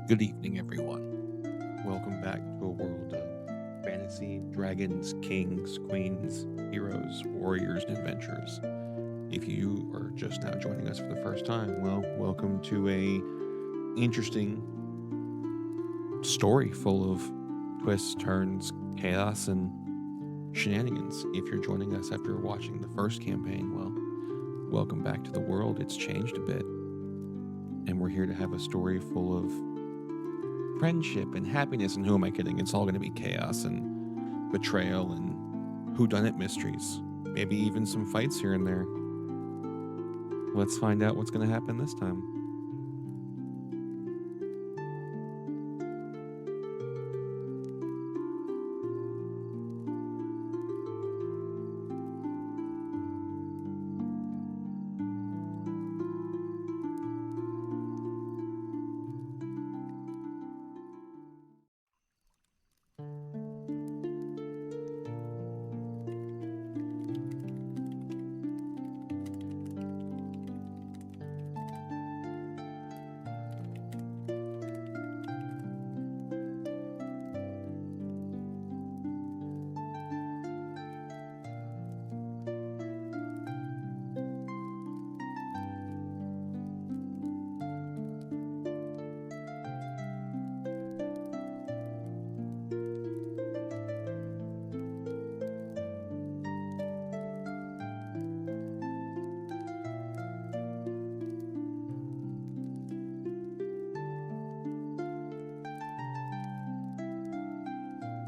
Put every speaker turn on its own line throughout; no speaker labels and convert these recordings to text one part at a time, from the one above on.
Good evening, everyone. Welcome back to a world of fantasy, dragons, kings, queens, heroes, warriors, and adventures. If you are just now joining us for the first time, well, welcome to a interesting story full of twists, turns, chaos, and shenanigans. If you're joining us after watching the first campaign, well, welcome back to the world. It's changed a bit, and we're here to have a story full of friendship and happiness. And who am I kidding? It's all going to be chaos and betrayal and whodunit mysteries. Maybe even some fights here and there. Let's find out what's going to happen this time.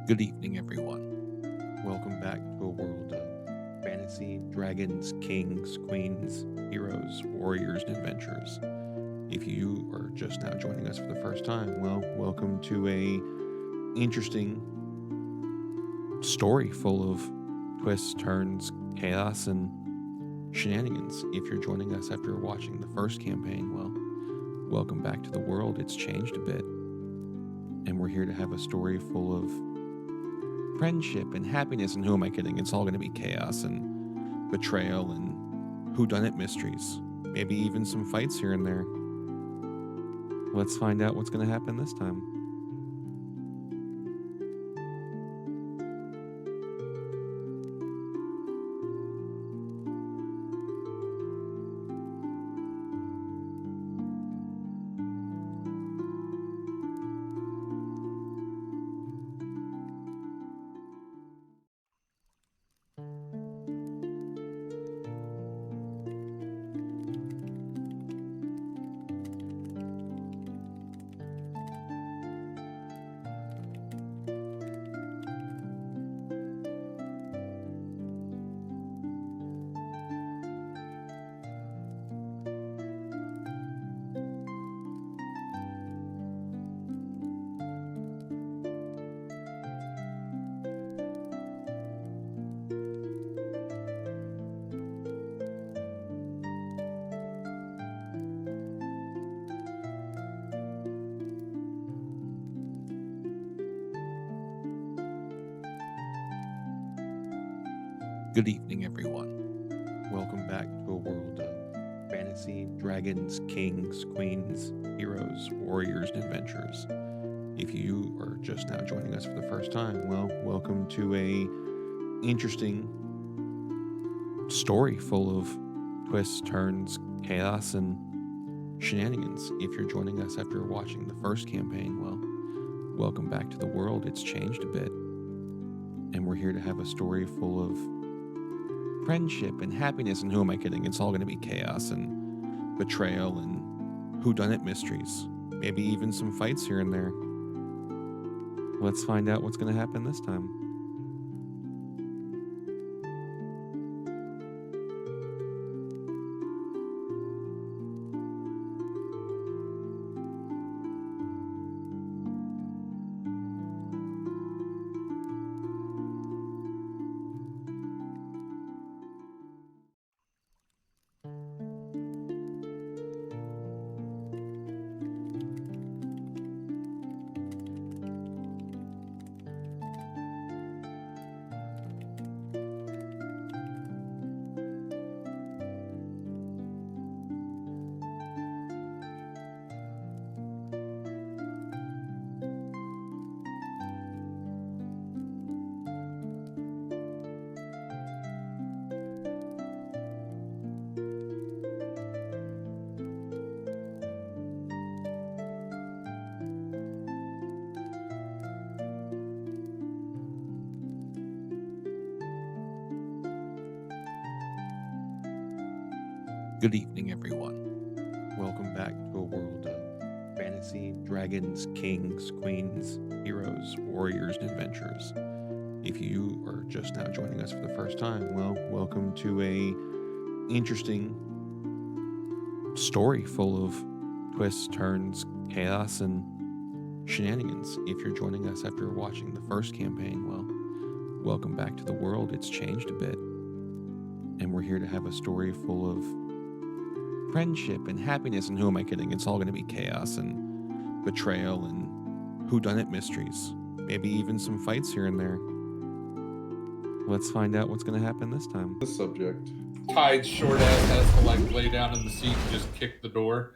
Good evening, everyone. Welcome back to a world of fantasy, dragons, kings, queens, heroes, warriors, and adventures. If you are just now joining us for the first time, well, welcome to a interesting story full of twists, turns, chaos, and shenanigans. If you're joining us after watching the first campaign, well, welcome back to the world. It's changed a bit, and we're here to have a story full of friendship and happiness. And who am I kidding? It's all going to be chaos and betrayal and whodunit mysteries. Maybe even some fights here and there. Let's find out what's going to happen this time. Good evening, everyone. Welcome back to a world of fantasy, dragons, kings, queens, heroes, warriors, and adventures. If you are just now joining us for the first time, well, welcome to a interesting story full of twists, turns, chaos, and shenanigans. If you're joining us after watching the first campaign, well, welcome back to the world. It's changed a bit, and we're here to have a story full of friendship and happiness. And who am I kidding? It's all going to be chaos and betrayal and whodunit mysteries. Maybe even some fights here and there. Let's find out what's going to happen this time. Good evening, everyone. Welcome back to a world of fantasy, dragons, kings, queens, heroes, warriors, and adventurers. If you are just now joining us for the first time, well, welcome to a interesting story full of twists, turns, chaos, and shenanigans. If you're joining us after watching the first campaign, well, welcome back to the world. It's changed a bit. And we're here to have a story full of friendship and happiness, and who am I kidding? It's all going to be chaos and betrayal and whodunit mysteries. Maybe even some fights here and there. Let's find out what's going to happen this time.
The subject.
Tide's short ass has to like lay down in the seat and just kick the door.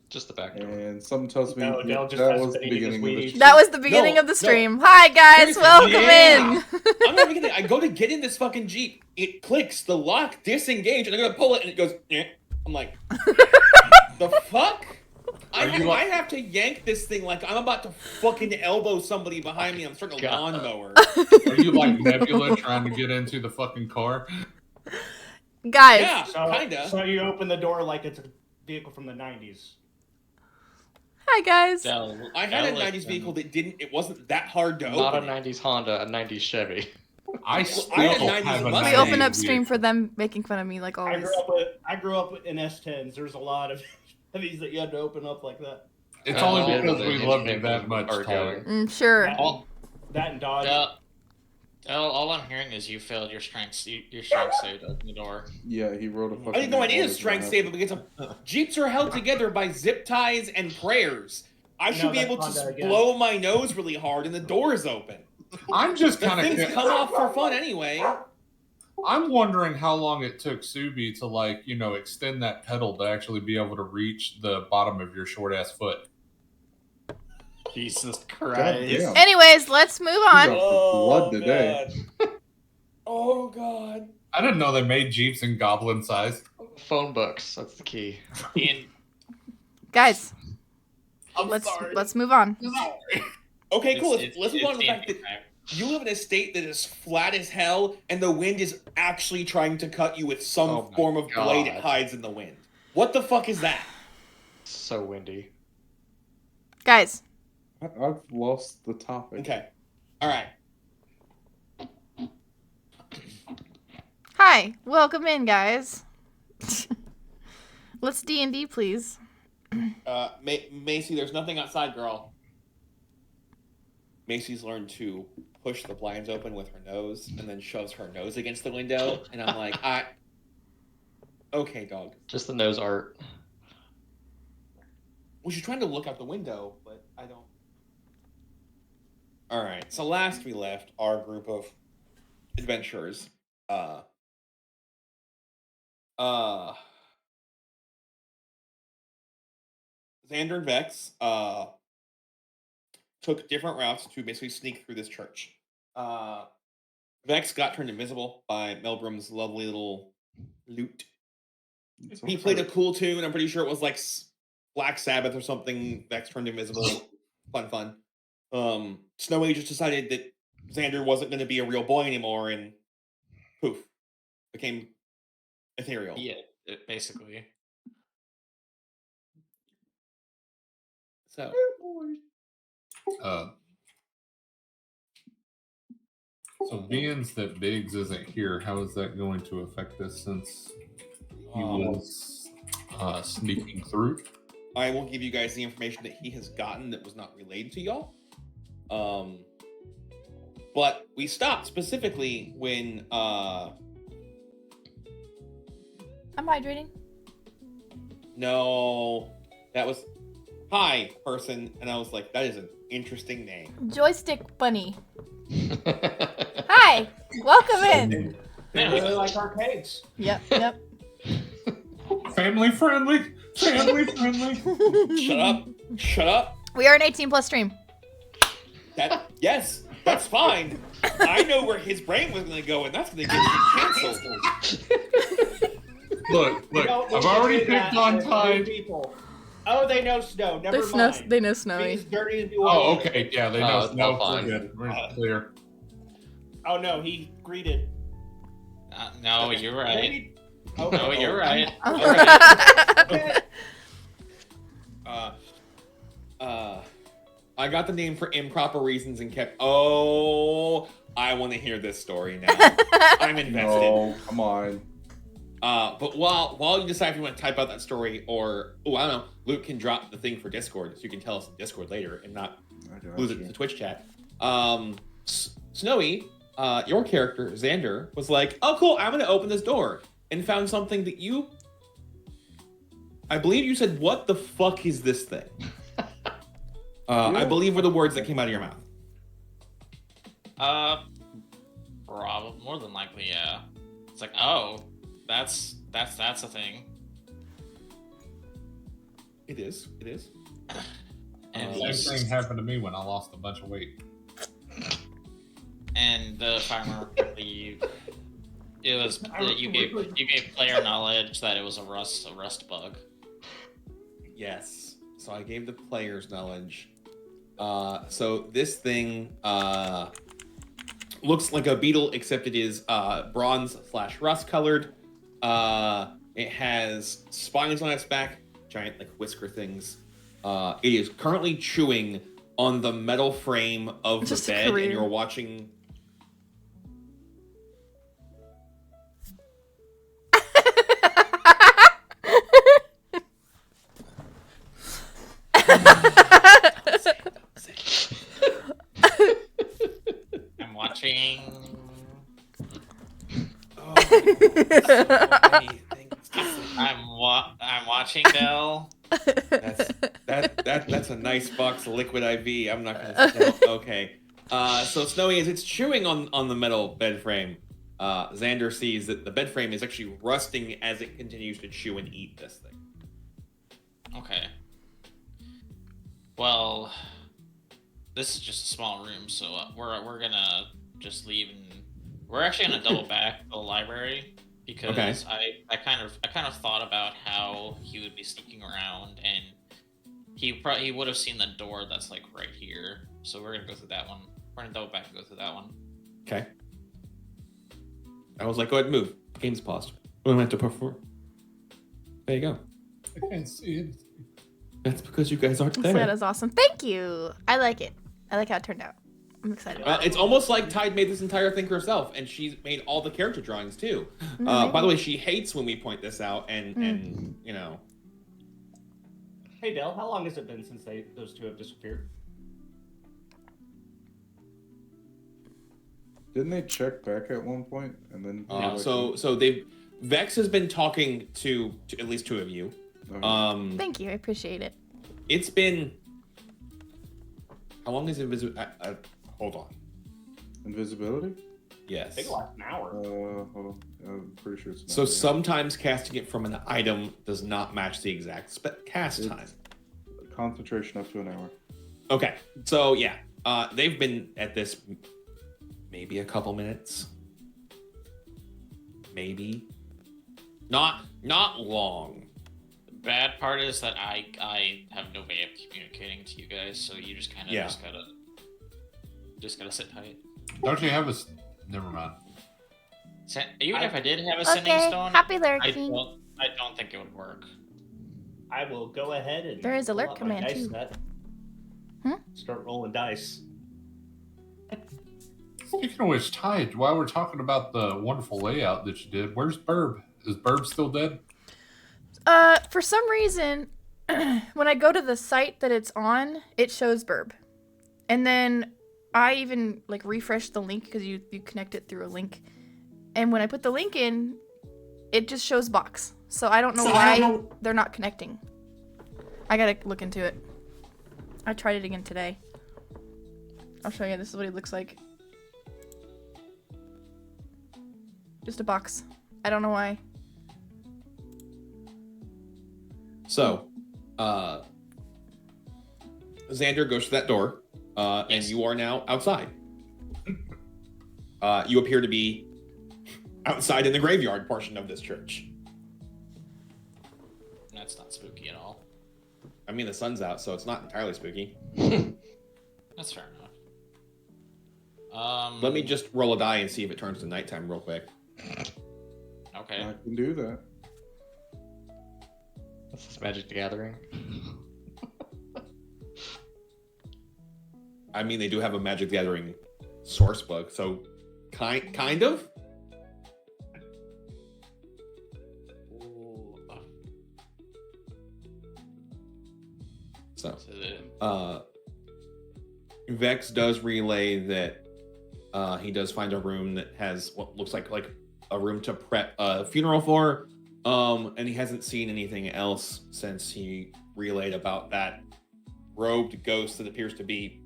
Just the back door.
And something tells me
No,
that was the beginning of the
That was the beginning of the stream. Hi guys, welcome in.
I'm not beginning. I go to get in this fucking Jeep. It clicks, the lock disengage, and I go to pull it, and it goes. Eh. I'm like, the fuck? I have to yank this thing like I'm about to fucking elbow somebody behind me. I'm starting a lawnmower.
Are you like Nebula trying to get into the fucking car?
Guys.
Yeah, kinda.
So you open the door like it's a vehicle from the 90s.
Hi guys.
I had a 90s vehicle that it wasn't that hard to
Not
open.
a 90s Honda, a 90s Chevy.
I still
I had
have
90s
a
Mustang.
We open up stream for them making fun of me like always.
I grew up in S10s. There's a lot of these that you had to open up like that.
It's only because we love you that much, Tyler.
Sure.
That and Dodge.
All I'm hearing is you failed your strength save to open the door.
Yeah, he wrote a fucking...
I didn't know I needed a strength save because Jeeps are held together by zip ties and prayers. I should be able to blow my nose really hard and the door's open.
I'm just
The
kind
things
of.
come off for fun anyway.
I'm wondering how long it took Subi to extend that pedal to actually be able to reach the bottom of your short ass foot.
Jesus
God
Christ.
damn.
Anyways, let's move on.
Blood today.
Oh god.
I didn't know they made Jeeps in goblin size.
Phone books, that's the key.
Guys,
I'm
let's
sorry.
move on.
Okay, cool. Let's move on to the fact that you live in a state that is flat as hell, and the wind is actually trying to cut you with some form of blade it hides in the wind. What the fuck is that?
So windy.
Guys.
I've lost the topic.
Okay. Alright.
Hi, welcome in, guys. Let's D&D, please.
Macy, there's nothing outside, girl. Macy's learned to push the blinds open with her nose and then shoves her nose against the window, and I'm like, okay, dog.
Just the nose art.
Well, she's trying to look out the window, but I don't. Alright, so last we left our group of adventurers, Xander and Vex, took different routes to basically sneak through this church. Vex got turned invisible by Melbrum's lovely little lute. He played a cool tune. I'm pretty sure it was like Black Sabbath or something. Vex turned invisible. Fun. Snowy just decided that Xander wasn't going to be a real boy anymore, and poof, became ethereal.
Yeah, basically.
So,
So being that Biggs isn't here, how is that going to affect us since he was sneaking through?
I will give you guys the information that he has gotten that was not relayed to y'all. But we stopped specifically when
I'm hydrating.
No, that was hi person, and I was like, that is an interesting name.
Joystick Bunny. Hi, welcome in.
They really like arcades.
Yep.
Family friendly.
Shut up.
We are an 18+ stream.
Yes, that's fine. I know where his brain was going to go, and that's going to get you canceled.
Look, I've already picked on Tide.
Oh, they know Snow. Never mind.
They know Snowy.
He's dirty and do
Oh, okay, yeah, they know. No,
fine.
we're good. We're clear.
Oh no, he greeted.
No, you're right. Oh, you're right.
I got the name for improper reasons and kept. Oh, I want to hear this story now. I'm invested.
No, come on.
But while you decide if you want to type out that story or I don't know, Luke can drop the thing for Discord so you can tell us in Discord later and not lose it to the Twitch chat. Snowy, your character Xander was like, "Oh, cool! I'm gonna open this door," and found something that I believe you said, "What the fuck is this thing?" I believe were the words that came out of your mouth.
Probably more than likely, yeah. It's like, oh, that's a thing.
It is.
And
Same thing happened to me when I lost a bunch of weight.
and if I remember correctly, you gave player knowledge that it was a rust bug.
Yes. So I gave the players knowledge. So this thing looks like a beetle, except it is bronze/rust colored. It has spines on its back, giant like whisker things. It is currently chewing on the metal frame of the bed, and you're watching.
I'm watching.
Oh, so many things to say.
I'm watching Dell.
That's a nice box of liquid IV. I'm not gonna. No, okay. So Snowy, as it's chewing on the metal bed frame, Xander sees that the bed frame is actually rusting as it continues to chew and eat this thing.
Okay. Well, this is just a small room, so we're gonna just leave, and we're actually gonna double back to the library because I kind of thought about how he would be sneaking around, and he would have seen the door that's like right here. So we're gonna go through that one. We're gonna double back and go through that one.
Okay. I was like, go ahead and move. Game's paused. We don't have to perform. There you go.
I can't see it.
That's because you guys aren't there.
That is awesome. Thank you. I like it. I like how it turned out. I'm excited.
It's almost like Tide made this entire thing herself, and she's made all the character drawings too. By the way, she hates when we point this out, and you know.
Hey Dell, how long has it been since those two have disappeared?
Didn't they check back at one point and then?
So Vex has been talking to at least two of you.
Thank you. I appreciate it.
It's been. How long is invisible? Hold on.
Invisibility?
Yes.
I think like an hour.
Hold on. I'm pretty sure it's.
So sometimes casting it from an item does not match the exact cast time.
Concentration up to an hour.
Okay. So yeah, they've been at this maybe a couple minutes. Maybe. Not long.
Bad part is that I have no way of communicating to you guys, so you just kind of just gotta sit tight.
Don't you have a? Never mind.
Even if I did have a sending stone,
happy
I
lurking.
don't think it would work.
I will go ahead and.
There is a
pull
lurk
out my
command,
dice
too.
set.
Hmm?
Start rolling dice.
Speaking of which, Tide, while we're talking about the wonderful layout that you did, where's Burb? Is Burb still dead?
For some reason, when I go to the site that it's on, it shows Burb. And then I even like refresh the link because you connect it through a link. And when I put the link in, it just shows box. So I don't know why they're not connecting. I gotta look into it. I tried it again today. I'll show you. This is what he looks like. Just a box. I don't know why.
So, Xander goes to that door, and you are now outside. You appear to be outside in the graveyard portion of this church.
That's not spooky at all.
I mean, the sun's out, so it's not entirely spooky.
That's fair enough.
Let me just roll a die and see if it turns to nighttime real quick.
Okay. Okay.
I can do that.
This is Magic the Gathering.
I mean, they do have a Magic the Gathering source book, so kind of.
Ooh.
So,
So the-
Vex does relay that he does find a room that has what looks like a room to prep a funeral for, and he hasn't seen anything else since he relayed about that robed ghost that appears to be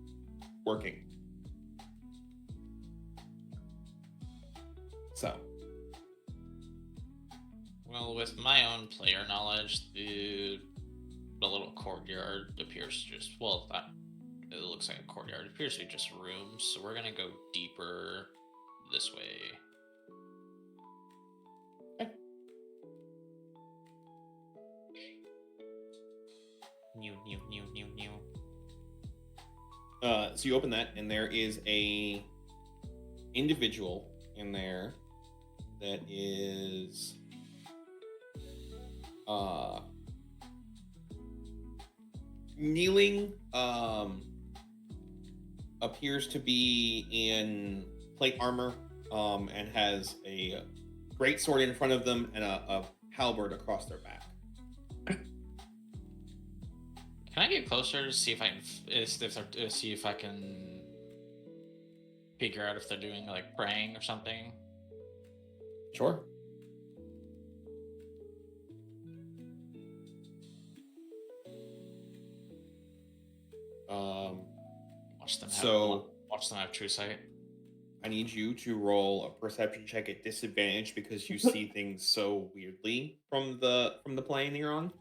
working. So,
Well, with my own player knowledge, the little courtyard appears just it looks like a courtyard. It appears to be just rooms, so we're gonna go deeper this way. New.
so you open that, and there is a individual in there that is kneeling, appears to be in plate armor, and has a great sword in front of them and a halberd across their back.
Can I get closer to see if I can see if I can figure out if they're doing like praying or something?
Sure.
Watch them have true sight.
I need you to roll a perception check at disadvantage because you see things so weirdly from the plane you're on.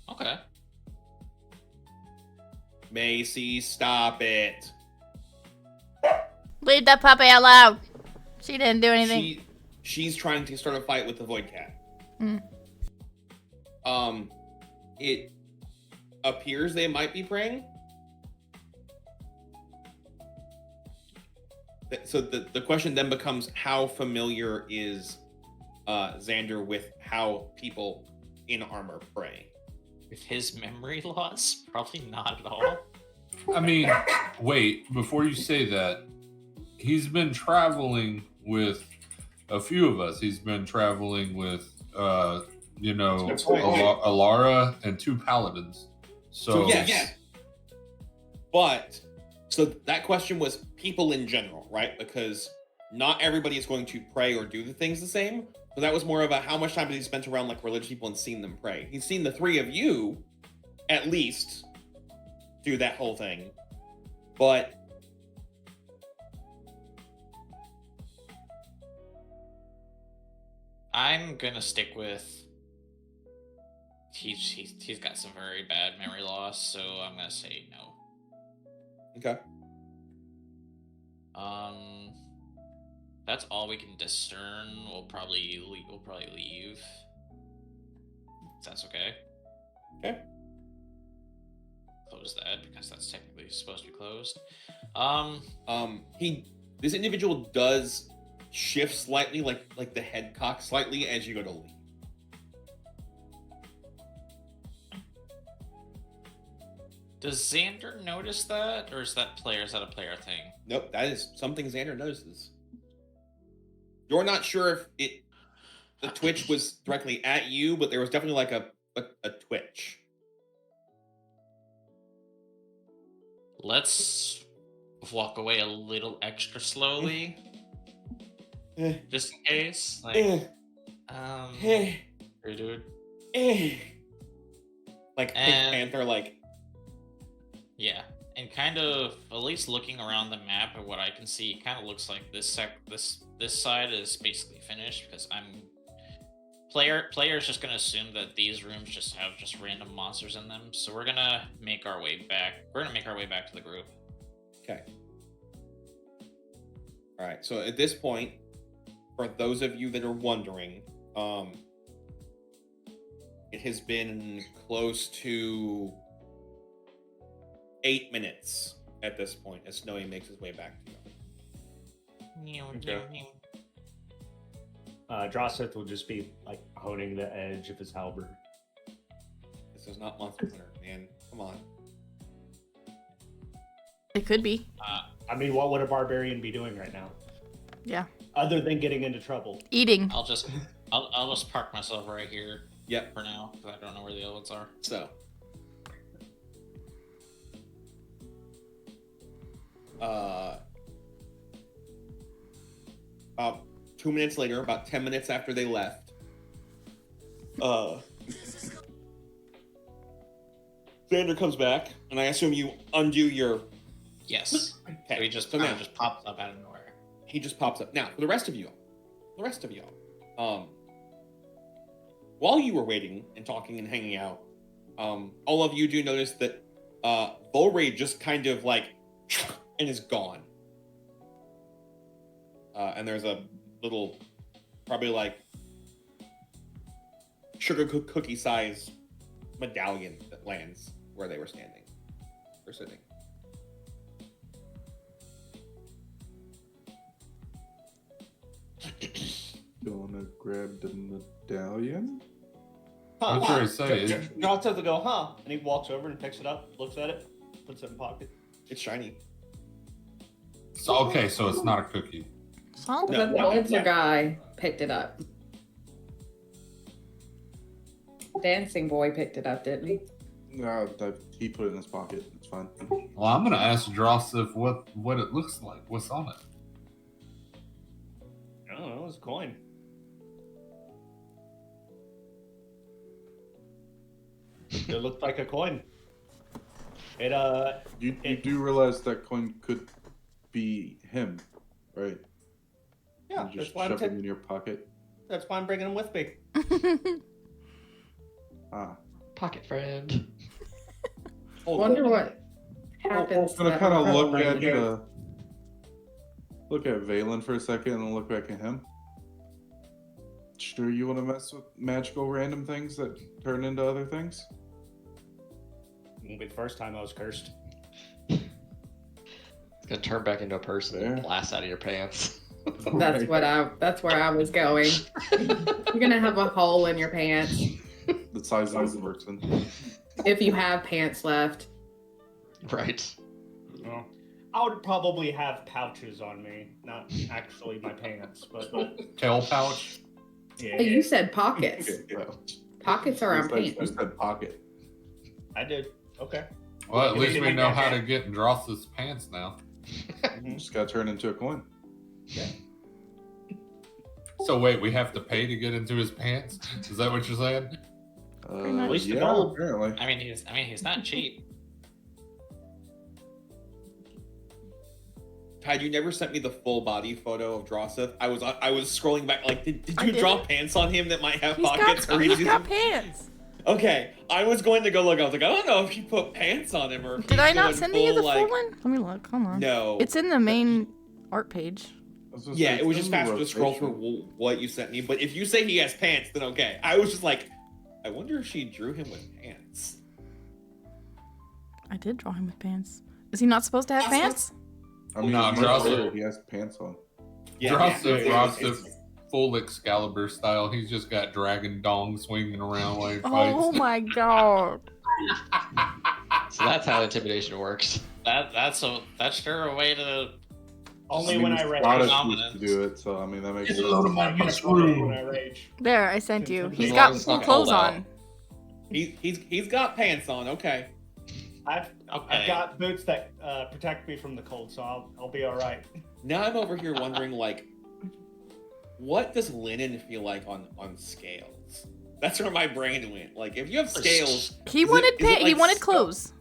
Okay.
Macy, stop it.
Leave that puppy out loud. She didn't do anything.
She's trying to start a fight with the Void Cat.
Mm.
It appears they might be praying. So the question then becomes, how familiar is Xander with how people in armor pray?
With his memory loss, probably not at all.
I mean, wait, before you say that, he's been traveling with a few of us. He's been traveling with,
That's right.
Alara and 2 paladins. So
yes. But, so that question was people in general, right? Because not everybody is going to pray or do the things the same. So that was more of a, how much time has he spent around like religious people and seen them pray? He's seen the 3 of you, at least, do that whole thing. But
I'm gonna stick with. He's got some very bad memory loss, so I'm gonna say no.
okay.
That's all we can discern. We'll probably leave. If that's okay.
Okay.
Close that because that's technically supposed to be closed.
This individual does shift slightly, like the head cock slightly as you go to leave.
Does Xander notice that, or is that a player thing?
Nope, that is something Xander notices. You're not sure if the twitch was directly at you, but there was definitely like a twitch.
Let's walk away a little extra slowly, just in case. Like, hey, dude.
Like Pink
And-
Panther, like.
Yeah, and kind of at least looking around the map and what I can see, it kind of looks like this side is basically finished because player's just gonna assume that these rooms just have random monsters in them. So we're gonna make our way back. We're gonna make our way back to the group.
Okay. All right. So at this point, for those of you that are wondering, it has been close to 8 minutes at this point as Snowy makes his way back to you.
Okay. Drossith will just be like honing the edge of his halberd.
This is not Monster Hunter, man. Come on.
It could be.
I mean, what would a barbarian be doing right now?
Yeah.
Other than getting into trouble.
Eating.
I'll just park myself right here.
Yep.
For now, because I don't know where the others are.
So. 2 minutes later, about 10 minutes after they left, Xander comes back, and I assume you undo your...
Yes.
Okay.
So he just
So
kind
now-
of just pops up out of nowhere.
He just pops up. Now, for the rest of y'all, while you were waiting and talking and hanging out, all of you do notice that Volray just kind of like and is gone. And there's a little, probably like sugar cookie size medallion that lands where they were standing or sitting.
Gonna grab the medallion.
I was going to say,
Drossith will go, huh? And he walks over and picks it up, looks at it, puts it in pocket.
It's shiny.
so it's not a cookie.
Salt?
No.
The dancer guy picked it up. Dancing boy picked it up, didn't he?
No, he put it in his pocket. It's fine.
Well, I'm going to ask Drossith what it looks like. What's on it?
I don't know, it's a coin. It looked like a coin. It
You do realize that coin could be him, right?
yeah,
You just
that's why
shove him in your pocket.
that's why I'm bringing him with me.
Ah.
Pocket friend.
Hold
Wonder
on.
what happens.
I'm gonna
to
kind of
that
look
right
at
here.
look at Valen for a second and then look back at him. Sure, you want to mess with magical random things that turn into other things?
Won't be the first time I was cursed.
It's gonna turn back into a person
There.
and blast out of your pants.
That's where I was going. You're gonna have a hole in your pants
The size of a person.
if you have pants left.
Right.
I would probably have pouches on me, not actually my pants, but
Tail pouch?
yeah,
Hey, you said pockets. Pockets are on
You
pants.
said pocket.
I did. Okay.
Well, at
If
least
you
we
like
know
that,
how
yeah.
to get in Drossith's pants now.
You just got turned into a coin.
So wait, we have to pay to get into his pants? Is that what you're saying?
much.
At least the
yeah,
gold.
apparently.
I mean, he's not cheap.
Had you never sent me the full body photo of Drossith? I was scrolling back like, did
I
you draw
didn't.
pants on him that might have
He's
pockets?
got,
or
he's
he's
got
using-
pants.
Okay, I was going to go look. I was like, I don't know if he put pants on him or. If
Did
he's
I not
going
send you the
full,
full
like,
one? Let me look. Hold on.
No.
It's in the main art page.
I was gonna
Yeah,
say,
it was
it's
just
in the
faster to scroll
rotation.
through what you sent me. But if you say he has pants, then okay. I was just like, I wonder if she drew him with pants.
I did draw him with pants. Is he not supposed to have pants?
I mean,
No,
he's
Drossith.
there, he has pants on.
Drossith,
it's-
Drossith, full Excalibur style. He's just got dragon dong swinging around while he
Oh
fights.
my god.
So that's how intimidation works.
That's sure a way to.
Only when I rage.
Scottish
Dominance.
used to do it, so I mean that makes
Get
sense.
a load of my
Only when I rage.
There, I sent you. He's
As
got
long as it's
full
not
clothes
cold out.
on.
He's got pants on. Okay.
I've
Okay.
got boots that protect me from the cold, so I'll be all right.
Now I'm over here wondering like, what does linen feel like on scales? That's where my brain went. Like, if you have scales,
He
Is it-
wanted
is it
he
like
wanted
sc-
clothes.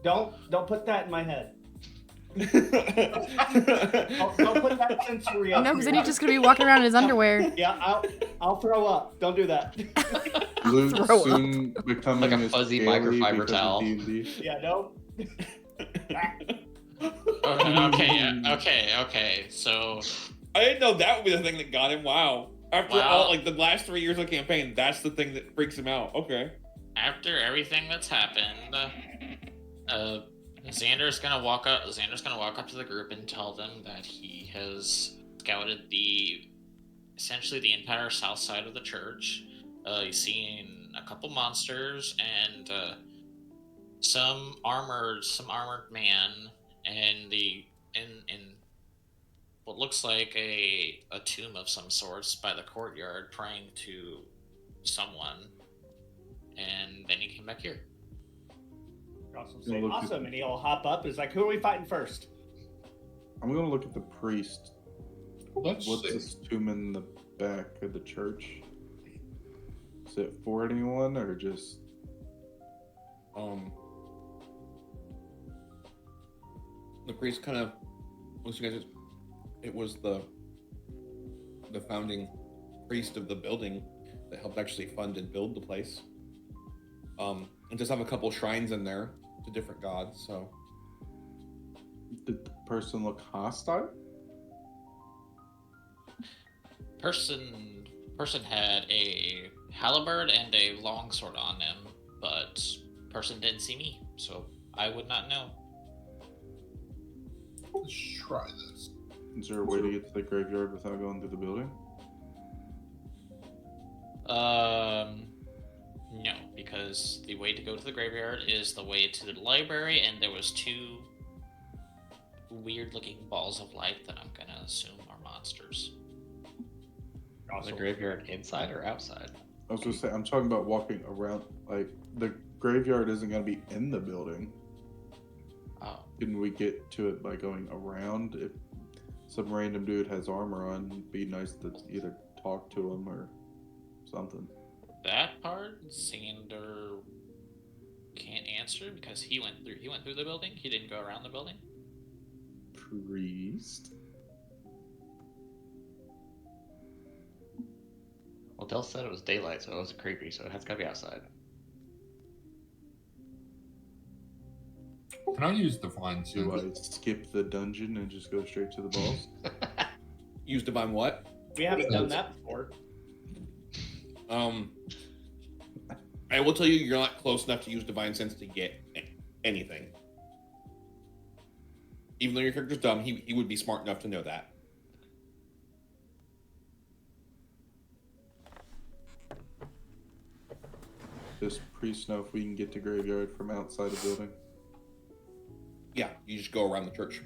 Don't put that in my head.
don't
Don't put that sensory up.
No, because then
here.
he's just gonna be walking around in his underwear.
Yeah, I'll throw up. Don't do that.
Luke
Throw
soon becoming
Like a
as
fuzzy
scaly
microfiber
because of
towel.
D&D.
Yeah, don't.
Okay. So
I didn't know that would be the thing that got him. Wow. After
Wow.
all, like the last 3 years of campaign, that's the thing that freaks him out. Okay.
after everything that's happened, Xander's gonna walk up. Xander's gonna walk up to the group and tell them that he has scouted essentially the entire south side of the church. He's seen a couple monsters and some armored man in what looks like a tomb of some sorts by the courtyard, praying to someone. And then he came back here.
Awesome. Say, awesome, and he'll hop up. Is like, who are we fighting first?
I'm gonna look at the priest.
What's
this tomb in the back of the church? Is it for anyone or just?
The priest kind of looks at you guys. It was the founding priest of the building that helped actually fund and build the place. And just have a couple shrines in there to different gods. So,
Did the person look hostile?
Person had a halberd and a longsword on him, but person didn't see me, so I would not know.
Let's try this.
Is there a way to get to the graveyard without going through the building?
No, because the way to go to the graveyard is the way to the library, and there was two weird-looking balls of light that I'm gonna assume are monsters.
The graveyard inside or outside?
I was gonna say, I'm talking about walking around. Like, the graveyard isn't gonna be in the building.
Oh.
Can we get to it by going around? If some random dude has armor on, it'd be nice to either talk to him or something.
That part, Xander can't answer because he went through the building. He didn't go around the building.
Priest?
Well, Del said it was daylight, so it was creepy, so it's gotta be outside.
Can I use Divine
Do
Sense?
I skip the dungeon and just go straight to the balls?
use divine what?
We haven't done that before.
I will tell you, you're not close enough to use divine sense to get anything. Even though your character's dumb, he would be smart enough to know that.
Does priest know if we can get to graveyard from outside the building?
Yeah, you just go around the church.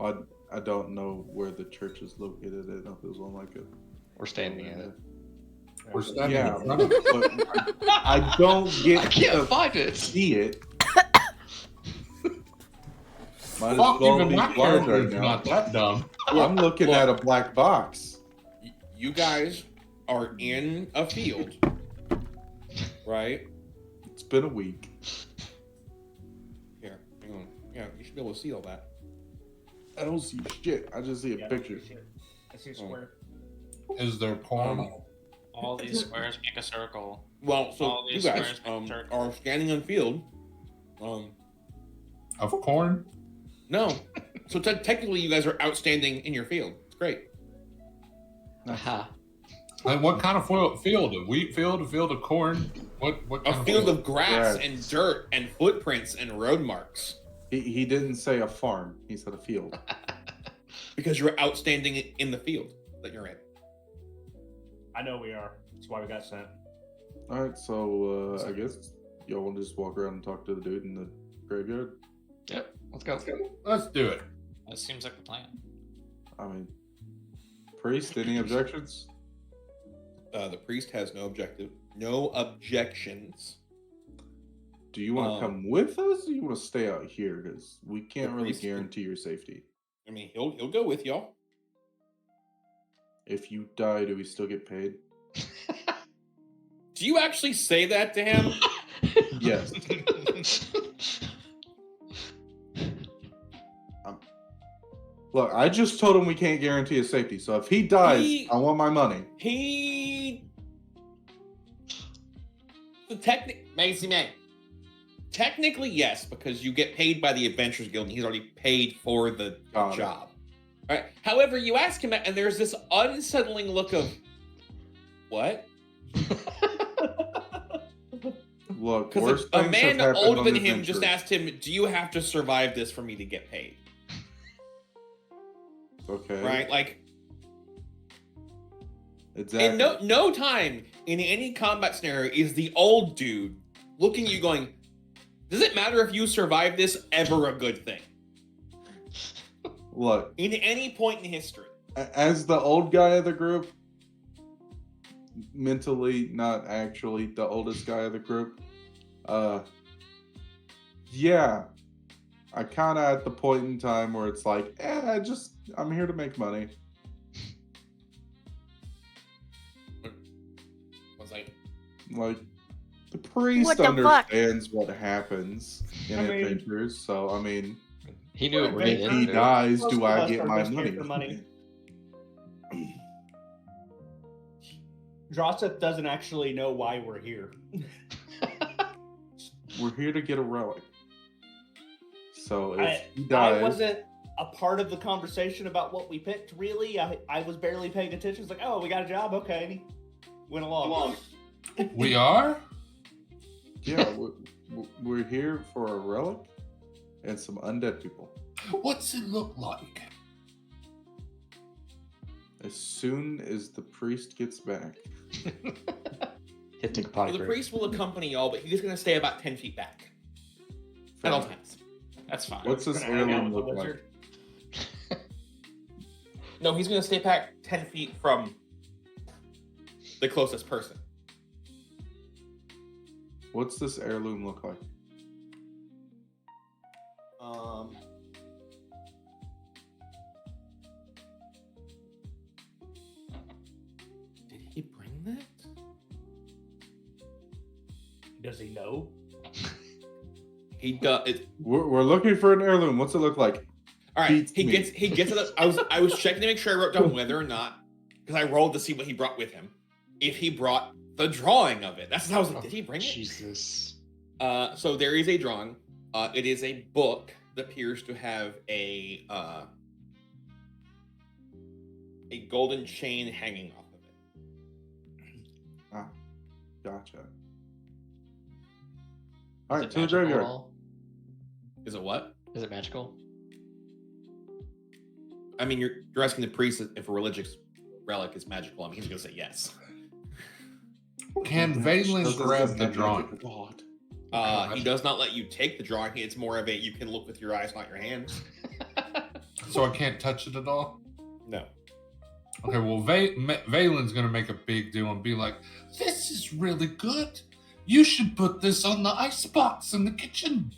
I don't know where the church is located. I didn't know if it was on like a...
We're standing in it.
We're standing
Yeah,
in front of it.
but I don't get
I can't
to
find it.
see it. Might as
Fuck,
well
even
be
my
blind
character's
right now.
not that dumb.
I'm looking at a black box.
You guys are in a field, right?
It's been a week.
Here, hang on. Yeah, you should be able to see all that.
I don't see shit. I just see a picture.
I see a square.
Is there corn?
All these squares make a circle.
Well, so
All
you
these
guys
squares make a circle.
are standing on field.
Of corn?
No. So technically, you guys are outstanding in your field. It's great.
Aha.
Like what kind of field? A wheat field? A field of corn? What
A
kind
field
of
of grass
Grass.
and dirt and footprints and road marks.
He didn't say a farm. He said a field.
Because you're outstanding in the field that you're in.
I know we are. That's why we got sent.
All right, so I guess y'all want to just walk around and talk to the dude in the graveyard?
Yep. Let's go.
Let's do it.
That seems like the plan.
I mean, priest, any objections?
The priest has no objections.
Do you want to come with us, or you want to stay out here? Because we can't
The
really
priest-
guarantee your safety.
I mean, he'll go with y'all.
If you die, do we still get paid?
Do you actually say that to him?
Yes. Look, I just told him we can't guarantee his safety. So if he dies, I want my money.
Technically, yes, because you get paid by the Adventurers Guild, and he's already paid for the
Got it.
job. Right. However, you ask him, and there's this unsettling look of, what?
Look,
Because
worse
a
things have
man
happened
older
on
than him just
adventures.
asked him, "Do you have to survive this for me to get paid?"
Okay.
Right? Like,
Exactly.
in no time in any combat scenario is the old dude looking at you going, "Does it matter if you survive this ever a good thing?"
Look,
In any point in history.
as the old guy of the group, mentally not actually the oldest guy of the group, yeah, I kind of at the point in time where it's like, I'm here to make money.
One's like,
Like, the priest
What the fuck?
understands what happens in
I mean-
adventures, so I mean,
He knew what we're
if
getting
he
into.
dies,
Most
do
of
I
us
get
are
my
just here
money?
for money. Drosseth doesn't actually know why we're here.
We're here to get a relic. So if he
I
dies,
wasn't a part of the conversation about what we picked, really. I was barely paying attention. It's like, oh, we got a job? Okay. And he went along.
We are?
yeah, we're here for a relic and some undead people.
What's it look like?
As soon as the priest gets back.
Hit take a
well,
potty
the
break.
priest will accompany y'all, but he's going to stay about 10 feet back. At all times.
That's fine.
What's this
Gonna hang out
heirloom
with the
look like?
wizard.
No, he's going to stay back 10 feet from the closest person.
What's this heirloom look like?
Did he bring that?
Does he know?
He does.
We're looking for an heirloom. What's it look like?
All right,
Beats
he
me.
gets it. I was checking to make sure I wrote down whether or not, because I rolled to see what he brought with him. If he brought the drawing of it, that's what I was like. Did he bring it?
Jesus.
So there is a drawing. It is a book that appears to have a golden chain hanging off of it.
Ah, gotcha. All right,
Is it
to the
magical at
graveyard.
all?
Is it what?
Is it magical?
I mean, you're asking the priest if a religious relic is magical. I mean, he's gonna say yes.
Can Valens grab the drawing?
He does not let you take the drawing. It's more of a you can look with your eyes, not your hands.
So I can't touch it at all?
No.
Okay, well, Valen's going to make a big deal and be like, this is really good. You should put this on the icebox in the kitchen.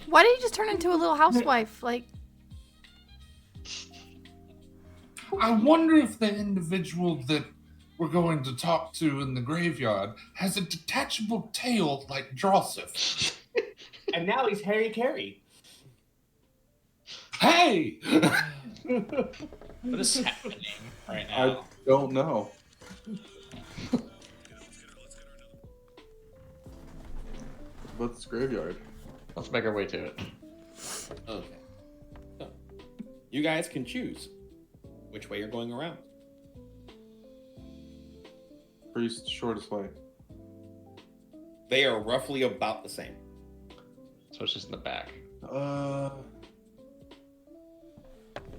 Why did he just turn into a little housewife? Like,
I wonder if the individual that we're going to talk to in the graveyard has a detachable tail like Drosseth.
And now he's Harry Carey.
Hey!
What is happening right
I
now?
don't know. What's this graveyard?
Let's make our way to it.
Okay. So, you guys can choose which way you're going around.
Priest, shortest way.
They are roughly about the same.
So it's just in the back.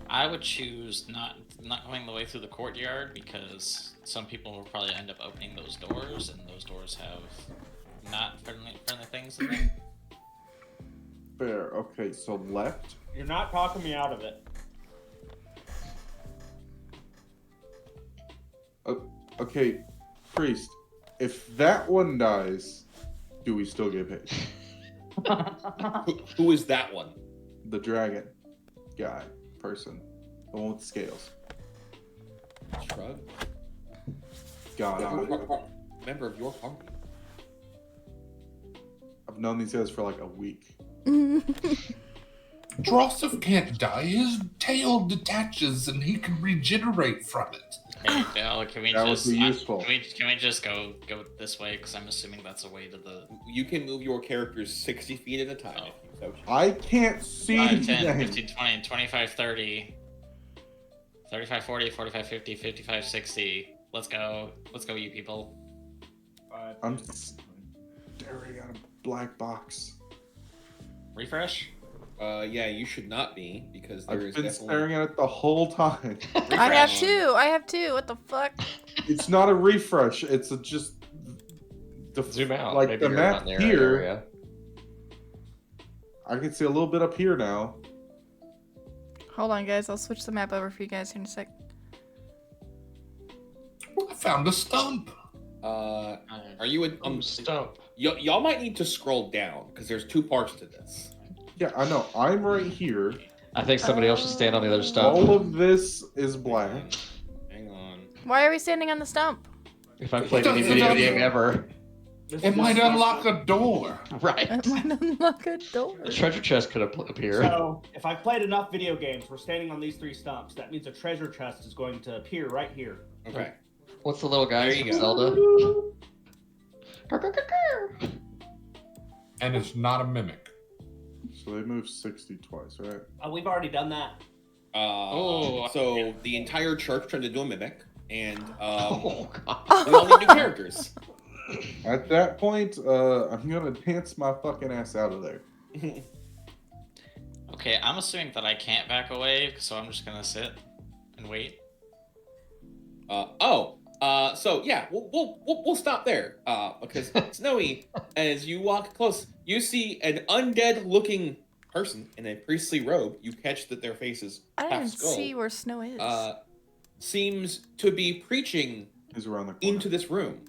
I would choose not going the way through the courtyard because some people will probably end up opening those doors, and those doors have not friendly things in them.
Fair. Okay, so left.
You're not talking me out of it.
Okay, priest. If that one dies, do we still get paid?
Who is that one?
The dragon guy, person, the one with the scales.
Shrug.
God,
Member of your company.
I've known these guys for like a week.
Drosseth can't die. His tail detaches and he can regenerate from it.
Hey, Dale, can we
That would
just
be useful.
can we just go this way? Because I'm assuming that's a way to the
You can move your characters 60 feet at a time.
Oh.
If you so choose.
I can't see
5, 10,
anything.
15, 20, 25, 30, 35, 40, 45, 50, 55, 60. Let's go, you people.
5, ahead.
I'm staring at a black box.
Refresh.
Yeah, you should not be because there
I've
is
been
definitely.
staring at it the whole time.
I have two. I have two. What the fuck?
It's not a refresh. It's just the
Zoom out.
Like
Maybe
the
you're not
map
in the right
here.
area.
I can see a little bit up here now.
Hold on, guys. I'll switch the map over for you guys here in a sec.
I found a stump.
Are you a
Stump?
y'all might need to scroll down because there's two parts to this.
Yeah, I know. I'm right here.
I think somebody else should stand on the other stump.
All of this is black.
Hang on.
Why are we standing on the stump?
If I played any video game ever.
It might unlock a door.
Right.
It might unlock a door.
The treasure chest could appear.
So, if I played enough video games, we're standing on these three stumps. That means a treasure chest is going to appear right here.
Okay.
What's the little guy
There you
from
go.
Zelda?
And it's not a mimic.
So they moved 60 twice, right?
We've already done that.
So the entire church turned into a mimic, and
Oh, God.
we all need new characters.
At that point, I'm gonna dance my fucking ass out of there.
Okay, I'm assuming that I can't back away, so I'm just gonna sit and wait.
So yeah, we'll stop there. Because Snowy, as you walk close, you see an undead-looking person in a priestly robe. You catch that their faces
I
half
didn't
skull.
see where Snow is.
Seems to be preaching
He's around the corner.
into this room.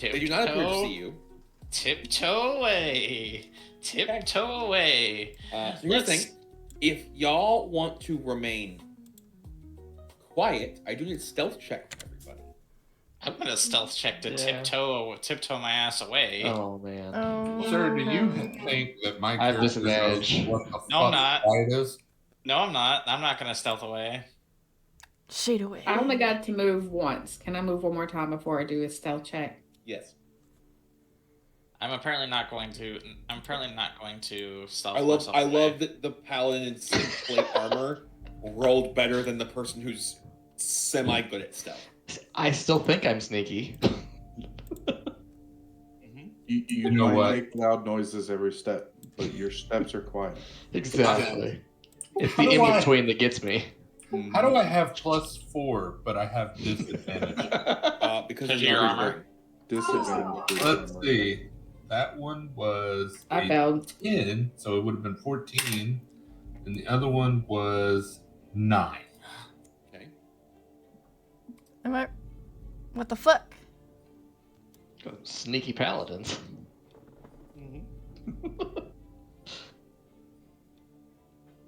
They do not appear to see you.
Tiptoe away. Tiptoe away.
So here's the thing. If y'all want to remain quiet, I do need a stealth check from everybody.
I'm gonna stealth check to
Yeah.
tiptoe my ass away.
Oh, man.
Oh,
Sir, do you
no.
think that my
I have
character knows
disadvantage.
what the
No, I'm
fuck
not.
quiet is?
No, I'm not. I'm not gonna stealth away.
Shade away.
I only got to move once. Can I move one more time before I do a stealth check?
Yes.
I'm apparently not going to. I'm apparently not going to stealth
I love
myself
I
away.
love that the paladin in plate armor rolled better than the person who's semi good at stealth.
I still think I'm sneaky.
You
know
might
what?
make loud noises every step, but your steps are quiet.
Exactly. It's
How
the
do I-
in-between that gets me.
How do I have +4, but I have disadvantage?
Because
Because
of
your armor.
Disadvantage.
Let's see. That one was
I
a
failed.
10, so it would have been 14. And the other one was 9.
Okay.
Am I? What the fuck?
Sneaky paladins.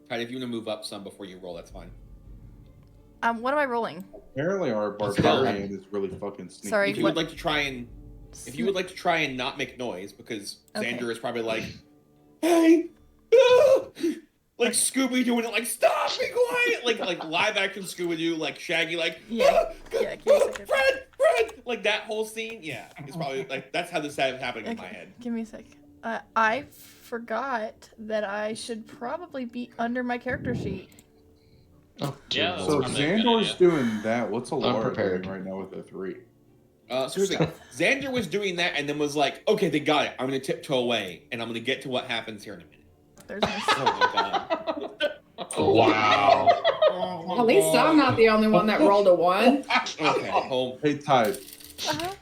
Tide, if you want to move up some before you roll, that's fine.
What am I rolling?
Apparently, our
Let's go.
barbarian is really fucking sneaky.
Sorry,
If you would like to try and not make noise, because
Okay.
Xander is probably like, hey, ah! Like Scooby doing it, like stop, be quiet, like live action Scooby Doo, like Shaggy, like
Yeah. Yeah, give me a second.
Fred, like that whole scene. Yeah, it's probably like that's how this is happening in my head.
Give me a sec. I forgot that I should probably be under my character sheet.
Oh,
Yeah, that's
So
probably a good
Xandor's
idea.
doing that. What's Alara
Unprepared.
doing right now with a 3?
So here's the thing. Xander was doing that and then was like, okay, they got it. I'm gonna tiptoe away and I'm gonna get to what happens here in a minute.
There's my
Oh my god.
Wow.
At least I'm not the only one that rolled a 1.
Okay, home.
Hey, Tide.
uh-huh.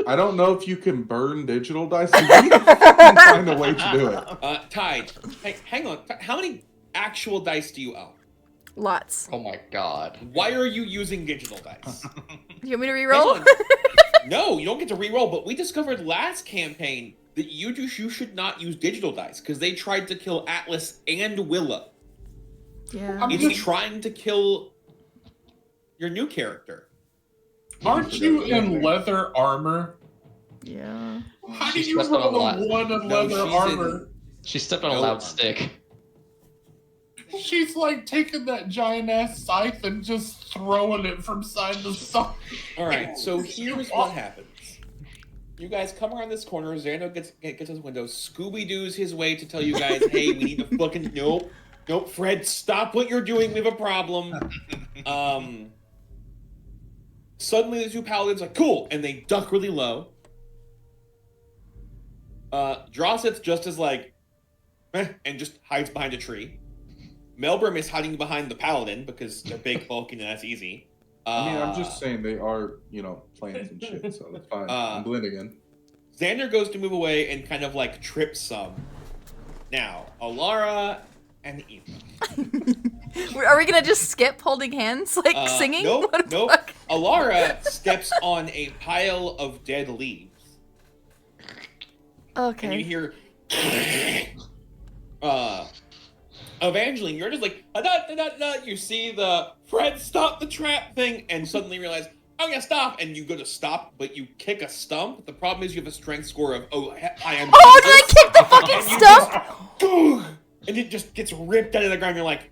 I don't know if you can burn digital dice. But you can find a way to do it.
Tide. Hey, hang on. How many actual dice do you own?
Lots.
Oh my god.
Why are you using digital dice?
You want me to
Hang
re-roll?
on. No, you don't get to re-roll, but we discovered last campaign that you should not use digital dice because they tried to kill Atlas and Willa.
Yeah.
I'm
It's
just-
trying to kill your new character.
Aren't you in leather armor?
Yeah.
How do
She
you
stepped on
roll
a
a
lot.
1 in
No,
leather
she's
armor?
She stepped on a
No
loud
armor.
stick.
She's like taking that giant ass scythe and just throwing it from side to side.
All right, so here's what happens. You guys come around this corner. Xando gets to his window. Scooby Doo's his way to tell you guys, "Hey, we need to fucking nope, Fred, stop what you're doing. We have a problem." Suddenly the two paladins like, cool, and they duck really low. Drossith's just as like, and just hides behind a tree. Melbrum is hiding behind the paladin because they're big, bulky, and that's easy.
I mean, I'm just saying they are, plants and shit, so that's fine. I'm blending in.
Xander goes to move away and kind of like trips some. Now, Alara and Eva.
Are we gonna just skip holding hands, like singing?
Nope,
What the
nope.
fuck?
Alara steps on a pile of dead leaves.
Okay.
And you hear Evangeline, you're just like you see the Fred stop the trap thing and suddenly realize, oh yeah, stop, and you go to stop, but you kick a stump. The problem is you have a strength score of I am.
Oh, did I kick the fucking stump?
And it just gets ripped out of the ground. You're like,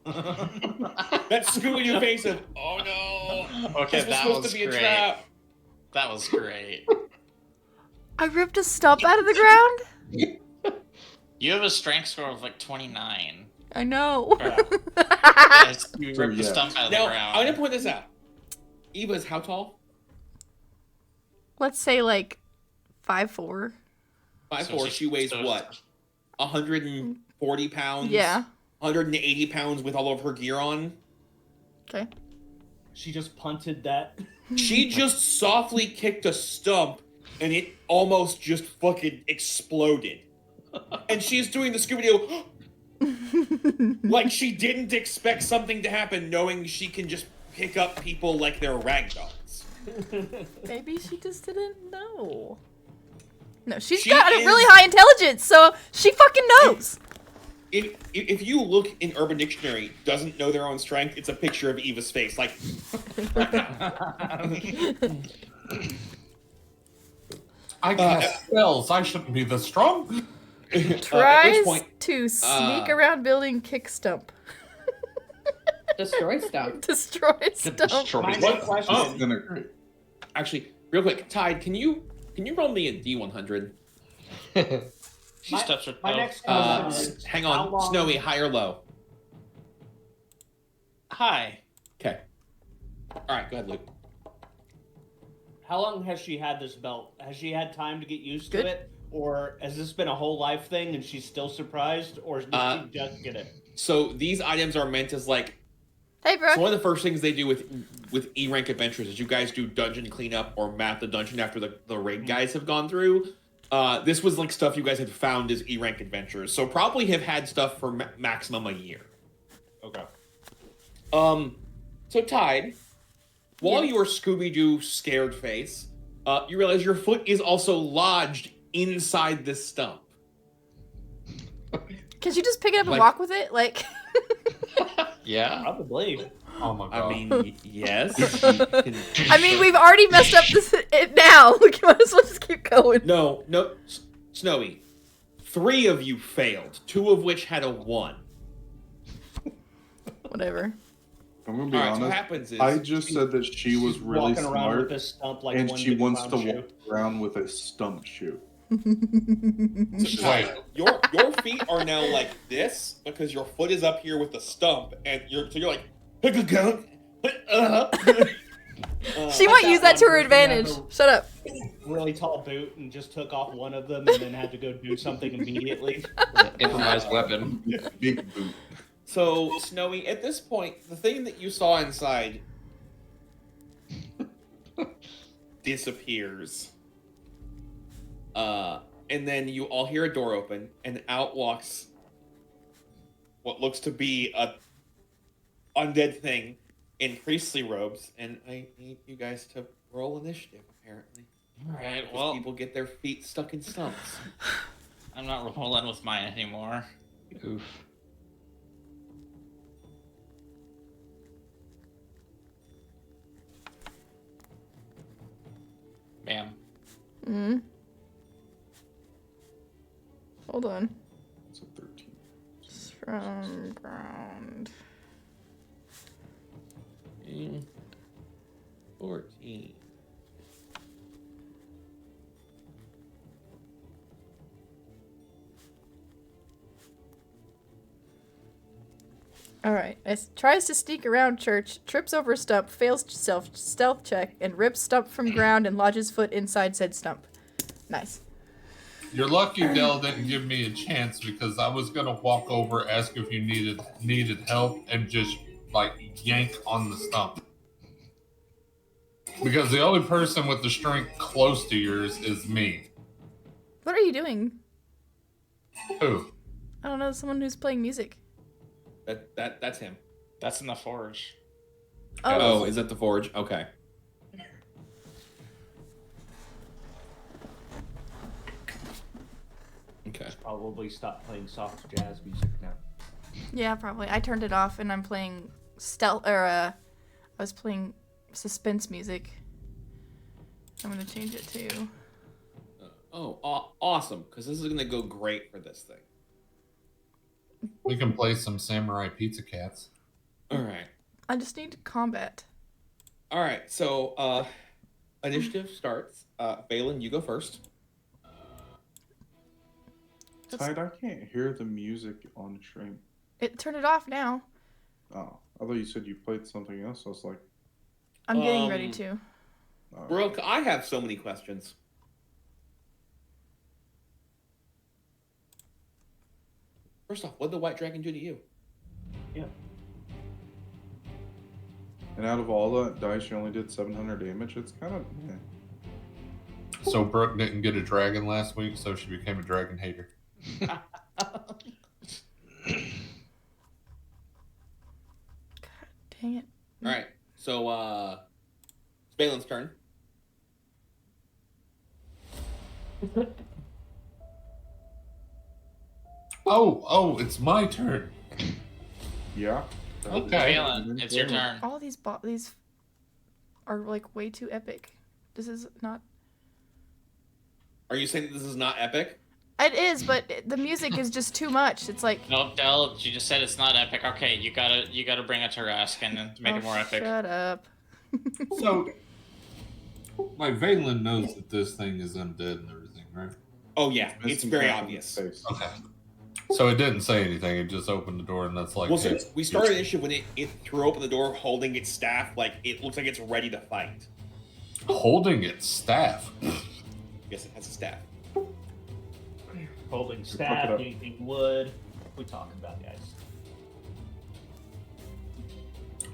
that Scooby-Doo face of, oh no.
Okay,
this was
that
supposed
was
to be a
great.
trap.
That was great.
I ripped a stump out of the ground?
You have a strength score of like 29.
I know.
Yes, you
So,
ripped the
yeah.
stump out of
Now,
the ground.
I'm gonna point this out. Eva is how tall?
Let's say like 5'4".
5'4". She weighs what? 140 pounds?
Yeah.
180 pounds with all of her gear on?
Okay.
She just punted that.
She just softly kicked a stump and it almost just fucking exploded. And she's doing the Scooby-Doo like she didn't expect something to happen, knowing she can just pick up people like they're ragdolls.
Maybe she just didn't know. No, she's
She
got a
is-
really high intelligence, so she fucking knows.
If you look in Urban Dictionary, doesn't know their own strength, it's a picture of Eva's face. Like,
I cast spells. I shouldn't be this strong.
at which
Tries
point,
to sneak around building, kick stump.
Destroy stuff.
Destroy stump.
My main question
It's gonna great.
actually, real quick, Tide, can you roll me a D100?
She steps her
my
toe.
next question is,
Hang
how
on,
long-
Snowy, high or low?
Hi.
Okay. All right, go ahead, Luke.
How long has she had this belt? Has she had time to get used
Good.
to it? Or has this been a whole life thing and she's still surprised? Or did she just get it?
So these items are meant as like.
Hey, bro.
So one of the first things they do with E rank adventures is you guys do dungeon cleanup or map the dungeon after the raid guys have gone through. This was like stuff you guys had found as E rank adventures, so probably have had stuff for maximum a year.
Okay.
So Tide, while
Yeah.
you are Scooby-Doo scared face, you realize your foot is also lodged inside this stump.
Can she just pick it up and
Like-
walk with it? Like,
Yeah.
Probably.
Oh my god.
I mean, yes. you can-
I mean, we've already messed up it now. We might as well just keep going.
No, Snowy. 3 of you failed, 2 of which had a 1.
Whatever.
I'm gonna be
All right, so what
honest.
happens is
I just said that she was
She's
really
walking around with
smart,
this stump like
and
one
she
big
wants to
clown shoe.
walk around with a stump shoe.
Tide, your feet are now like this because your foot is up here with the stump, and you're like.
She might
that
use that to
one
her
person that
advantage.
had
Shut up.
Really tall boot and just took off one of them and then had to go do something immediately.
Improvised weapon.
Big boot.
So, Snowy, at this point, the thing that you saw inside disappears. And then you all hear a door open, and out walks what looks to be a undead thing in priestly robes, and I need you guys to roll initiative, apparently.
Alright,
Because
well,
people get their feet stuck in stumps.
I'm not rolling with mine anymore.
Oof.
Bam.
Hmm. Hold on.
It's a 13.
From ground.
14.
All right. Tries to sneak around church, trips over stump, fails stealth check, and rips stump from ground and lodges foot inside said stump. Nice.
You're lucky Dell didn't give me a chance because I was gonna walk over, ask if you needed help, and just like yank on the stump. Because the only person with the strength close to yours is me.
What are you doing?
Who?
I don't know. Someone who's playing music.
That's him.
That's in the forge.
Oh, is that the forge? Okay. Okay.
Probably stop playing soft jazz music now.
Yeah, probably. I turned it off and I'm playing I was playing suspense music. I'm gonna change it to.
Awesome! Because this is gonna go great for this thing.
We can play some Samurai Pizza Cats.
All right.
I just need combat.
All right. So, initiative starts. Balin, you go first.
Tide, I can't hear the music on stream.
Turn it off now.
Oh, I thought you said you played something else. I was like,
I'm getting ready to.
Brooke, I have so many questions. First off, what did the white dragon do to you?
Yeah.
And out of all the dice, you only did 700 damage. It's kind of. Yeah.
So Brooke didn't get a dragon last week, so she became a dragon hater.
God dang it.
All right. So, it's Balin's turn.
Oh, it's my turn.
Yeah.
Okay.
Balin, it's your turn.
All these are like way too epic. This is not.
Are you saying that this is not epic?
It is, but the music is just too much. It's like.
Nope, Del, you just said it's not epic. Okay, you gotta bring it to Rask and make it more epic.
Shut up.
So, like, Valen knows that this thing is undead and everything, right?
Oh yeah, it's very obvious.
Okay. So it didn't say anything. It just opened the door, and that's like.
Well,
hey,
so we started the issue when it threw open the door, holding its staff, like it looks like it's ready to fight.
Holding its staff.
Yes, it has a staff.
Holding staff, anything wood. What we talking about, guys?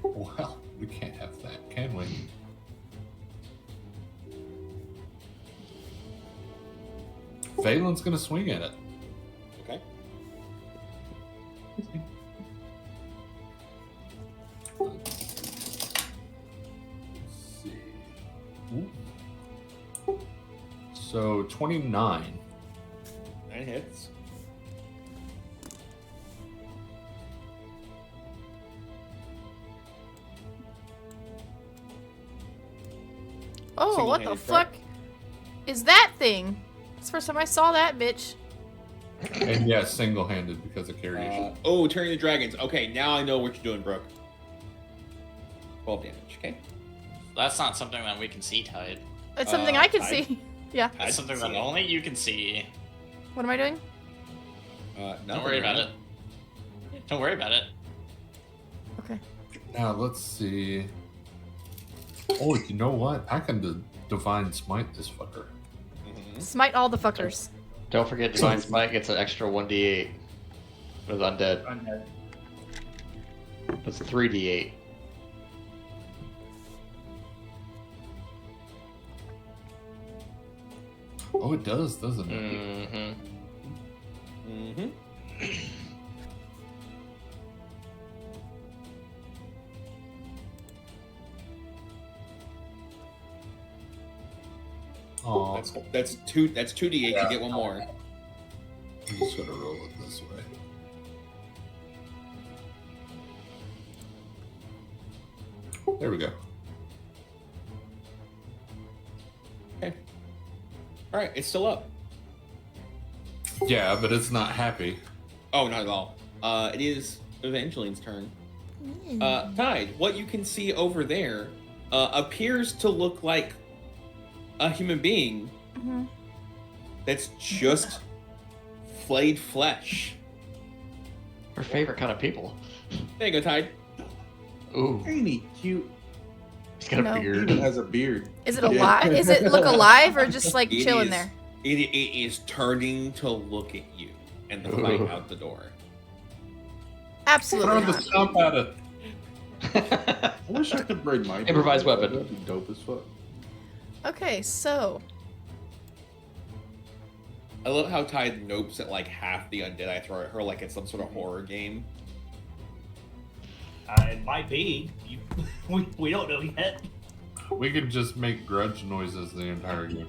Well, we can't have that, can we? Valen's gonna swing at it.
Okay.
Let's see. Ooh. So 29.
9 hits.
Oh, what the fuck is that thing? It's the first time I saw that bitch.
And yeah, single-handed because of carry.
Turning the dragons. Okay, now I know what you're doing, Brooke. 12 damage, okay?
That's not something that we can see, Tide.
It's something I can see. Yeah.
That's something that only you can see.
What am I doing?
Don't worry about it. Don't worry about it.
Okay.
Now let's see. Oh, you know what? I can divine smite this fucker.
Smite all the fuckers.
Don't forget, Divine Smite gets an extra 1d8 with undead.
Undead.
That's 3d8.
Oh, it does, doesn't it?
Mm-hmm.
Mm-hmm.
Oh,
That's 2d8. You get one more.
I'm just gonna roll it this way. There we go.
Okay. All right, it's still up.
Yeah, but it's not happy.
Oh, not at all. It is Evangeline's turn. Tide, what you can see over there appears to look like a human being that's just flayed flesh.
Her favorite kind of people.
There you go, Tide.
Ooh,
Ain't he cute?
he's got
No.
a
He
beard.
even has a beard.
Is it
Yeah.
alive? Is it look alive or just like
It
chilling
is-
there?
It is turning to look at you and the fight
Ooh.
out the door.
Absolutely
Throw the
not.
stump at it.
I wish I could bring my
Improvised weapon.
That'd be dope as fuck.
Okay, so
I love how Tide nopes at like half the undead I throw at her like it's some sort of horror game.
It might be. We don't know yet.
We could just make grudge noises the entire game.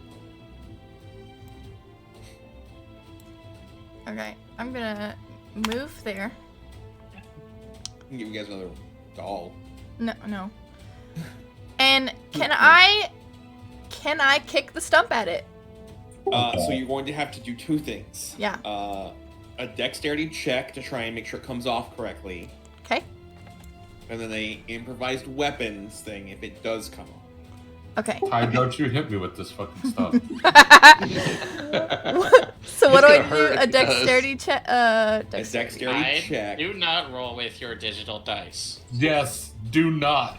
okay, I'm gonna move there.
I can give you guys another doll.
No. And can I kick the stump at it?
So you're going to have to do two things.
Yeah.
A dexterity check to try and make sure it comes off correctly,
Okay.
and then a improvised weapons thing if it does come off.
Okay.
Ty, don't you hit me with this fucking stuff.
So what
It's
do I
gonna
do?
hurt if
A
it does.
dexterity check.
A dexterity
I
check.
do not roll with your digital dice.
Yes, do not.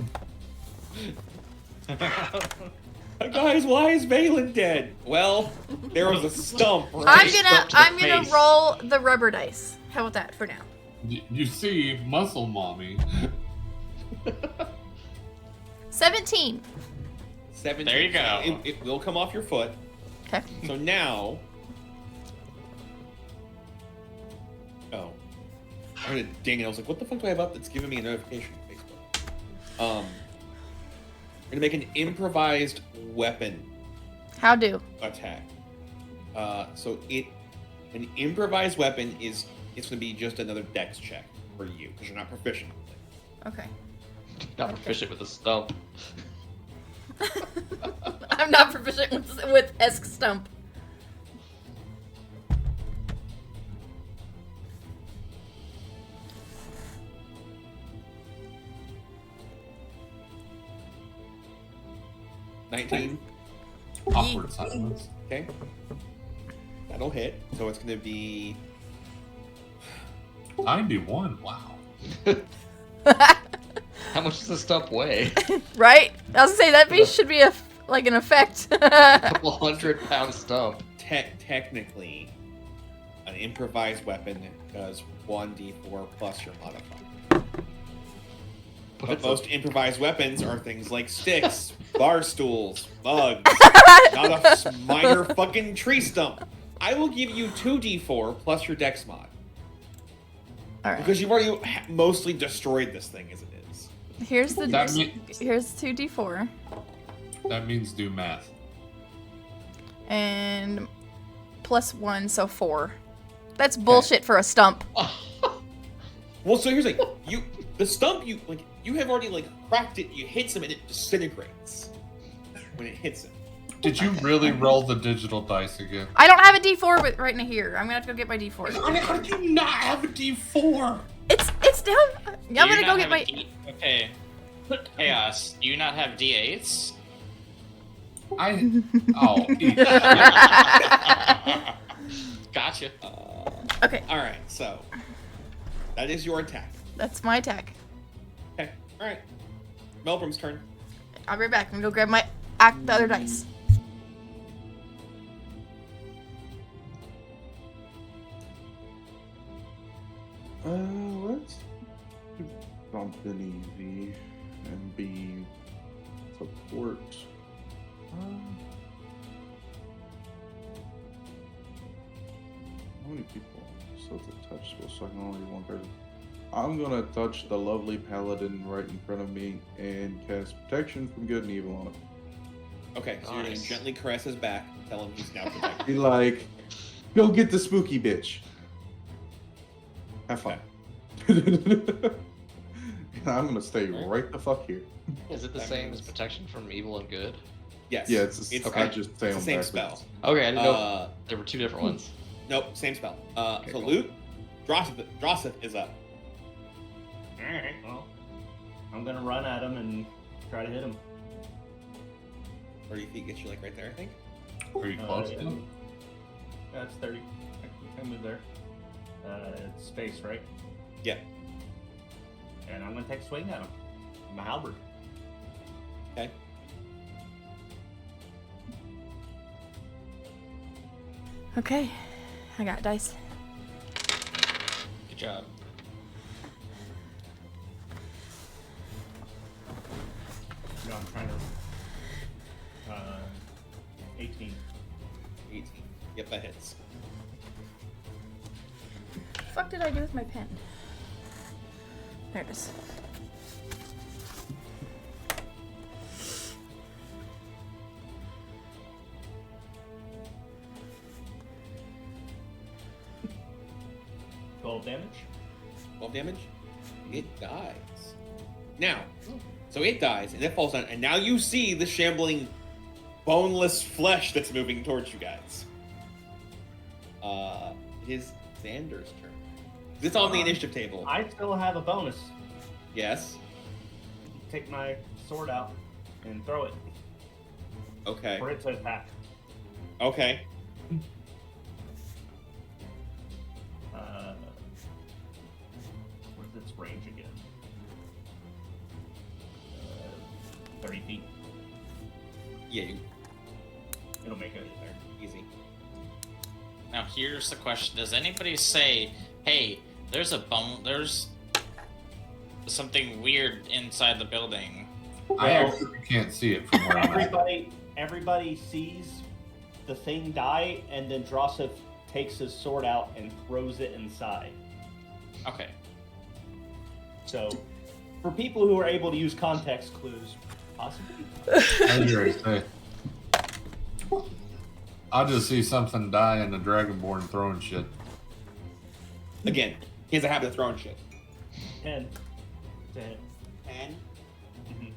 Guys, why is Valen dead? Well, there was a stump. Right?
I'm gonna
face.
roll the rubber dice. How about that for now?
You see, muscle mommy.
17.
17.
There you go.
It will come off your foot.
Okay.
So now. Oh. I heard it ding and I was like, what the fuck do I have up that's giving me a notification on Facebook? We're gonna make an improvised weapon
How do?
attack. So an improvised weapon it's gonna be just another dex check for you, because you're not proficient with it.
Okay.
Not proficient with a stump.
I'm not proficient with Esk Stump.
$19.
Awkward silence.
Okay. That'll hit. So it's gonna be
91. Wow.
How much does the stump weigh?
Right? I was gonna say that piece should be like an effect.
A couple 100-pound stump.
technically an improvised weapon does 1d4 plus your modifier. But
it's
most improvised weapons are things like sticks, bar stools, mugs, not a minor fucking tree stump. I will give you 2d4 plus your dex mod.
All right.
Because you've already mostly destroyed this thing as it is.
Here's the
That
here's 2d4
That means do math.
and +1, so 4. That's bullshit for a stump.
Well, so here's the stump you have already cracked it. You hit some and it disintegrates when it hits him.
Did you really roll the digital dice again?
I don't have a d4 right in here. I'm gonna have to go get my d4.
How do you not have a D4?
It's down. I'm
Do you
gonna
not
go get
have
my.
a Okay. Chaos, do you not have D8s?
Oh.
Gotcha.
Okay,
All right, so that is your attack.
that's my attack.
Okay, all right. Melbrum's turn.
I'll be right back. I'm gonna go grab the other dice.
Let's do something easy and be support. How many people? So it's a touch spell, so I can only do one person. I'm gonna touch the lovely paladin right in front of me and cast protection from good and evil on him.
Okay, so you're gonna
Nice.
gently caress his back, tell him he's now protected.
Be like, go get the spooky bitch. Have fun. I'm gonna stay right the fuck here.
Is it the
That
same as
means-
protection from evil and good?
Yes.
Yeah, it's
okay.
I just say
It's the
them
same
backwards.
spell.
Okay, I didn't know
Uh,
there were two different ones.
nope, same spell.
Okay,
So
cool.
Luke, Drossith is up.
Alright, well, I'm gonna run at him and try to hit him.
30 feet gets you right there, I think.
Are you close
yeah.
to him?
That's 30. I can move there. It's space, right?
Yeah.
And I'm gonna take a swing at him. My halberd.
Okay.
Okay, I got dice.
Good job.
No, I'm trying to. 18.
18. Yep, that hits.
What the fuck did I do with my pen? There it is.
Damage?
12 damage? It dies. Now, so it dies, and it falls down, and now you see the shambling, boneless flesh that's moving towards you guys. It is Xander's turn. It's on the initiative table.
I still have a bonus.
Yes.
Take my sword out and throw it.
Okay.
For it to attack.
Okay.
What's its range again? 30 feet.
Yeah,
It'll make it there.
easy.
Now here's the question: does anybody say, "Hey, there's something weird inside the building"?
I actually can't see it from where I'm at.
Everybody sees the thing die, and then Drossif takes his sword out and throws it inside.
Okay.
So, for people who are able to use context clues, possibly.
I just see something die in the Dragonborn throwing shit.
Again, he has a habit of throwing shit.
10. To hit.
10?
Mm-hmm.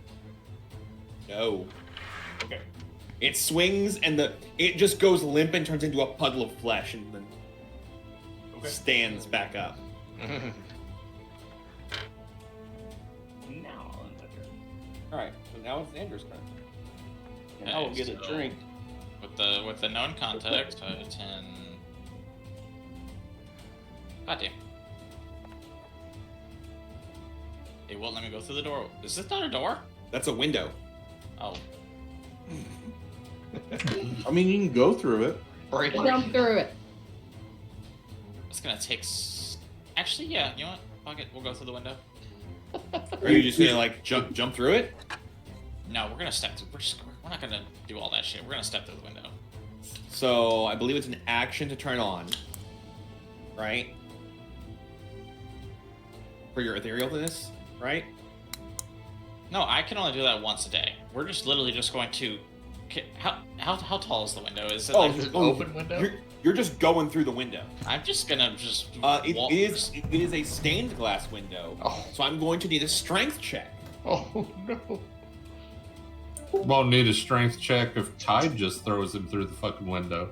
No.
Okay.
It swings, and it just goes limp and turns into a puddle of flesh, and then stands back up.
Now on my turn.
Alright, so now it's Xander's turn.
And I will get a drink.
With the known context, 10. God damn. It won't let me go through the door. Is this not a door?
That's a window.
Oh.
I mean, you can go through it.
Jump through it.
It's gonna take. Actually, yeah. You know what? Fuck it. We'll go through the window.
Are you just gonna like jump through it?
No, we're gonna step through. We're not gonna do all that shit. We're gonna step through the window.
So I believe it's an action to turn on, right? For your etherealness, right?
No, I can only do that once a day. We're just literally just going to. How tall is the window? Is it like
an open window?
You're just going through the window.
I'm just gonna just.
It is a stained glass window.
Oh.
So I'm going to need a strength check.
Oh no.
Won't need a strength check if Tide just throws him through the fucking window.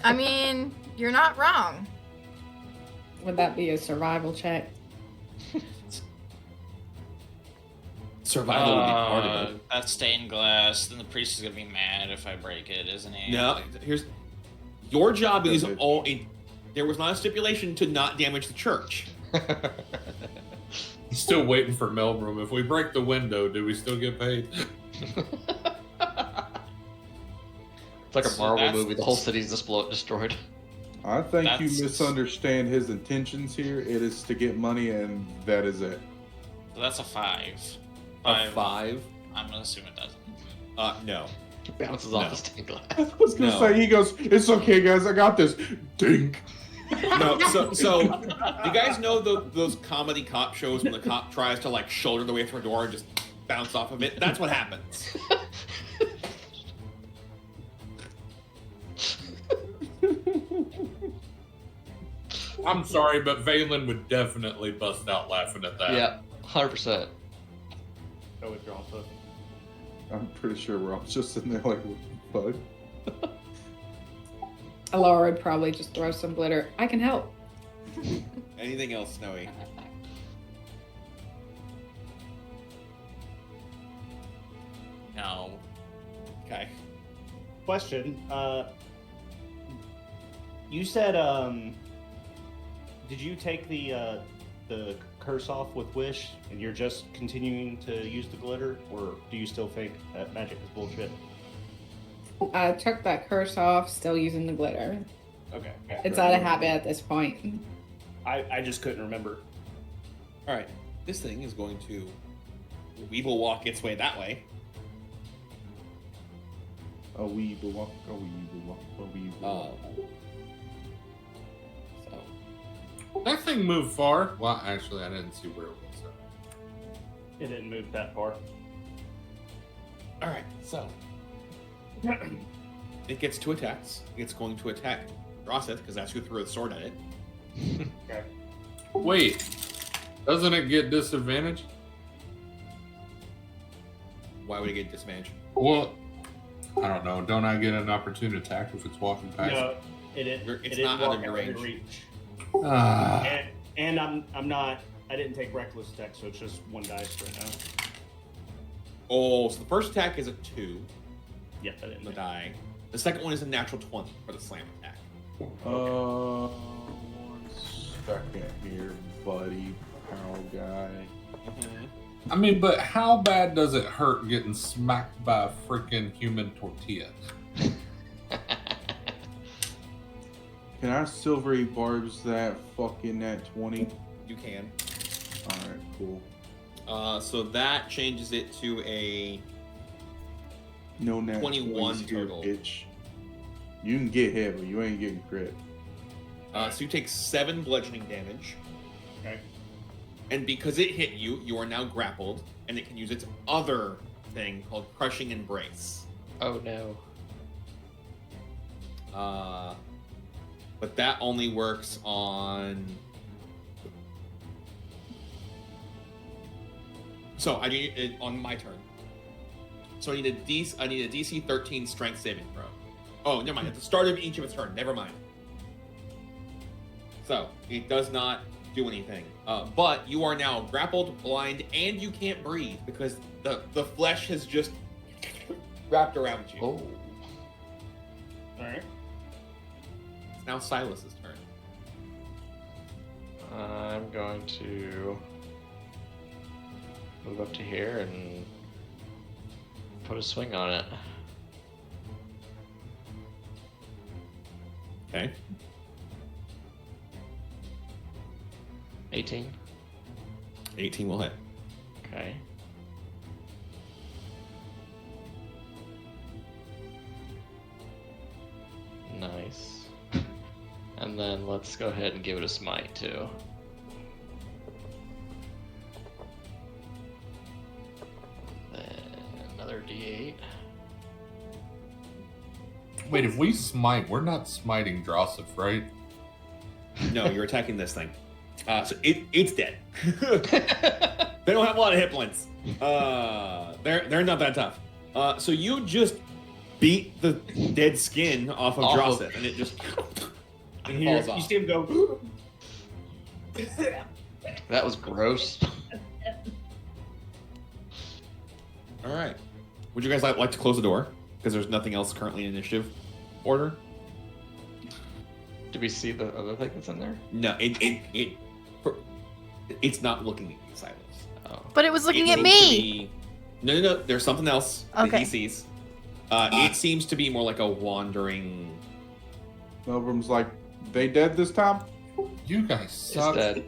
I mean, you're not wrong.
Would that be a survival check?
Survival would be part of it.
That's stained glass. Then the priest is gonna be mad if I break it, isn't he?
No, here's your job is all. There was not a stipulation to not damage the church.
Still waiting for Melbroom. If we break the window, do we still get paid?
It's like a Marvel movie. The whole city's destroyed.
I think you
That's-
misunderstand his intentions here. It is to get money, and that is it.
So that's a 5.
A 5?
I'm gonna assume it doesn't.
No.
It bounces
No.
off the stained glass.
I was gonna
No.
say, he goes, "It's okay, guys, I got this." Dink.
No. So you guys know those comedy cop shows when the cop tries to like shoulder the way through a door and just bounce off of it? That's what happens.
I'm sorry, but Valen would definitely bust out laughing at that.
Yeah, 100%.
Go with Drossif.
I'm pretty sure we're all just sitting there like, "What the fuck?"
Alara would probably just throw some glitter. I can help.
Anything else, Snowy?
No.
Okay.
Question. You said, did you take the curse off with Wish, and you're just continuing to use the glitter, or do you still think that magic is bullshit?
I took that curse off, still using the glitter.
Okay.
It's out of habit at this point.
I just couldn't remember.
All right, this thing is going to weeble walk its way that way.
A weeble walk, a weeble walk, a weeble walk.
So
That thing moved far. Well, actually, I didn't see where it was.
It didn't move that far.
all right, so it gets 2 attacks. It's going to attack Rosseth because that's who threw the sword at it.
Okay.
Wait, doesn't it get disadvantage?
Why would it get disadvantage?
Well, I don't know. Don't I get an opportunity attack if it's walking past?
No, it didn't.
It's
it didn't
not out
walk
of your
within
range.
Ah.
And I'm not. I didn't take reckless attack, so it's just 1 dice right now.
Oh, so the first attack is a 2
Yep, I
on
didn't.
the die. The second one is a natural 20 for the slam attack.
1 second here, buddy. Power guy.
I mean, but how bad does it hurt getting smacked by a freaking human tortilla?
Can I silvery barbs that fucking nat 20?
You can.
Alright, cool.
So that changes it to a
No nat
21
20s here,
total.
bitch. You can get hit, but you ain't getting crit.
So you take 7 bludgeoning damage.
Okay.
And because it hit you, you are now grappled, and it can use its other thing called Crushing Embrace.
Oh no.
But that only works on. So I need it on my turn. So I need a DC 13 Strength saving throw. Oh, never mind. At the start of each of its turn. Never mind. So it does not do anything. But you are now grappled, blind, and you can't breathe because the flesh has just wrapped around you.
Oh.
Alright.
It's now Silas's turn.
I'm going to move up to here and put a swing on it.
Okay.
18.
18 will hit.
Okay. Nice. And then let's go ahead and give it a smite too. Then another D8.
Wait, if we smite, we're not smiting Drossif, right?
No, you're attacking this thing. So it's dead. They don't have a lot of hit points. They're not that tough. So you just beat the dead skin off of Drossif, and it just
And here,
falls
you
off.
see him go.
That was gross.
All right. Would you guys like to close the door? Because there's nothing else currently in initiative order.
Do we see the other thing that's in there?
No, it's not looking at you, Silas.
Oh.
But it was looking
It
at
seems to
me.
be- No. There's something else
Okay.
that he sees. It seems to be more like a wandering.
Melbrum's like, they dead this time?
You guys
It's
suck.
dead.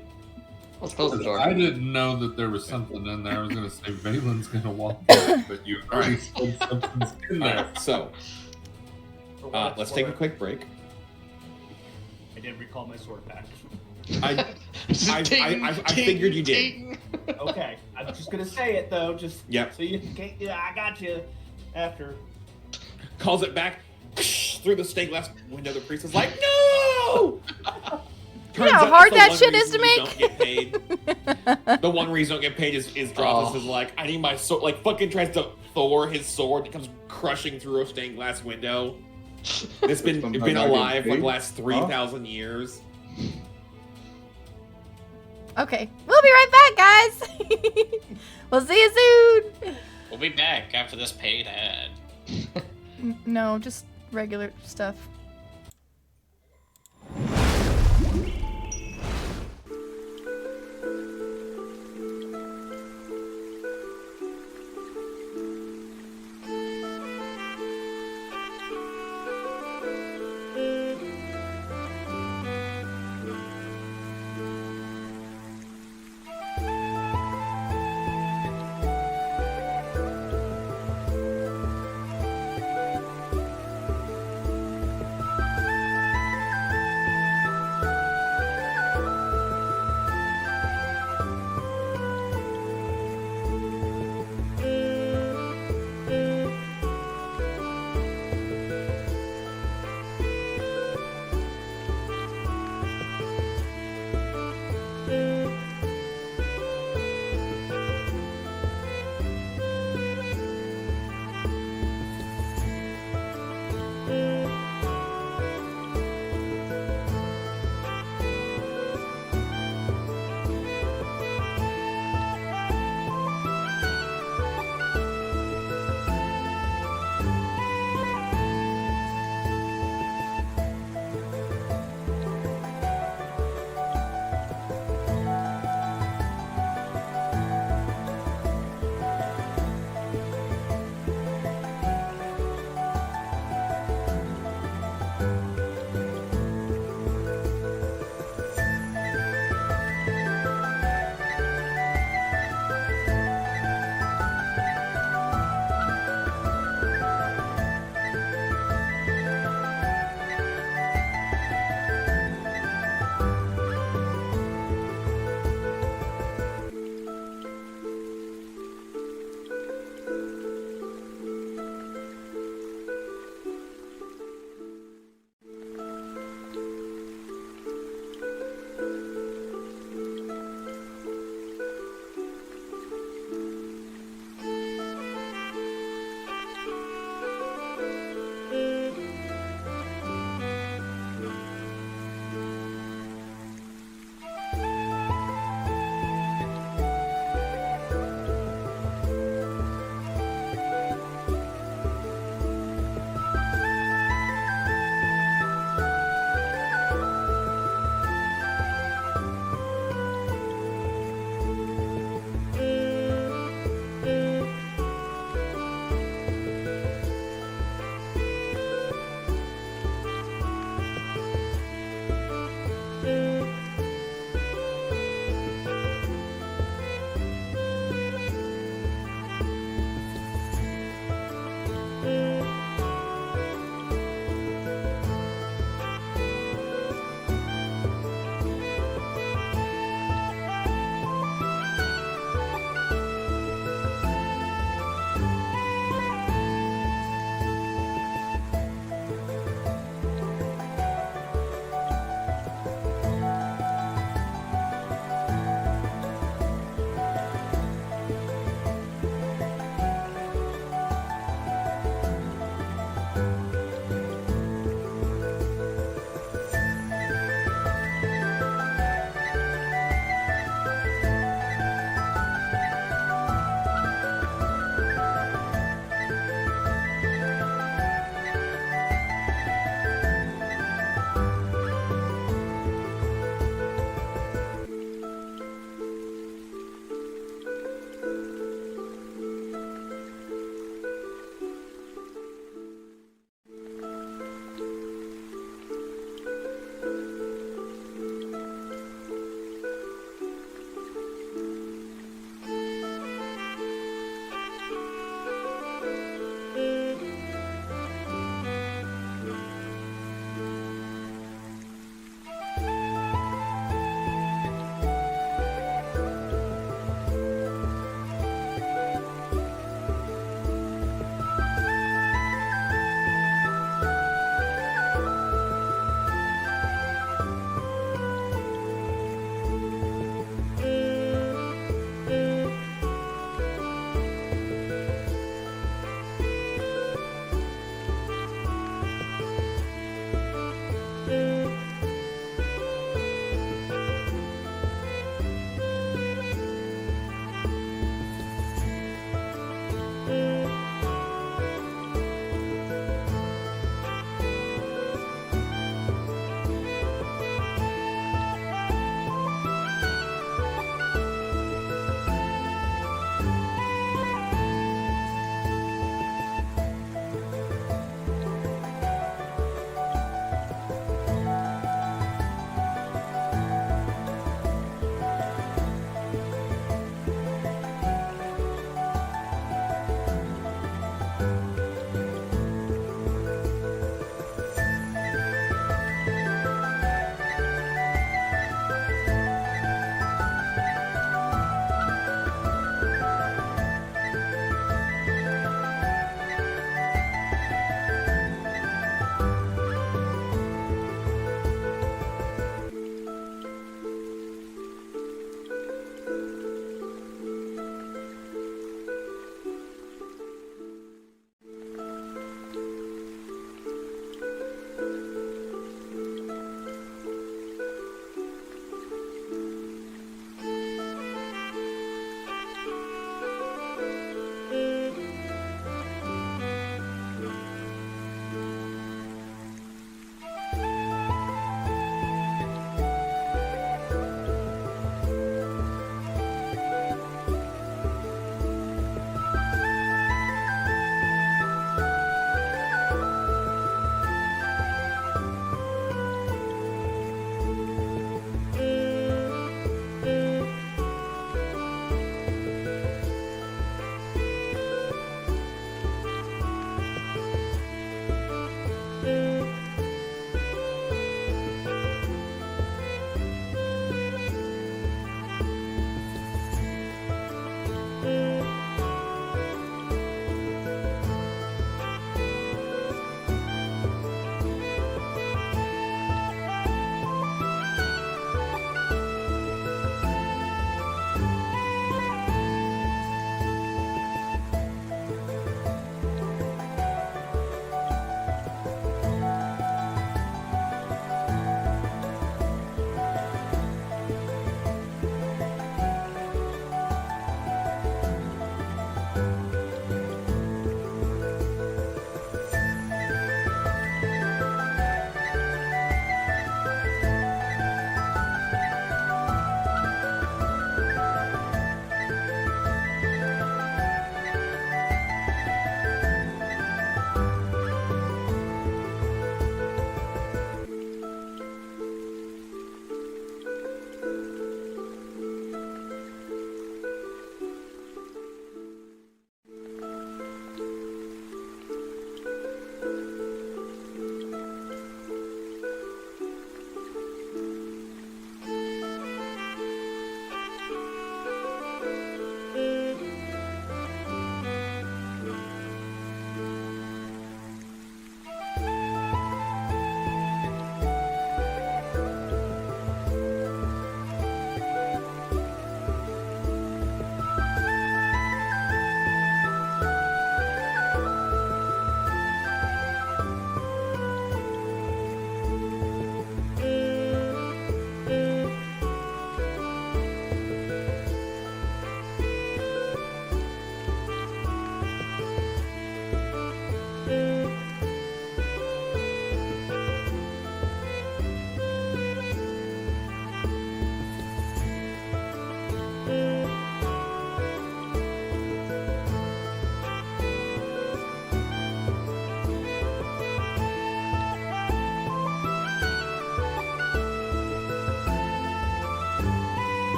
Let's close the door.
I didn't know that there was something in there. I was gonna say Valen's gonna walk in, but you already said something's in
All
there.
right, so
For what it's
let's take a
worth,
quick break.
I did recall my sword back.
I
Ting,
I
ting,
figured you did.
ting.
Okay, I'm just gonna say it though, just
Yep.
so you can't. Yeah, I got you. After.
Calls it back through the stained glass window. The priest is like, "No!"
You know how
Turns out
hard
that's
that
the
shit
one
is to
reason you
make?
don't get paid. The one reason you don't get paid is Drothus
Oh.
is like, I need my sword. Like, fucking tries to Thor his sword. It comes crushing through a stained glass window. It's been
Sometimes I get
alive for the
paid.
last 3,000 years.
Okay, we'll be right back, guys. We'll see you soon.
We'll be back after this paid ad.
No, just regular stuff.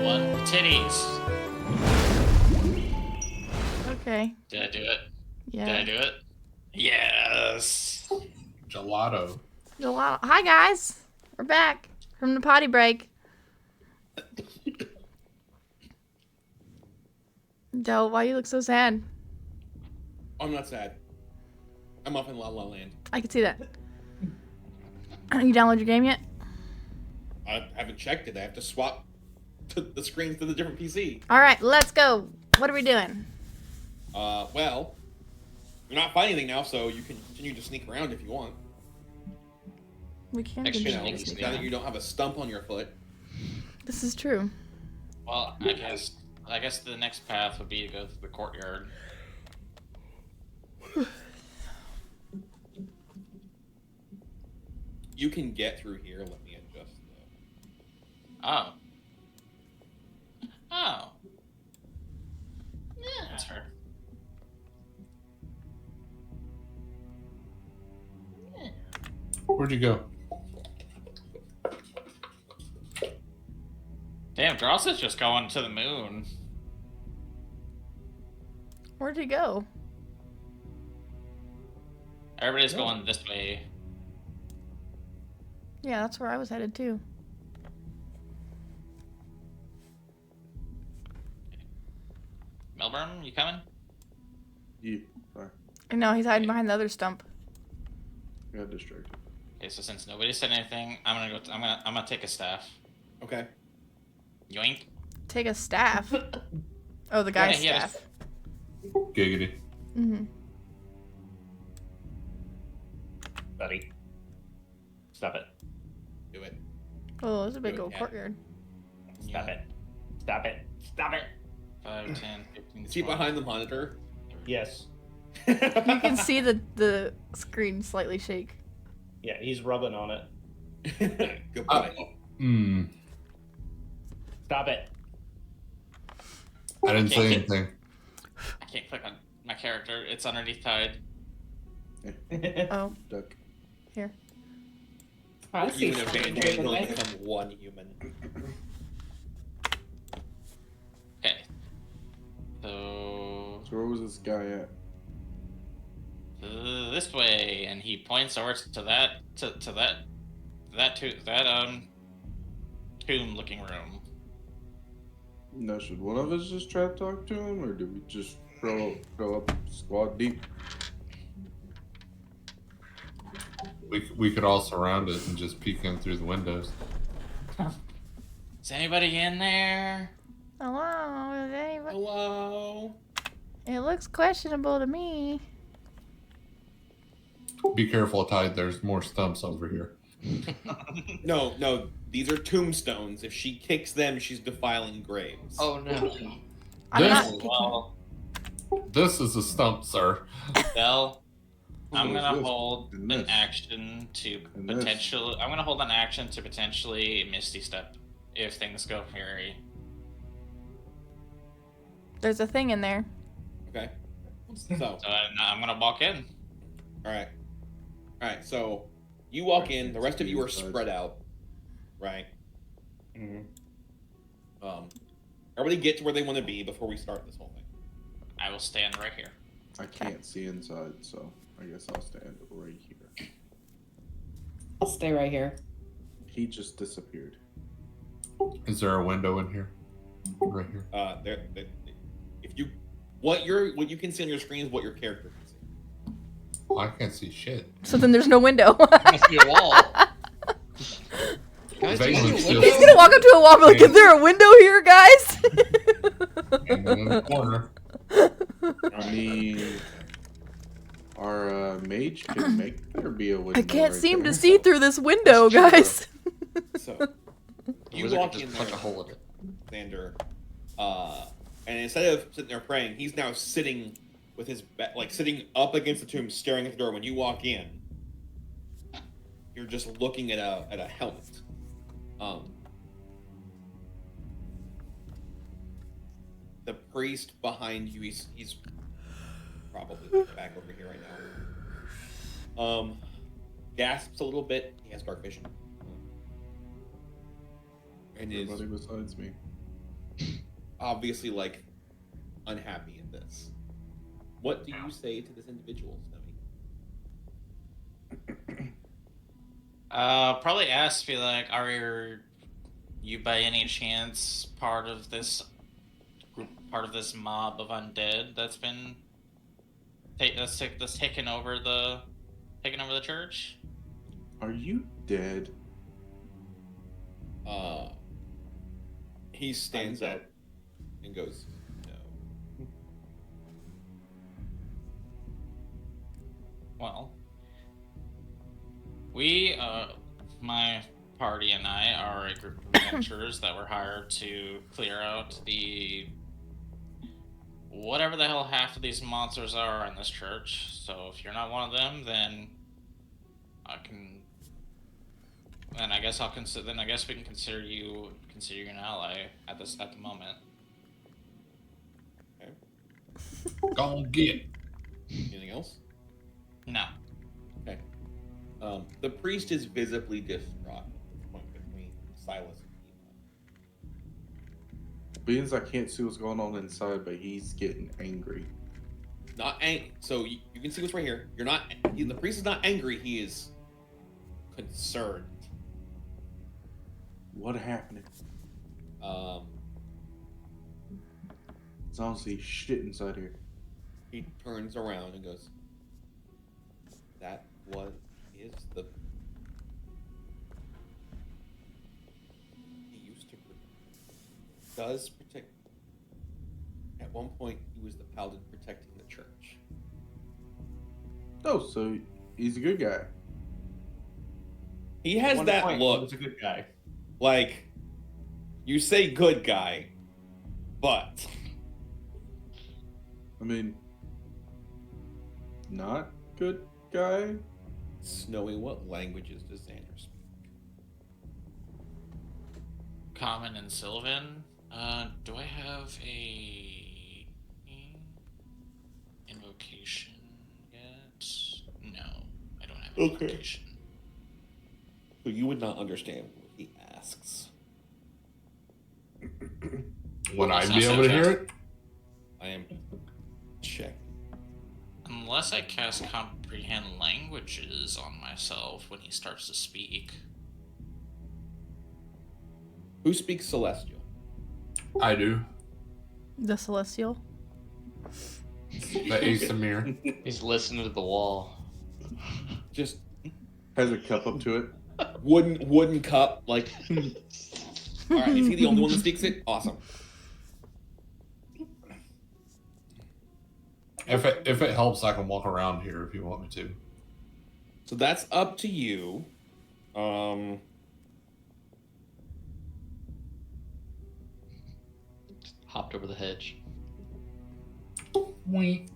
one. Titties.
Okay.
Did I do it?
Yeah.
Did I do it? Yes.
Gelato.
Hi guys. We're back from the potty break. Joe, why you look so sad?
I'm not sad. I'm off in La La Land.
I can see that. You download your game yet?
I haven't checked it. I have to swap the screens to the different PC.
All right, let's go. What are we doing?
Well, you're not finding anything now, so you can continue to sneak around if you want.
We can
Extra
do
sneaky
this.
sneak.
Now that you don't have a stump on your foot.
This is true.
Well, I guess the next path would be to go through the courtyard.
You can get through here. Let me adjust.
Oh. Oh. Yeah, that's fair.
Where'd you go?
Damn, Dross is just going to the moon.
Where'd he go?
Everybody's going this way.
Yeah, that's where I was headed too.
Melbourne, you coming?
Yeah. Sorry.
No, he's hiding behind the other stump.
I got distracted.
Okay, so since nobody said anything, I'm gonna go. I'm gonna take a staff.
Okay.
Yoink.
Take a staff. Oh, the guy's
Yeah,
staff.
Giggity.
Mm-hmm.
Buddy. Stop it.
Do it.
Oh, there's a big
Good
old
cat.
courtyard.
Stop it. Stop it. Stop it.
5, 10, 15,
Is he
20.
behind the monitor?
Yes.
You can see the screen slightly shake.
Yeah, he's rubbing on it.
Goodbye.
Stop it.
I didn't say
Okay.
anything.
I can't click on my character. It's underneath tide.
Oh,
Duck.
here.
I see.
Even eventually he'll become one human.
Okay. So
So where was this guy at?
this way, and he points over to that tomb-looking room.
Now, should one of us just try to talk to him, or do we just throw up squad deep?
We could all surround it and just peek in through the windows.
Is anybody in there?
Hello, is anybody?
Hello.
It looks questionable to me.
Be careful, Tide. There's more stumps over here.
No. These are tombstones. If she kicks them, she's defiling graves.
Oh no.
I'm
This-
not kicking.
Well,
This is a stump, sir.
Bell, I'm
What is
gonna
this?
hold
And
an
this.
action to
And this.
potentially. I'm gonna hold an action to potentially Misty Step if things go hairy.
There's a thing in there.
Okay. So,
So I'm gonna walk in.
all right. So, you walk in. The rest of you are spread out. Right. Everybody get to where they want to be before we start this whole thing.
I will stand right here.
I can't see inside, so I guess I'll stand right here.
I'll stay right here.
He just disappeared.
Is there a window in here? Right here.
If you, what you can see on your screen is what your character can see.
Oh, I can't see shit.
So then there's no window.
Must be a wall.
Guys,
He's gonna walk up to a wall and be like, is there a window here, guys?
in the corner.
I mean, our mage can make there be a window.
I can't
right
seem
there.
to see through this window, guys.
So,
The
you
wizard
walk
can
in
just punch
there,
a hole in it.
Xander, and instead of sitting there praying, he's now sitting with his sitting up against the tomb, staring at the door. When you walk in, you're just looking at a helmet. The priest behind you, he's probably back over here right now. Gasps a little bit. He has dark vision. And is
Everybody besides me.
obviously like unhappy in this. What do you say to this individual, Snowy?
Probably ask, be like, are you by any chance part of this group, part of this mob of undead that's been that's taken over the church?
Are you dead?
He stands
I'm
up
dead.
and goes, "No."
Well, we, my party and I are a group of adventurers that were hired to clear out the whatever the hell half of these monsters are in this church. So if you're not one of them, then I guess I'll consider. Then I guess we can consider you an ally at the moment.
Okay.
Gonna get.
Anything else?
No.
Okay. The priest is visibly distraught at this point between Silas and Eva.
Beans, I can't see what's going on inside, but he's getting angry.
Not angry. So you can see what's right here. You're not. The priest is not angry. He is concerned.
What happened? It's honestly shit inside here.
He turns around and goes, "That is the. He used to does protect. At one point, he was the paladin protecting the church.
Oh, so he's a good guy.
He has
One
that
point, he
look.
was a good guy.
Like, you say good guy, but
I mean, not good guy.
Snowy, what languages does Xander speak?
Common and Sylvan. Do I have a invocation yet? No, I don't have an
Okay.
invocation.
So you would not understand what he asks.
Would I
That's
be
not
able to
so
hear
fast.
it?
I am checking.
Unless I cast comprehend languages on myself when he starts to speak.
Who speaks Celestial?
I do.
The Celestial.
The Asamir.
He's listening to the wall.
Just
Has a cup up to it.
wooden cup, like. All right, is he the only one that speaks it? Awesome.
If it helps, I can walk around here if you want me to.
So that's up to you.
Hopped over the hedge.
Wait.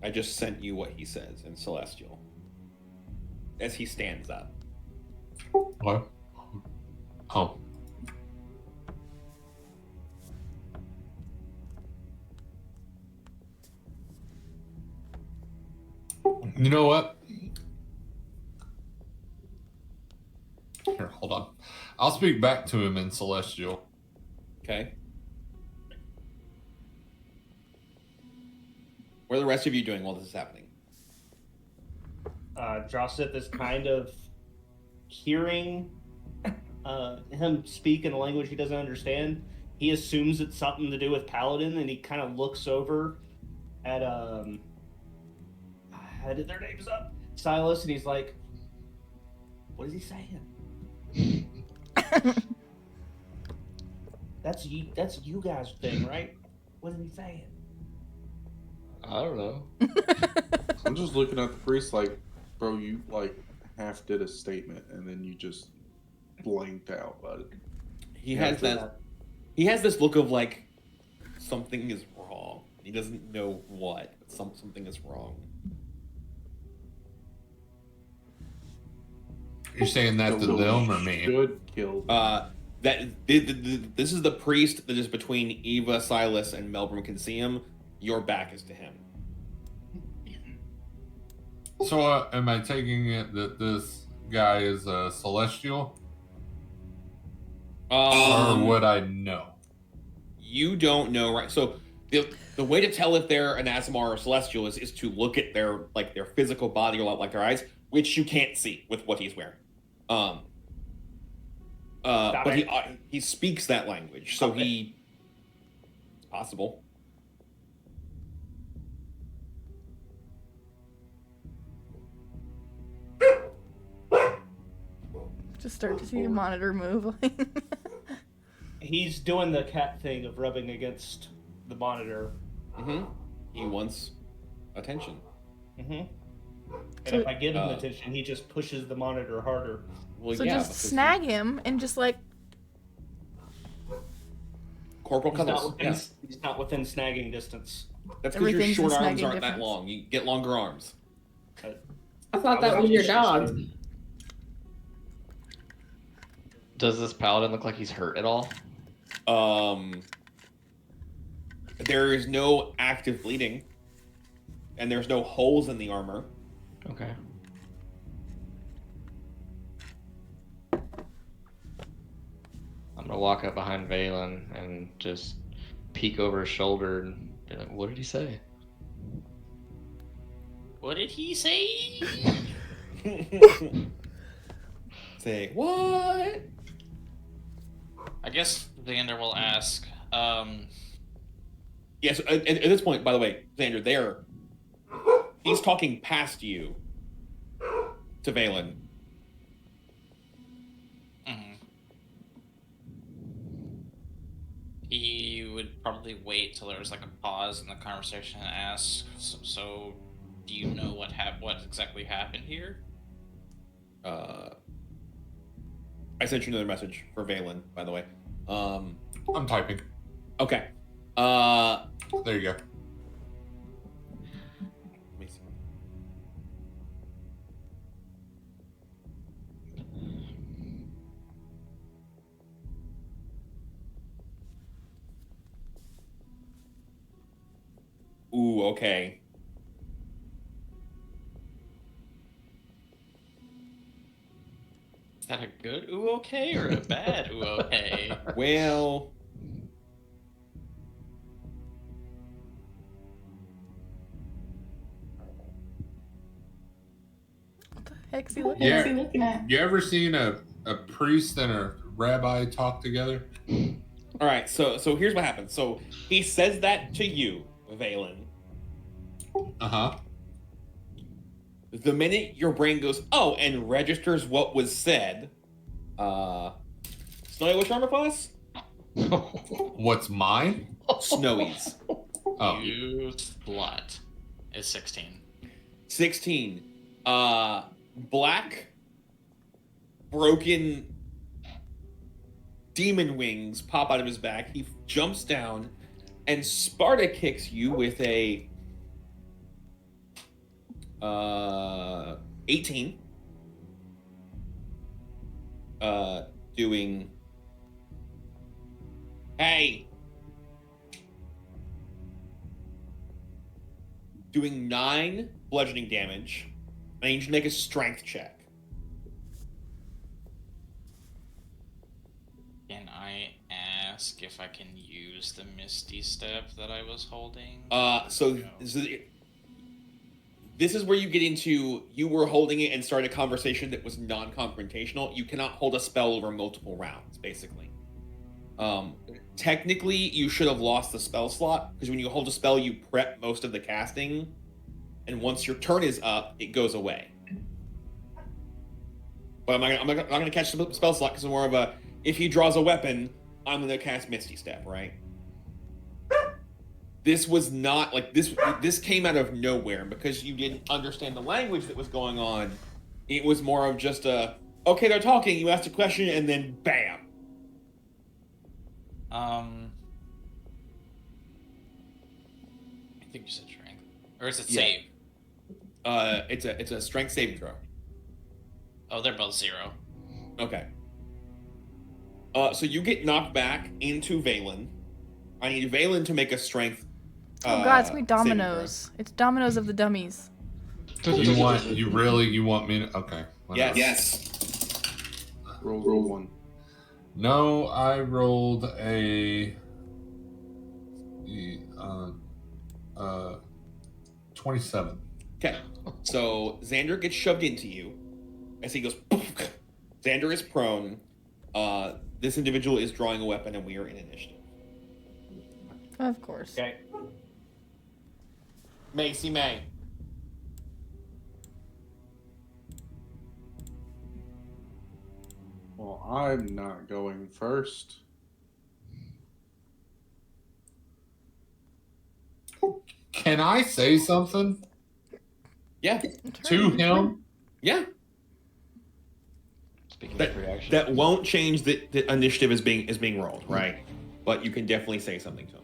I just sent you what he says in Celestial. As he stands up.
What? Oh. You know what? Here, hold on. I'll speak back to him in Celestial.
Okay. What are the rest of you doing while this is happening?
Joseph is kind of hearing him speak in a language he doesn't understand. He assumes it's something to do with Paladin, and he kind of looks over at how did their names up? Silas, and he's like, "What is he saying?" That's you guys' thing, right? What is he saying?
I don't know.
I'm just looking at the priest like, bro, you like half did a statement and then you just blanked out, bud.
He has this look of like something is wrong. He doesn't know what, but something is wrong.
You're saying that to them or me?
Should kill them.
This is the priest that is between Eva, Silas, and Melbourne can see him. Your back is to him.
So am I taking it that this guy is a celestial? Or would I know?
You don't know, right? So the way to tell if they're an Azamar or Celestial is to look at their physical body or like their eyes, which you can't see with what he's wearing. But he speaks that language, so it's possible.
Just start to see the monitor move.
He's doing the cat thing of rubbing against the monitor.
Mm-hmm. He wants attention.
Mm-hmm. And if I give him attention, he just pushes the monitor harder.
Well,
so just snag him and just like...
Corporal Cuddles.
He's not within snagging distance.
That's because your short arms aren't that long. You get longer arms.
I thought that was your dog.
Does this paladin look like he's hurt at all?
There is no active bleeding, and there's no holes in the armor.
Okay. I'm gonna walk up behind Valen and just peek over his shoulder and be like, "What did he say?"
What did he say?
Say what?
I guess Xander will ask.
Yes. At this point, by the way, Xander, he's talking past you to Valen.
Mm-hmm. He would probably wait till there was like a pause in the conversation and ask. So do you know what exactly happened here?
I sent you another message for Valen, by the way.
I'm typing.
Okay.
There you go.
Let me see. Ooh, okay.
Is that a good ooh okay or a bad ooh okay?
Well,
What the heck's he looking
Yeah.
at? What's he looking at?
You ever seen a priest and a rabbi talk together?
all right. So here's what happens. So he says that to you, Valen.
Uh-huh.
The minute your brain goes, oh, and registers what was said. Snowy, what's your armor class?
What's mine?
Snowy's.
Oh.
You slut. It's 16.
16. Black, broken demon wings pop out of his back. He jumps down and Sparta kicks you with a 18. Doing... Hey! Doing 9 bludgeoning damage. I need you to make a strength check.
Can I ask if I can use the Misty Step that I was holding?
So this is where you get into, you were holding it and started a conversation that was non-confrontational. You cannot hold a spell over multiple rounds, basically. Technically, you should have lost the spell slot, because when you hold a spell, you prep most of the casting, and once your turn is up, it goes away. But I'm not gonna catch the spell slot, because it's more of a, if he draws a weapon, I'm gonna cast Misty Step, right? This was not, like, this came out of nowhere, because you didn't understand the language that was going on. It was more of just a, okay, they're talking, you asked a question, and then bam.
I think you said strength. Or is it
Yeah.
save?
It's a strength saving throw.
Oh, they're both 0.
Okay. So you get knocked back into Valen. I need Valen to make a strength.
Oh god, it's gonna be
saving
dominoes. It's dominoes of the dummies.
You want me to? Okay.
throw. Yes.
Roll 1.
No, I rolled a 27.
Okay. So Xander gets shoved into you as he goes. Poof. Xander is prone. This individual is drawing a weapon, and we are in initiative.
Of course.
Okay.
Macy May.
Well, I'm not going first.
Can I say something
Yeah.
to him?
Yeah.
Speaking
That,
of reaction.
that won't change the initiative is being rolled, right? But you can definitely say something to him.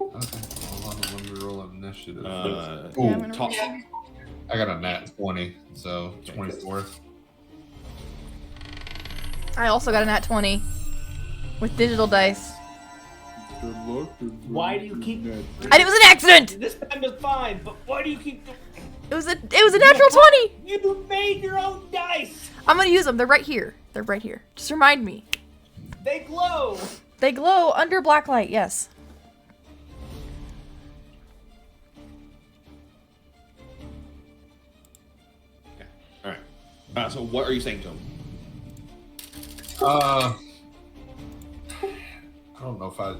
Okay. Hold on, let me roll initiative.
Yeah, I'm gonna
Talk.
roll.
I got a nat 20, so 24.
I also got a nat 20 with digital dice.
Good luck.
Why do you keep-
And it was an accident.
This time is fine, but why do you keep doing?
It was a natural 20.
You made your own dice.
I'm gonna use them. They're right here. They're right here. Just remind me.
They glow.
They glow under black light. Yes.
All right. So what are you saying to him?
I don't know if I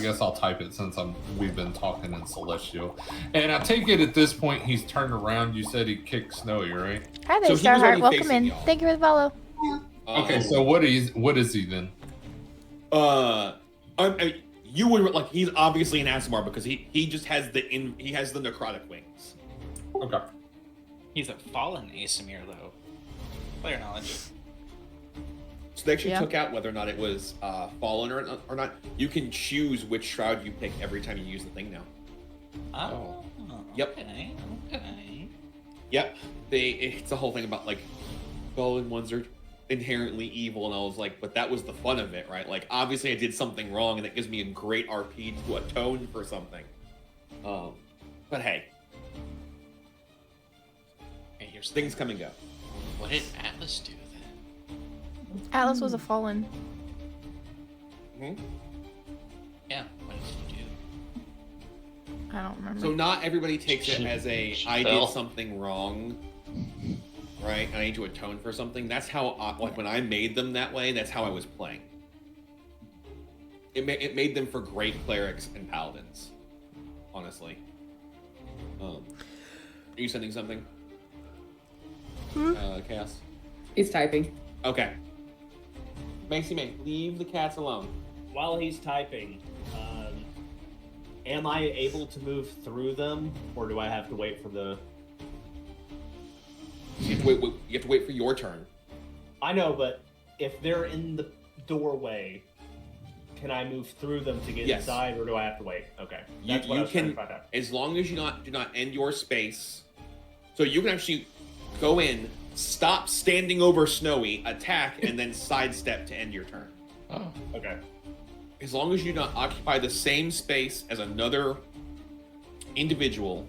guess I'll type it since we've been talking in Celestial. And I take it at this point he's turned around. You said he kicked Snowy, right?
Hi there,
So he was already
Starheart. Welcome
facing
in.
y'all.
Thank you for the follow.
Okay, so what is he then?
You would like he's obviously an Asimar because he just has the necrotic wings.
Okay.
He's a fallen Asimir, though. Player knowledge.
So they actually
Yeah.
took out whether or not it was fallen or not. You can choose which shroud you pick every time you use the thing now.
Oh.
Yep.
Okay.
Yep. It's a whole thing about like fallen ones are inherently evil, and I was like, but that was the fun of it, right? Like obviously I did something wrong, and that gives me a great RP to atone for something. But hey,
Okay, here's the
things come and go.
What did Atlas do then?
Atlas was a fallen.
Hmm?
Yeah, what did he do?
I don't remember.
So not everybody takes it as a
She
I
fell.
did something wrong, right? I need to atone for something. That's how like when I made them that way. That's how I was playing. It made them for great clerics and paladins. Honestly. Are you sending something? Chaos.
He's typing.
Okay. Macy May, leave the cats alone.
While he's typing, am I able to move through them, or do I have to wait for the?
You have to wait for your turn.
I know, but if they're in the doorway, can I move through them to get
Yes.
inside, or do I have to wait? Okay, that's what I
You
was trying
can,
to find out.
as long as you do not end your space. So you can actually go in, stop standing over Snowy, attack, and then sidestep to end your turn.
Oh.
Okay.
As long as you do not occupy the same space as another individual,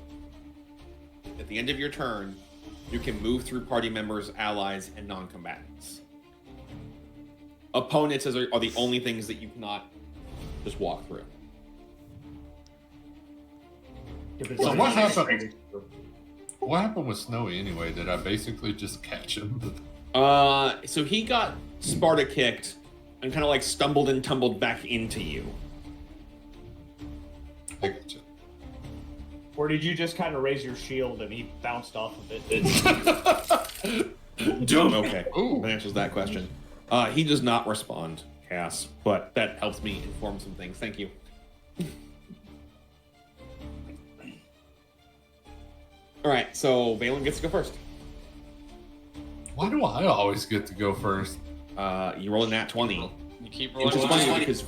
at the end of your turn, you can move through party members, allies, and non-combatants. Opponents are the only things that you cannot just walk through.
If it's
So
on
what
my
happened?
screen-
What happened with Snowy anyway? Did I basically just catch him?
So he got Sparta kicked and kind of like stumbled and tumbled back into you.
I gotcha.
Or did you just kind of raise your shield and he bounced off of it?
Okay.
Ooh.
That answers that question. He does not respond, Cass, but that helps me inform some things. Thank you. All right, so Valen gets to go first.
Why do I always get to go first?
You roll a nat 20,
You keep rolling.
which is funny because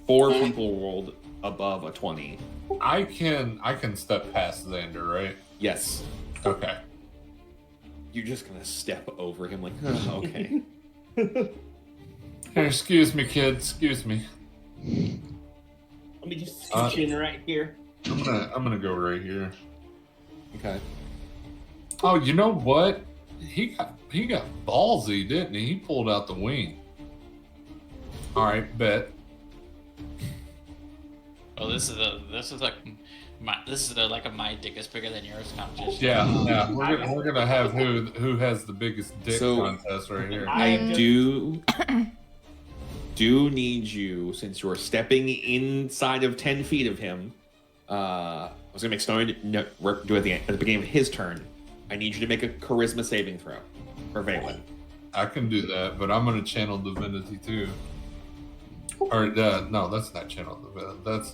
4 people rolled above a 20.
I can step past Xander, right?
Yes.
Okay.
You're just gonna step over him like, oh, okay.
Hey, excuse me, kid. Excuse me.
Let me just scooch in right here.
I'm gonna go right here.
Okay.
Oh, you know what? He got ballsy, didn't he? He pulled out the wing. All right, bet.
Oh, this is like my dick is bigger than yours competition.
Yeah. We're gonna have who has the biggest dick contest right here.
I do need you, since you're stepping inside of 10 feet of him. I was gonna make Snowy do it at the beginning of his turn. I need you to make a charisma saving throw for Valen.
I can do that, but I'm gonna channel divinity too. Or no, that's not channel divinity. That's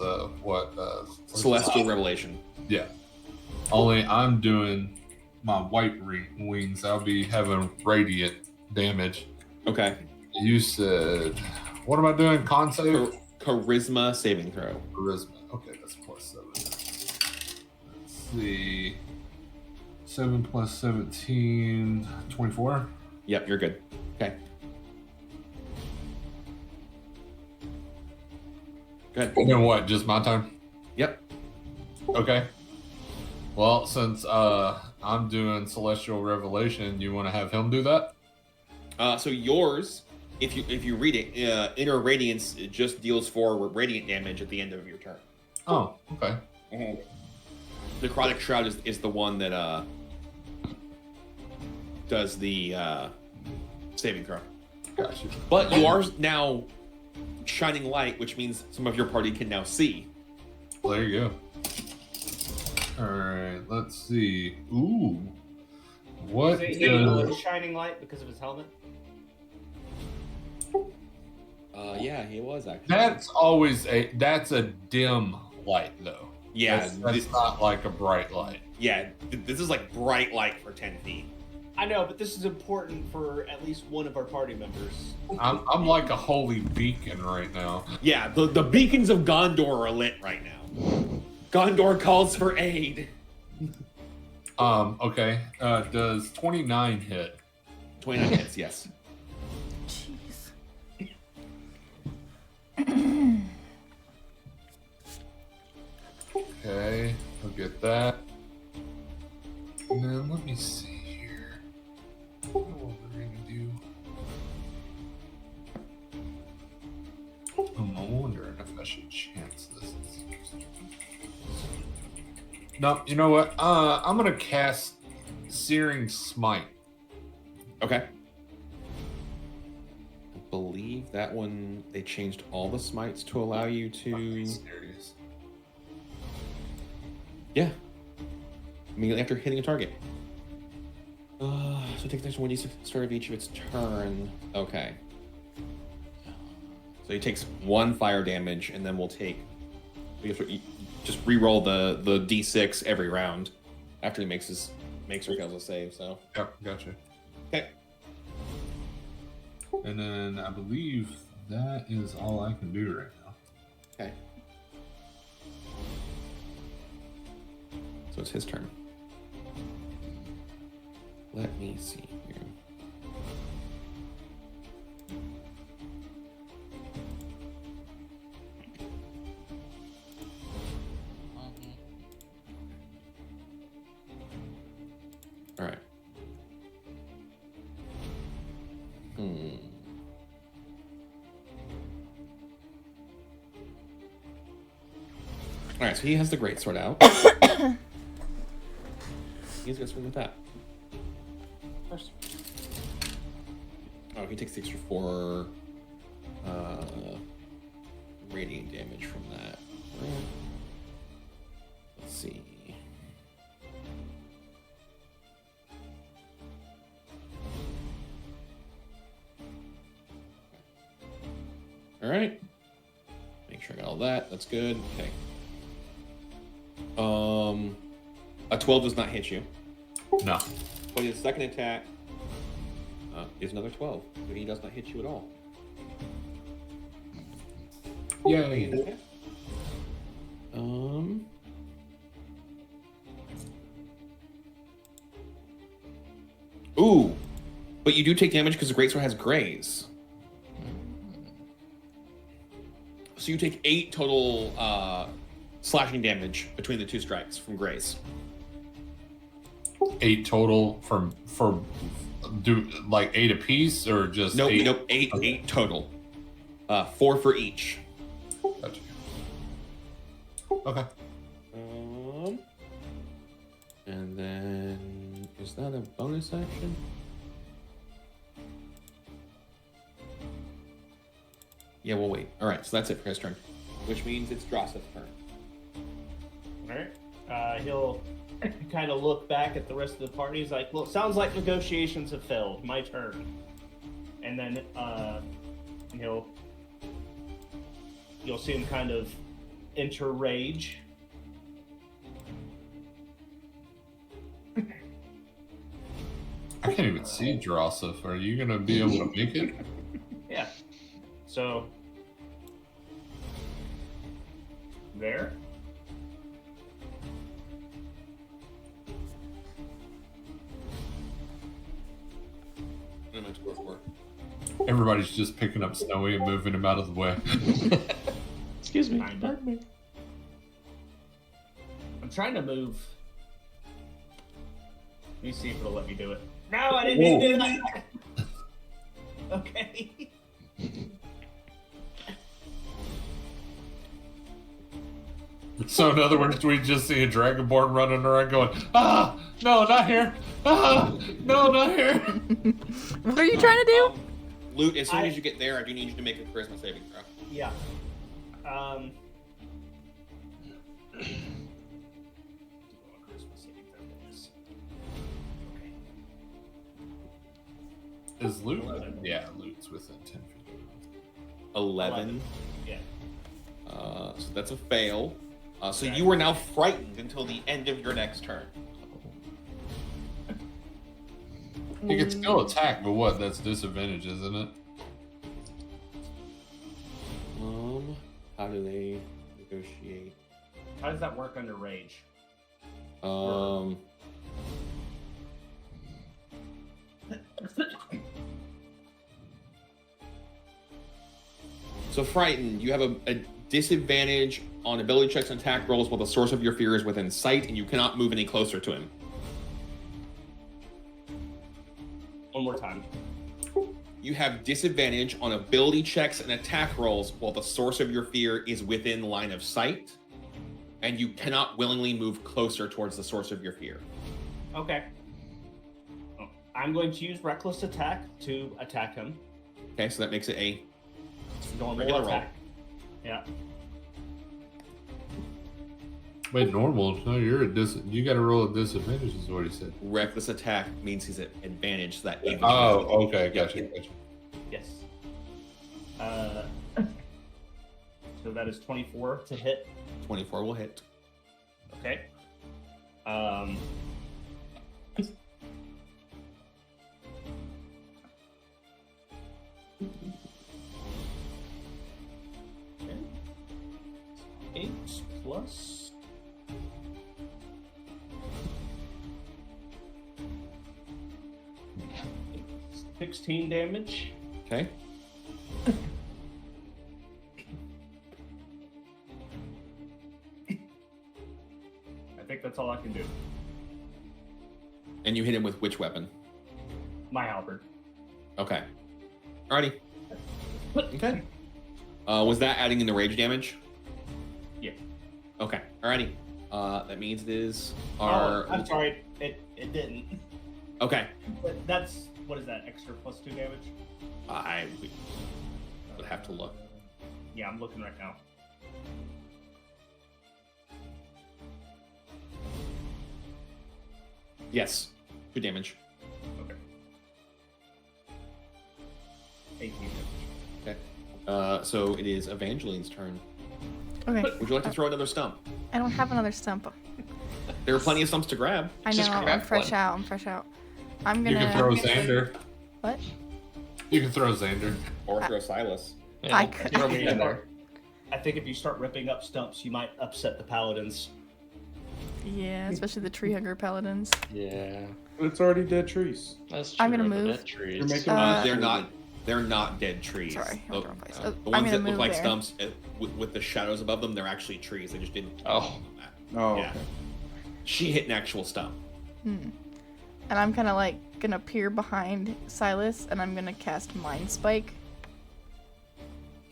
Celestial Revelation.
Yeah. Only I'm doing my white wings. I'll be having radiant damage.
Okay.
You said, what am I doing? Con save?
Charisma saving throw.
Charisma. Okay, that's +7. Let's see. 7 + 17, 24.
Yep, you're good. Okay. Good.
And then what? Just my turn?
Yep.
Okay. Well, since I'm doing Celestial Revelation, you want to have him do that?
So yours, if you read it, Inner Radiance just deals 4 radiant damage at the end of your turn.
Oh, okay.
Mm-hmm. Necrotic Shroud is the one that does the saving throw.
Gotcha.
But you are now shining light, which means some of your party can now see.
Well, there you go. All right, let's see. Ooh, what?
Is he shining light because of his helmet?
Yeah, he was actually.
That's a dim light though.
Yeah,
that's not like a bright light.
Yeah, this is like bright light for 10 feet.
I know, but this is important for at least one of our party members.
I'm like a holy beacon right now.
Yeah, the beacons of Gondor are lit right now. Gondor calls for aid.
Okay. Does 29 hit?
29 hits, yes.
Jeez.
Okay, I'll get that. And then let me see here. What we're gonna do. I'm wondering if I should chance this. No, you know what? I'm gonna cast Searing Smite.
Okay. I believe that one, they changed all the smites to allow you to...
Serious.
Yeah. Immediately after hitting a target. So it takes next 1d6 at the start of each of its turn. Okay. So he takes 1 fire damage, and then we'll take... just re-roll the d6 every round after he makes or fails a save. So.
Yep, gotcha.
Okay.
And then I believe that is all I can do right now.
Okay. So it's his turn. Let me see here. All right. All right, so he has the greatsword out. He's gonna swing with that. First. Oh, he takes the extra 4 radiant damage from that. Let's see. All right. Make sure I got all that. That's good. Okay. A 12 does not hit you.
No.
But his second attack is another 12. But he does not hit you at all.
Yay.
Ooh. But you do take damage because the greatsword has graze. So you take 8 total slashing damage between the 2 strikes from graze.
8 total for do like 8 apiece or just
Nope,
8?
nope, 8 total. 4 for each.
Gotcha. Okay.
And then, is that a bonus action? Yeah, we'll wait. All right, so that's it for his turn. Which means it's Drosseth's turn.
All right. He'll kind of look back at the rest of the party. He's like, well, it sounds like negotiations have failed. My turn. And then you'll see him kind of enter rage.
I can't even see Drosseth. Are you gonna be able to make it?
Yeah. So there.
Everybody's just picking up Snowy and moving him out of the way.
Excuse me.
Kinda. I'm trying to move. Let me see if it'll let me do it. No, I didn't mean to do that. Okay.
So in other words, we just see a Dragonborn running around going, ah, no, not here. Ah, no, not here.
What are you trying to do?
Loot, as soon as you get there, I do need you to make a charisma saving throw.
Yeah.
Is loot? Yeah, loot's within 10 feet.
11.
Yeah.
So that's a fail. So you are now frightened until the end of your next turn.
You can still attack, but what? That's disadvantage, isn't it?
How do they negotiate?
How does that work under rage?
So frightened, you have a disadvantage on ability checks and attack rolls while the source of your fear is within sight, and you cannot move any closer to him.
One more time.
You have disadvantage on ability checks and attack rolls while the source of your fear is within line of sight, and you cannot willingly move closer towards the source of your fear.
Okay. I'm going to use reckless attack to attack him.
Okay, so that makes it a
Normal
regular
attack. Yeah.
Wait, normal? No, you're you got to roll a disadvantage, is what he said.
reckless attack means he's at advantage, so that
Oh, okay, gotcha.
Yes. So that is 24 to hit.
24 will hit.
Okay. Okay. 8 plus 16 damage.
Okay.
I think that's all I can do.
And you hit him with which weapon?
My halberd.
Okay. Alrighty. Okay. Was that adding in the rage damage?
Yeah.
Okay. Alrighty. That means it is
Oh,
our.
I'm sorry. It didn't.
Okay.
But that's what is that extra plus 2 damage?
I would have to look.
Yeah, I'm looking right now.
Yes. 2 damage.
Okay. 18 damage.
Okay. So it is Evangeline's turn.
Okay.
Would you like to throw another stump?
I don't have another stump.
There are plenty of stumps to grab.
I know.
Just
I'm
grab
fresh
one.
out. I'm fresh out. I'm
You
gonna.
can throw Xander.
What?
You can throw Xander.
Or throw Silas.
Yeah,
I could-
throw me in there.
I think if you start ripping up stumps, you might upset the paladins.
Yeah, especially the tree hugger paladins.
Yeah,
It's already dead trees.
that's true.
I'm gonna
the
move.
dead trees.
You're making
They're not dead trees.
Sorry,
The,
hold on, please.
the
I'm
ones
gonna
that look
move
like
there.
stumps with the shadows above them, they're actually trees. They just didn't.
Oh.
Oh,
Yeah.
okay.
She hit an actual stump.
And I'm kind of like gonna peer behind Silas, and I'm gonna cast Mind Spike.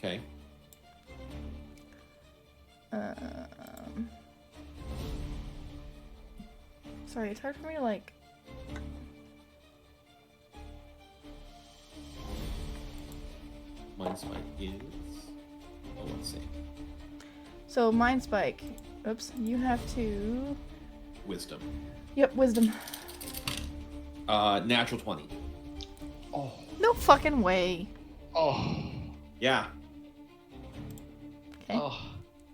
Okay.
Sorry, it's hard for me to like.
Mind Spike is. Oh, let's see.
So Mind Spike. Oops, you have to.
Wisdom.
Yep, Wisdom.
Natural 20.
Oh.
No fucking way.
Oh.
Yeah.
Okay.
Oh.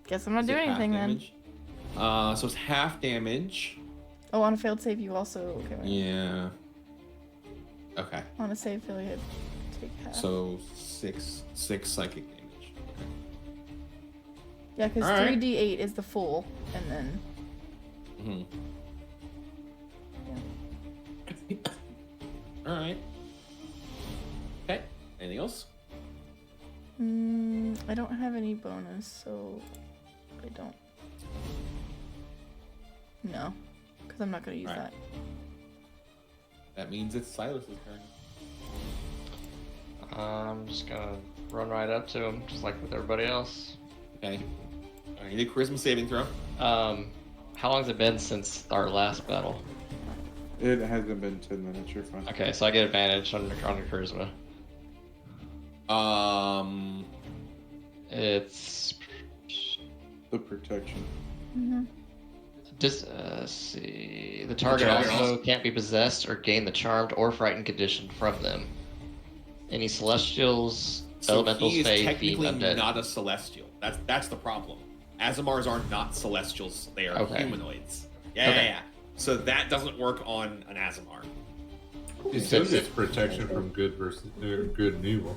Guess I'm not
Is it
doing
half
anything then.
damage? So it's half damage.
Oh, on a failed save, you also. Okay, wait.
Yeah. Okay.
On a save failure, take half.
So six psychic damage. Okay.
Yeah, because
Alright.
3d8 is the full, and then.
Mm-hmm. All right. Okay. Anything else?
I don't have any bonus, so I don't. No, because I'm not going to use
Alright.
that.
That means it's Silas's turn.
I'm just gonna run right up to him, just like with everybody else.
Okay. All right, you need a charisma saving throw.
How long has it been since our last battle?
It hasn't been 10 minutes. You're fine.
Okay, so I get advantage on your charisma. It's
The protection.
Mm-hmm.
just see. The target also can't be possessed or gain the charmed or frightened condition from them. Any celestials, elementals,
he is
fae,
technically
fiend, undead.
not a celestial. That's the problem. Azamars are not celestials. They are
Okay.
humanoids. Yeah,
Okay.
yeah. So that doesn't work on an Azamar.
It says it's protection from good versus good and evil.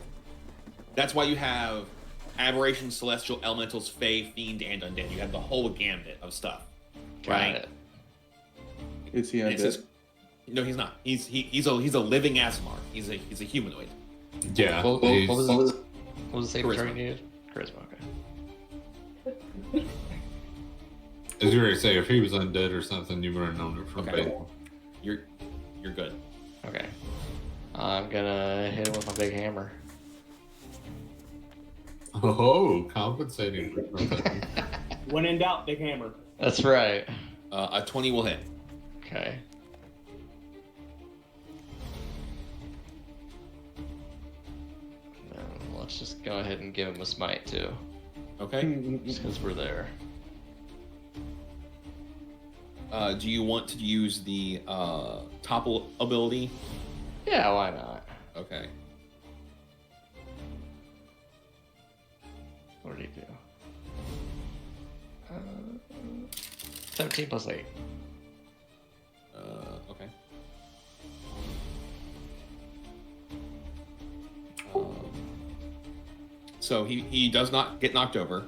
That's why you have aberration, celestial, elementals, fae, fiend, and undead. You have the whole gambit of stuff.
Got
Right?
it.
Is he
And it
undead?
says- no, he's not. He's a living Azamar. He's a humanoid.
Yeah.
What
he's-
was the saving
Charisma.
throw you needed? Charisma, okay.
As you already say, if he was undead or something, you would have known it from
Okay.
Bale.
You're good.
Okay. I'm gonna hit him with my big hammer.
Oh, compensating for something.
When in doubt, big hammer.
That's right.
A 20 will hit.
Okay. Let's just go ahead and give him a smite too,
Okay.
just because we're there.
Do you want to use the topple ability?
Yeah, why not?
Okay.
What did he do? 17 plus 8.
Okay. So he does not get knocked over.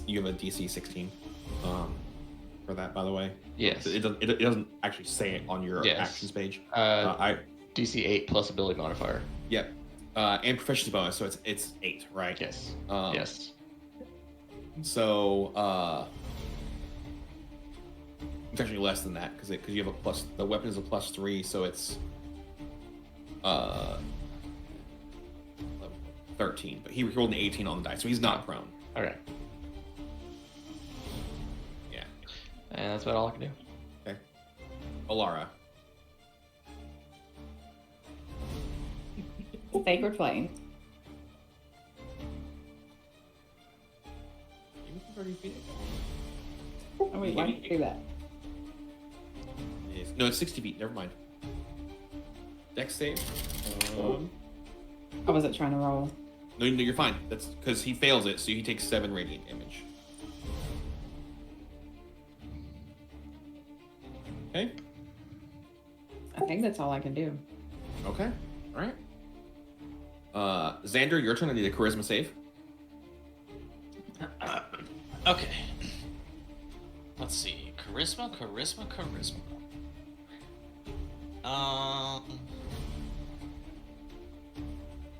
You have a DC 16 for that, by the way.
Yes.
It doesn't actually say it on your
Yes.
actions page.
DC 8 plus ability modifier.
Yep. And proficiency bonus, so it's 8, right?
Yes.
Yes. So it's actually less than that because you have a plus. The weapon is a +3, so it's 13. But he rolled an 18 on the die, so he's not prone.
Okay.
Yeah.
And that's about all I can do.
Okay. Alara.
Sacred Flame.
You within 30 feet?
Oh, wait, why did you do that?
No, it's 60 feet. Never mind. Dex save.
I wasn't trying to roll.
No, you're fine. That's because he fails it, so he takes 7 radiant damage. Okay.
I think that's all I can do.
Okay. All right. Xander, your turn. I need a charisma save.
Okay. Let's see. Charisma.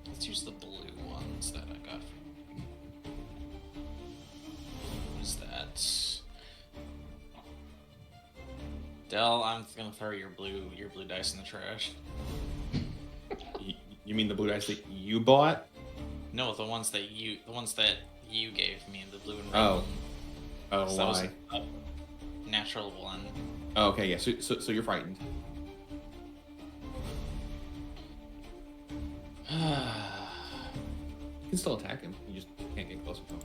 Let's use the blue ones that I got from. What is that? Del, I'm gonna throw your blue dice in the trash.
You mean the blue dice that you bought?
No, the ones that you gave me, the blue and red.
Oh.
One.
Oh,
So that was
why?
a natural one.
Oh, okay, yeah. So you're frightened. You can still attack him. You just can't get close to him.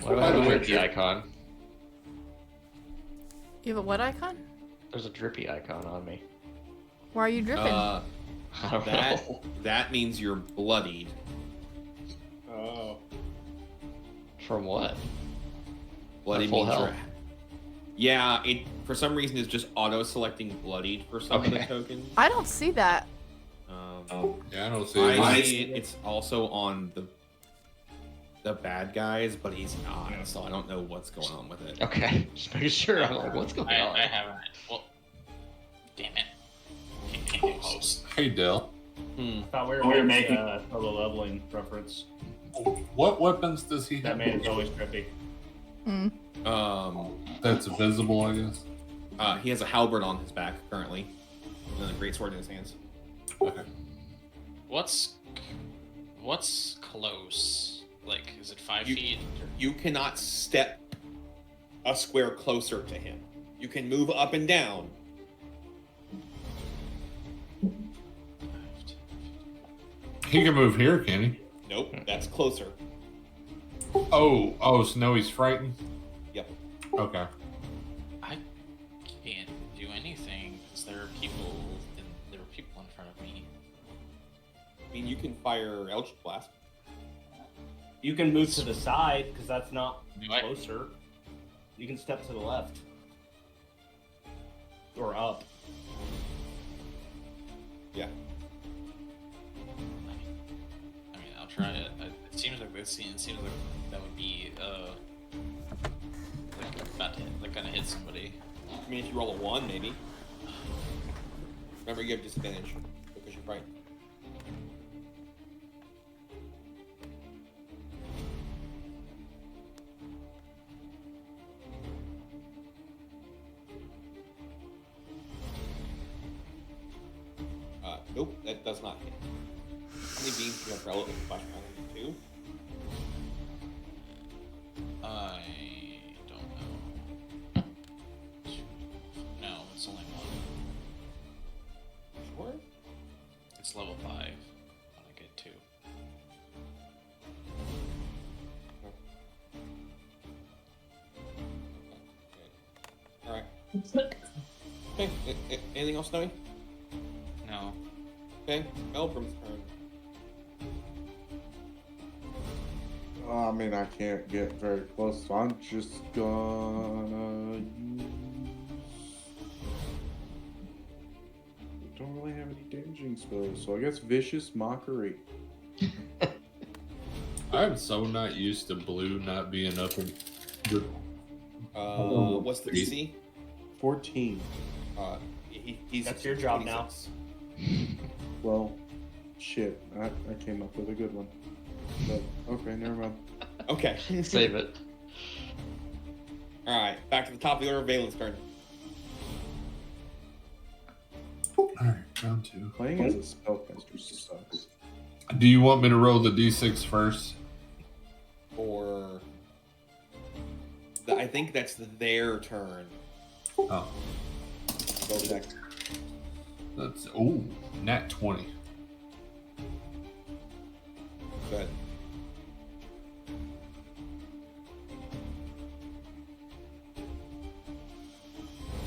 What about a drippy icon?
You have a what icon?
There's a drippy icon on me.
Why are you dripping?
I don't know.
That means you're bloodied.
Oh.
From what?
Bloody
At full
means
health.
Yeah, it for some reason is just auto-selecting bloodied for some of the tokens.
I don't see that.
Yeah, I don't see
I
it.
see it. It's also on the bad guys, but he's not, so I don't know what's going on with it.
Okay, just making sure. I'm like, what's going on?
I haven't. Well, damn it. Can't get close.
Hey, Del.
I thought we were making a solo leveling reference.
What weapons does he
That
have?
man is always trippy.
That's visible, I guess.
He has a halberd on his back currently, and a great sword in his hands.
Okay.
What's close? Like, is it 5 feet?
You cannot step a square closer to him. You can move up and down.
He can move here, can he?
Nope, that's closer.
Oh, so now he's frightened?
Yep.
Okay.
I can't do anything because there are people in front of me.
I mean, you can fire Eldritch Blast.
You can move to the side because that's not
Do I?
closer. You can step to the left or up.
Yeah.
I mean, I'll try it. It seems like this scene. It seems like that would be gonna hit somebody.
I mean, if you roll a 1, maybe. Remember, you have disadvantage because you're frightened. Nope, that does not hit. How many beams do you have relevant to flashbang? 2?
I don't know. No, it's only 1.
Sure.
It's level 5. I get 2.
Alright. Okay, anything else, Snowy?
No.
Okay, Melbrum's turn.
I mean, I can't get very close, so I'm just gonna use... I don't really have any damaging spells, so I guess Vicious Mockery.
I'm so not used to blue not being up in the...
What's the DC?
14.
He's
That's your job now.
Well, shit, I came up with a good one. But, okay, never mind.
Okay.
Save it.
Alright, back to the top of the order, Valen's turn.
Alright, round 2.
Playing as a spellcaster sucks.
Do you want me to roll the d6 first?
Or... I think that's their turn.
Oh.
Go next.
That's... Ooh, nat 20.
Good.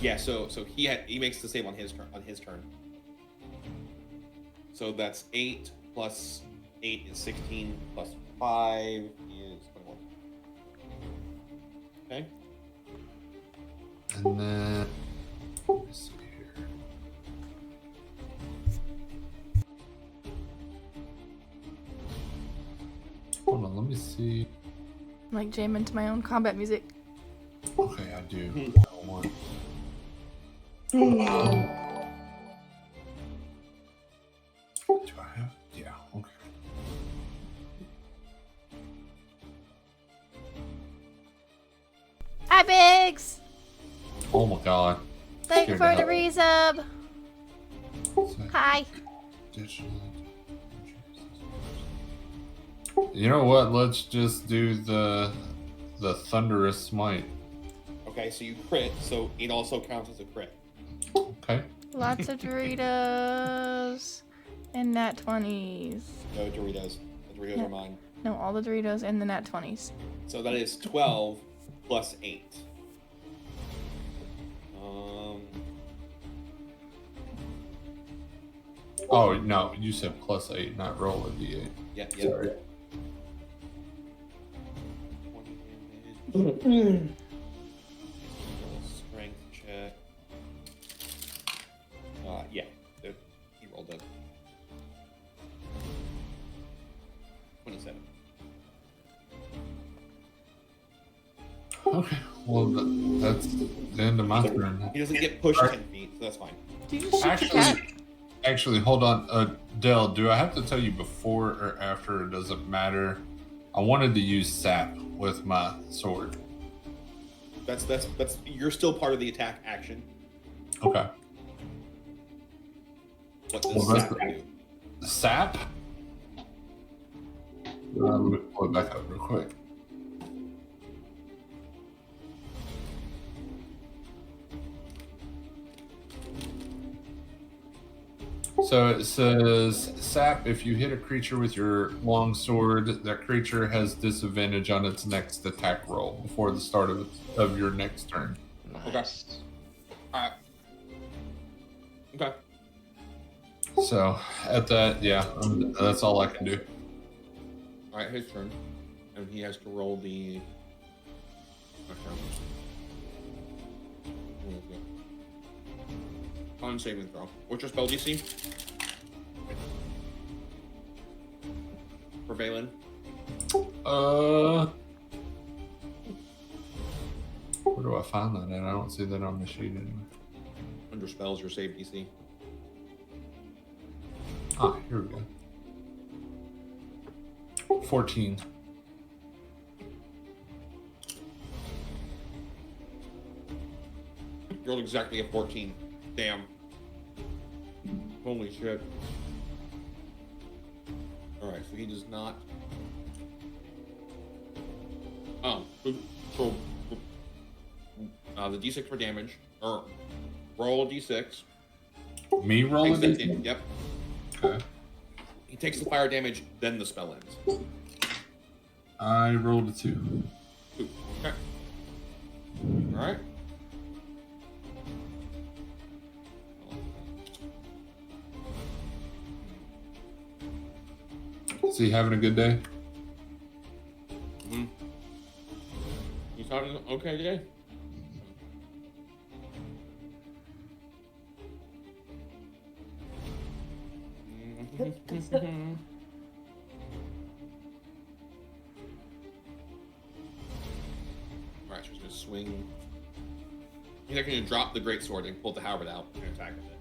Yeah, so he makes the save on his turn. So that's 8 plus 8 is 16 plus 5 is 21. Okay.
And then... Let's see here. Hold on, let me see.
I'm like jamming to my own combat music.
Okay, I do. Hold on. Do I have? Yeah, okay.
Biggs.
Oh my god.
Thank you for
Scared
the
the
resub. Hi.
You know what? Let's just do the thunderous smite.
Okay, so you crit, so it also counts as a crit.
Okay.
Lots of Doritos and nat 20s.
No Doritos. The Doritos are mine.
No, all the Doritos and the nat 20s.
So that is 12 plus 8.
Oh no, you said +8, not roll a d8.
Yeah,
Sorry.
Strength check. Yeah, he rolled a 27.
Okay. Well, that's the end of my turn.
He doesn't get pushed 10 feet, so that's fine.
Did you just shoot the cat?
Actually, hold on. Dell, do I have to tell you before or after? It doesn't matter. I wanted to use sap with my sword.
That's you're still part of the attack action.
Okay.
What does
Well,
sap do?
Sap? Let me pull it back up real quick. So it says, sap, if you hit a creature with your long sword, that creature has disadvantage on its next attack roll before the start of your next turn.
Nice.
Alright. Okay.
So at that, yeah, that's all I can do.
Alright, his turn. And he has to roll the... Con saving throw. What's your spell DC? For Valen?
Where do I find that at? I don't see that on the sheet anyway.
Under spells, your save DC.
Ah, here we go. 14.
You rolled exactly a 14. Damn. Holy shit. Alright, so he does not... Oh, so... the d6 for damage. Or, roll a d6.
Me rolling
Takes
it?
it? Yep.
Okay.
He takes the fire damage, then the spell ends.
I rolled a 2.
Okay. Alright.
Is he having a good day?
Mm-hmm. He's having an okay day. Alright, so he's gonna swing. He's actually gonna drop the greatsword and pull the halberd out and attack with it.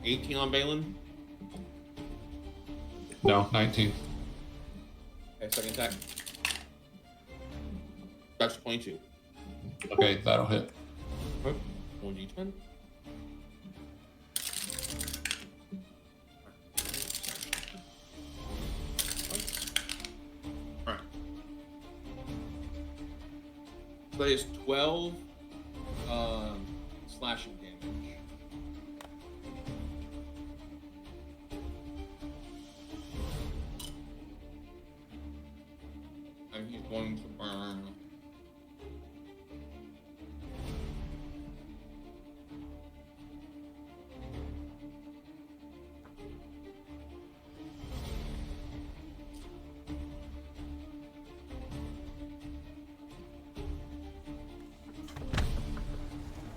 18 on Balin.
No, 19.
Okay, second attack. That's 22.
Okay, that'll hit.
1d10. Alright. So that is 12 slashing damage. And he's going to burn.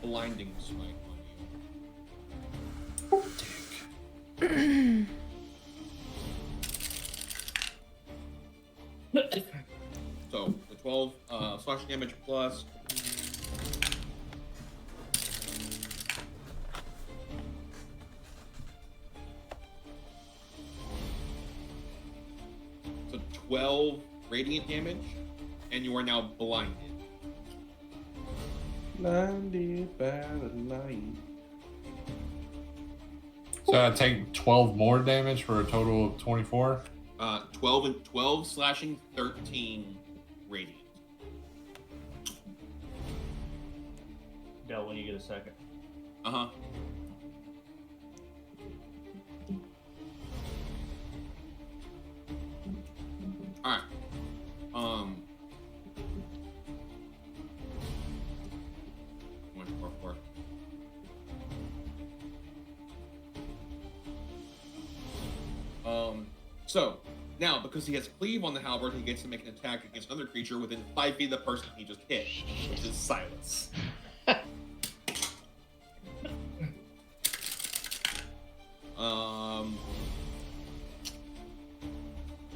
Blinding smite on you. So the 12 slashing damage plus. So 12 radiant damage, and you are now blinded.
Blinded by the light.
So I take 12 more damage for a total of 24.
12 slashing, 13 radiant.
Del, when you get a second.
Uh-huh. Alright. Four. So, now, because he has cleave on the halberd, he gets to make an attack against another creature within 5 feet of the person he just hit, which is Silas.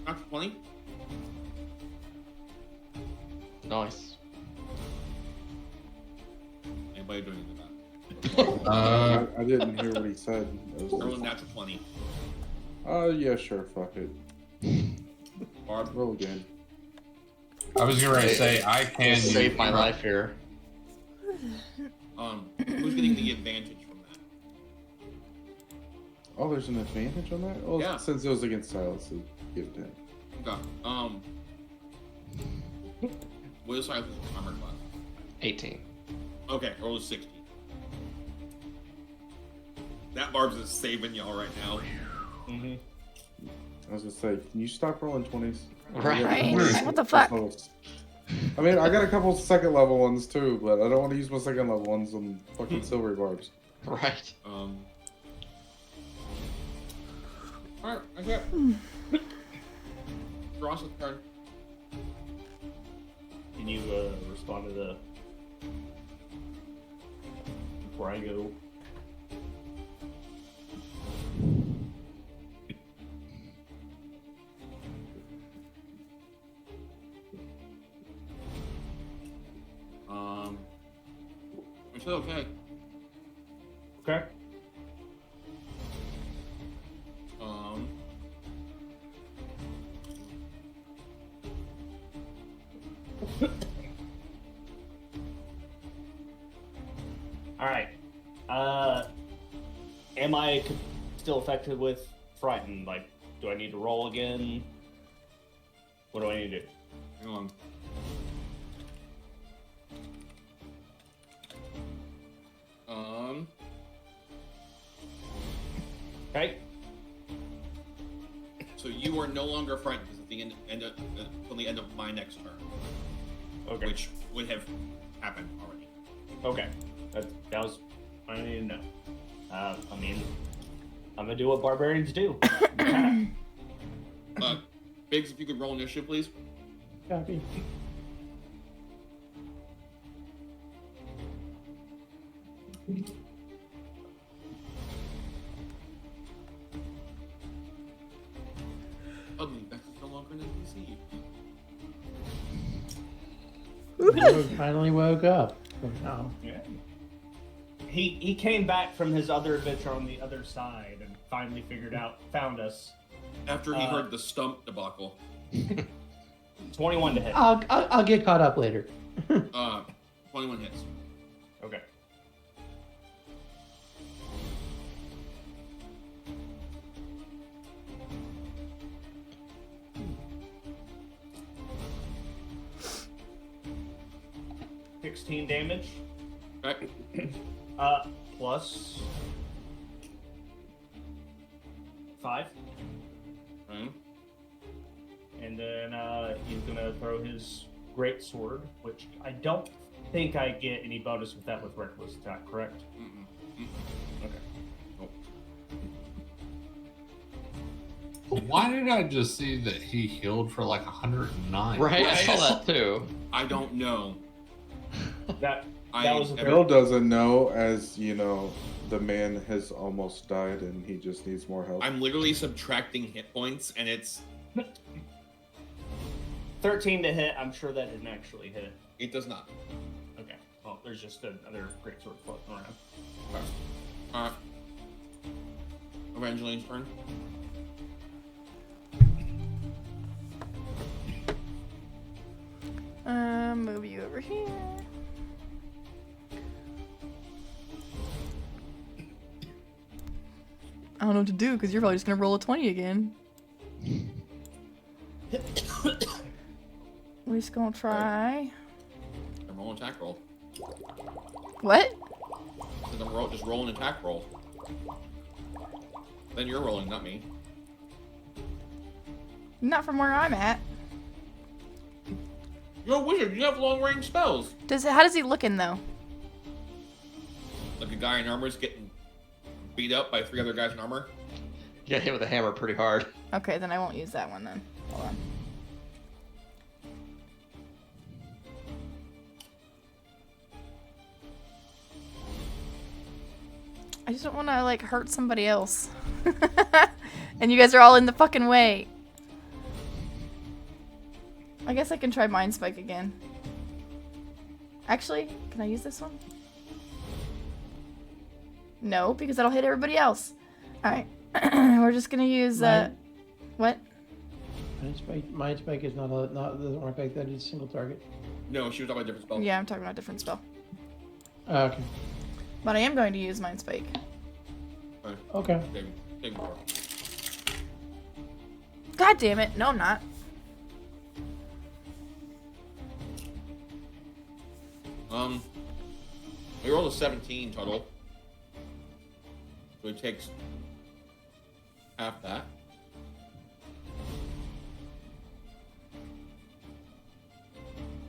Not 20.
Nice.
Anybody doing anything about it?
I didn't hear what he said.
Roll a natural 20.
Yeah, sure, fuck it.
Barb.
Roll again.
I was going to say, I can
save my life here.
Who's getting the advantage from that?
Oh, there's an advantage on that? Well,
Yeah.
since it was against Silas, so give it to him.
Okay. What is Silas' armor class?
18.
Okay, roll a 60. That Barb's is saving y'all right now.
Mm-hmm.
I was gonna say, can you stop rolling 20s?
Right.
Right. What the fuck?
I mean, I got a couple second level ones too, but I don't want to use my second level ones on fucking silvery barbs.
Right.
Alright, okay. Ross's turn.
Can you respond to the before I go?
It's okay.
Okay. All right. Am I still affected with frightened? Like, do I need to roll again? What do I need to do?
Hang on.
Okay.
So you are no longer frightened because at the end until the end of my next turn,
Okay.
which would have happened already.
Okay. That was what I needed to know. I mean, I'm gonna do what barbarians do.
Biggs, if you could roll initiative, please.
Copy.
Suddenly, Bex is no longer an NPC.
Finally woke up. Oh.
Yeah. He came back from his other adventure on the other side and finally found us.
After he heard the stump debacle.
21 to hit.
I'll get caught up later.
21 hits.
Okay. $16 damage.
Okay.
Plus 5.
Okay.
And then he's gonna throw his great sword, which I don't think I get any bonus with that with reckless attack, correct? Okay.
Why did I just see that he healed for like 109?
Right, I saw that too.
I don't know.
That was a
Bill doesn't know, as you know, the man has almost died and he just needs more help.
I'm literally subtracting hit points, and it's
13 to hit. I'm sure that didn't actually hit.
it does not.
Okay. Well, there's just another great sword floating around.
Alright. Evangeline's turn.
over here. I don't know what to do because you're probably just gonna roll a 20 again. We're just gonna try.
I'm rolling attack roll.
What?
Just roll an attack roll. Then you're rolling, not me.
Not from where I'm at.
You're a wizard. You have long range spells.
How does he looking though?
Like a guy in armor is getting beat up by 3 other guys in armor.
You got hit with a hammer pretty hard.
Okay, then I won't use that one then. Hold on. I just don't want to like hurt somebody else. And you guys are all in the fucking way. I guess I can try Mind Spike again. Actually, can I use this one? No, because that'll hit everybody else. Alright. We're just gonna use what?
Mind Spike is not doesn't work like that, it's a single target.
No, she was talking about a different spell.
Yeah, I'm talking about a different spell.
Okay.
But I am going to use Mind Spike.
Okay.
God damn it. No, I'm not.
We rolled a 17 total. So it takes half that.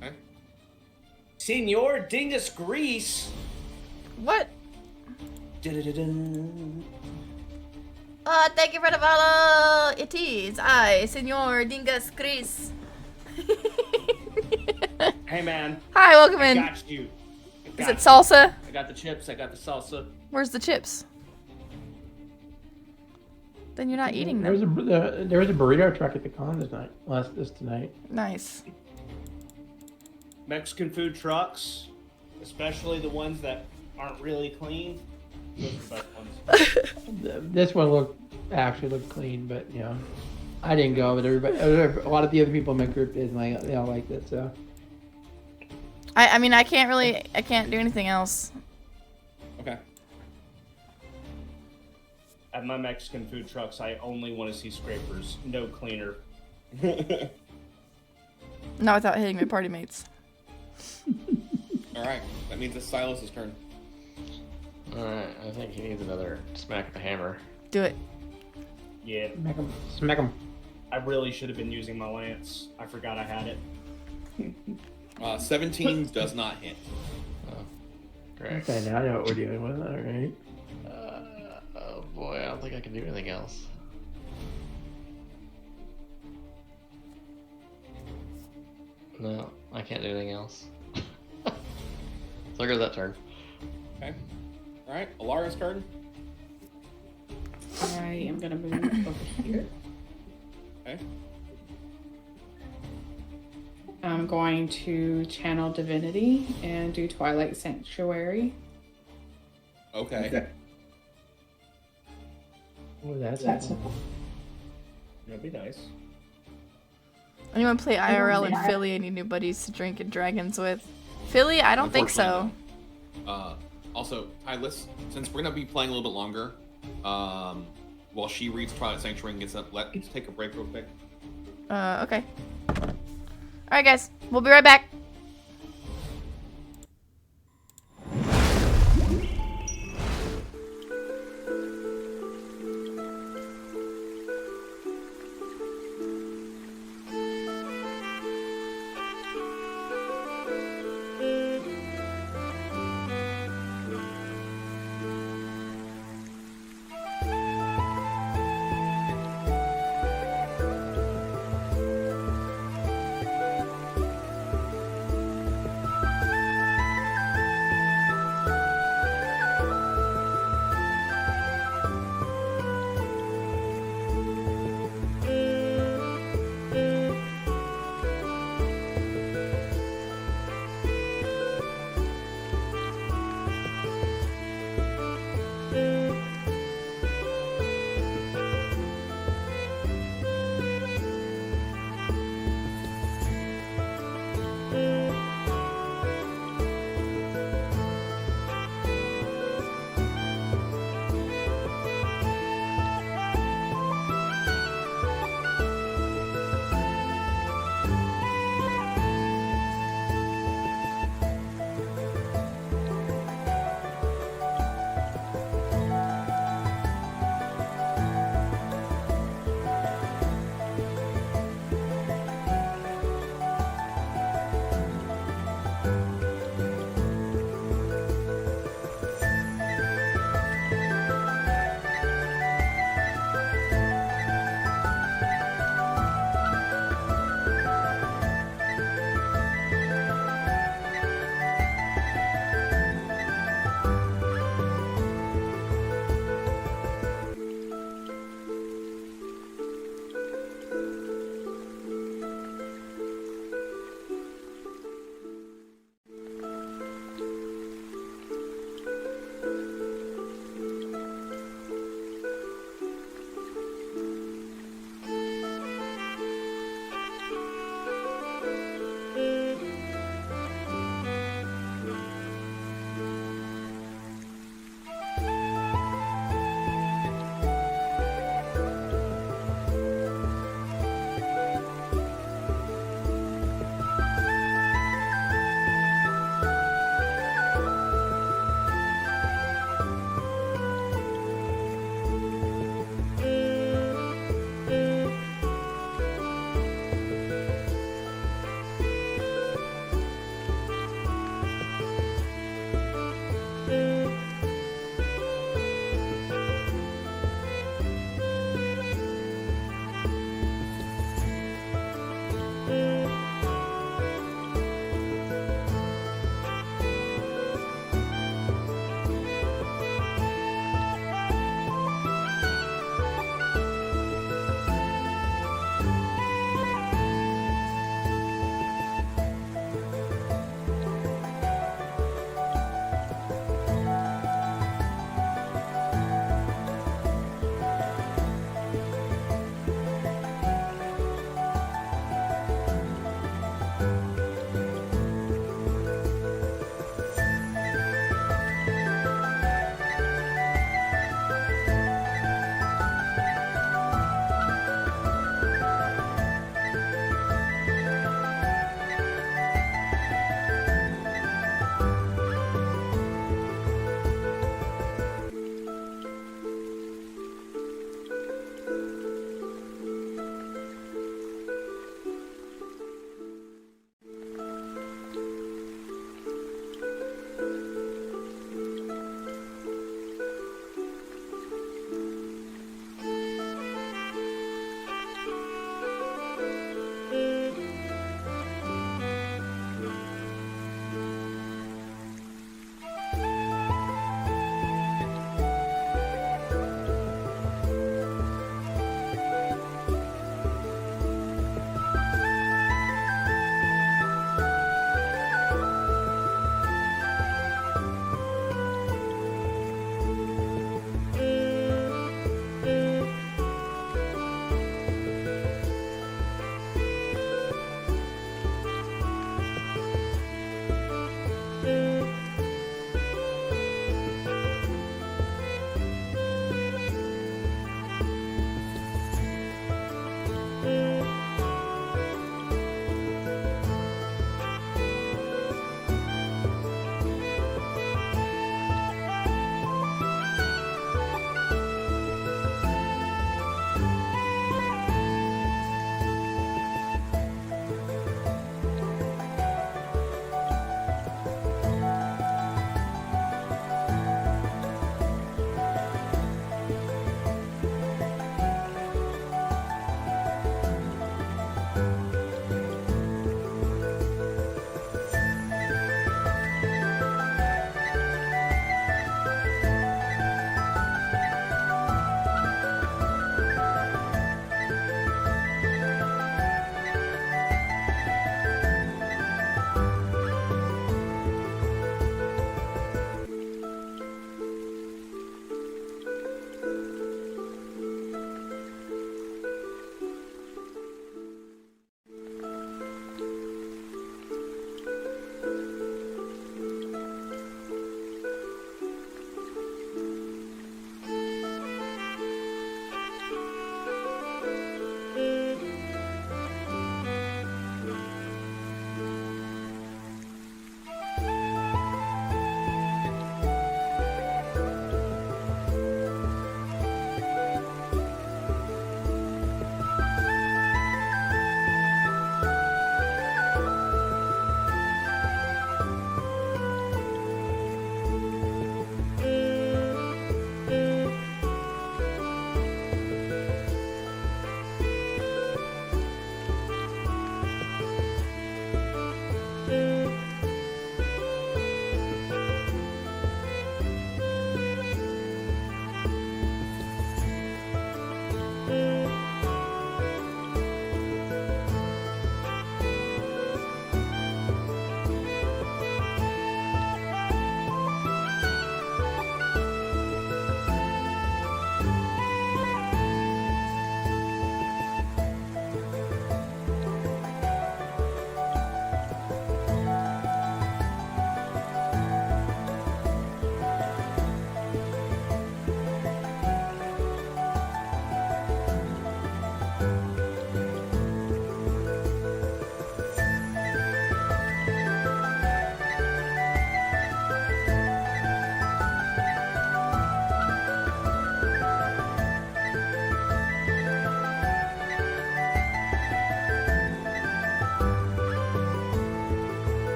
Okay.
Senor Dingus Grease.
What?
Dun-dun-dun-dun.
Thank you for the follow. It is I, Senor Dingus Chris.
Hey man.
Hi, welcome in.
I got you.
Is it salsa?
I got the chips. I got the salsa.
Where's the chips? Then you're not eating them.
There was a burrito truck at the con tonight.
Nice.
Mexican food trucks, especially the ones that aren't really clean. Those are the best ones.
This one actually looked clean, but you know, I didn't go, but a lot of the other people in my group did, and they all liked it. So.
I mean, I can't do anything else.
Okay.
At my Mexican food trucks, I only want to see scrapers, no cleaner.
Not without hitting my party mates.
Alright, that means it's Silas's turn.
Alright, I think he needs another smack of the hammer.
Do it.
Yeah.
Smack him.
I really should have been using my lance. I forgot I had it.
17 does not hit.
Oh, great.
Okay, now I know what we're dealing with. All right.
Oh boy, I don't think I can do anything else. No, I can't do anything else. So there goes that turn.
Okay. Alright, Alara's turn.
I am gonna move over here.
Okay.
I'm going to channel divinity and do Twilight Sanctuary.
Okay.
Oh, that's
That'd be nice.
Anyone play IRL in Philly? I need new buddies to drink and dragons with. Philly? I don't think so.
Also, Tylus, since we're gonna be playing a little bit longer, while she reads Twilight Sanctuary and gets up, let's take a break real quick.
Okay. Alright guys, we'll be right back.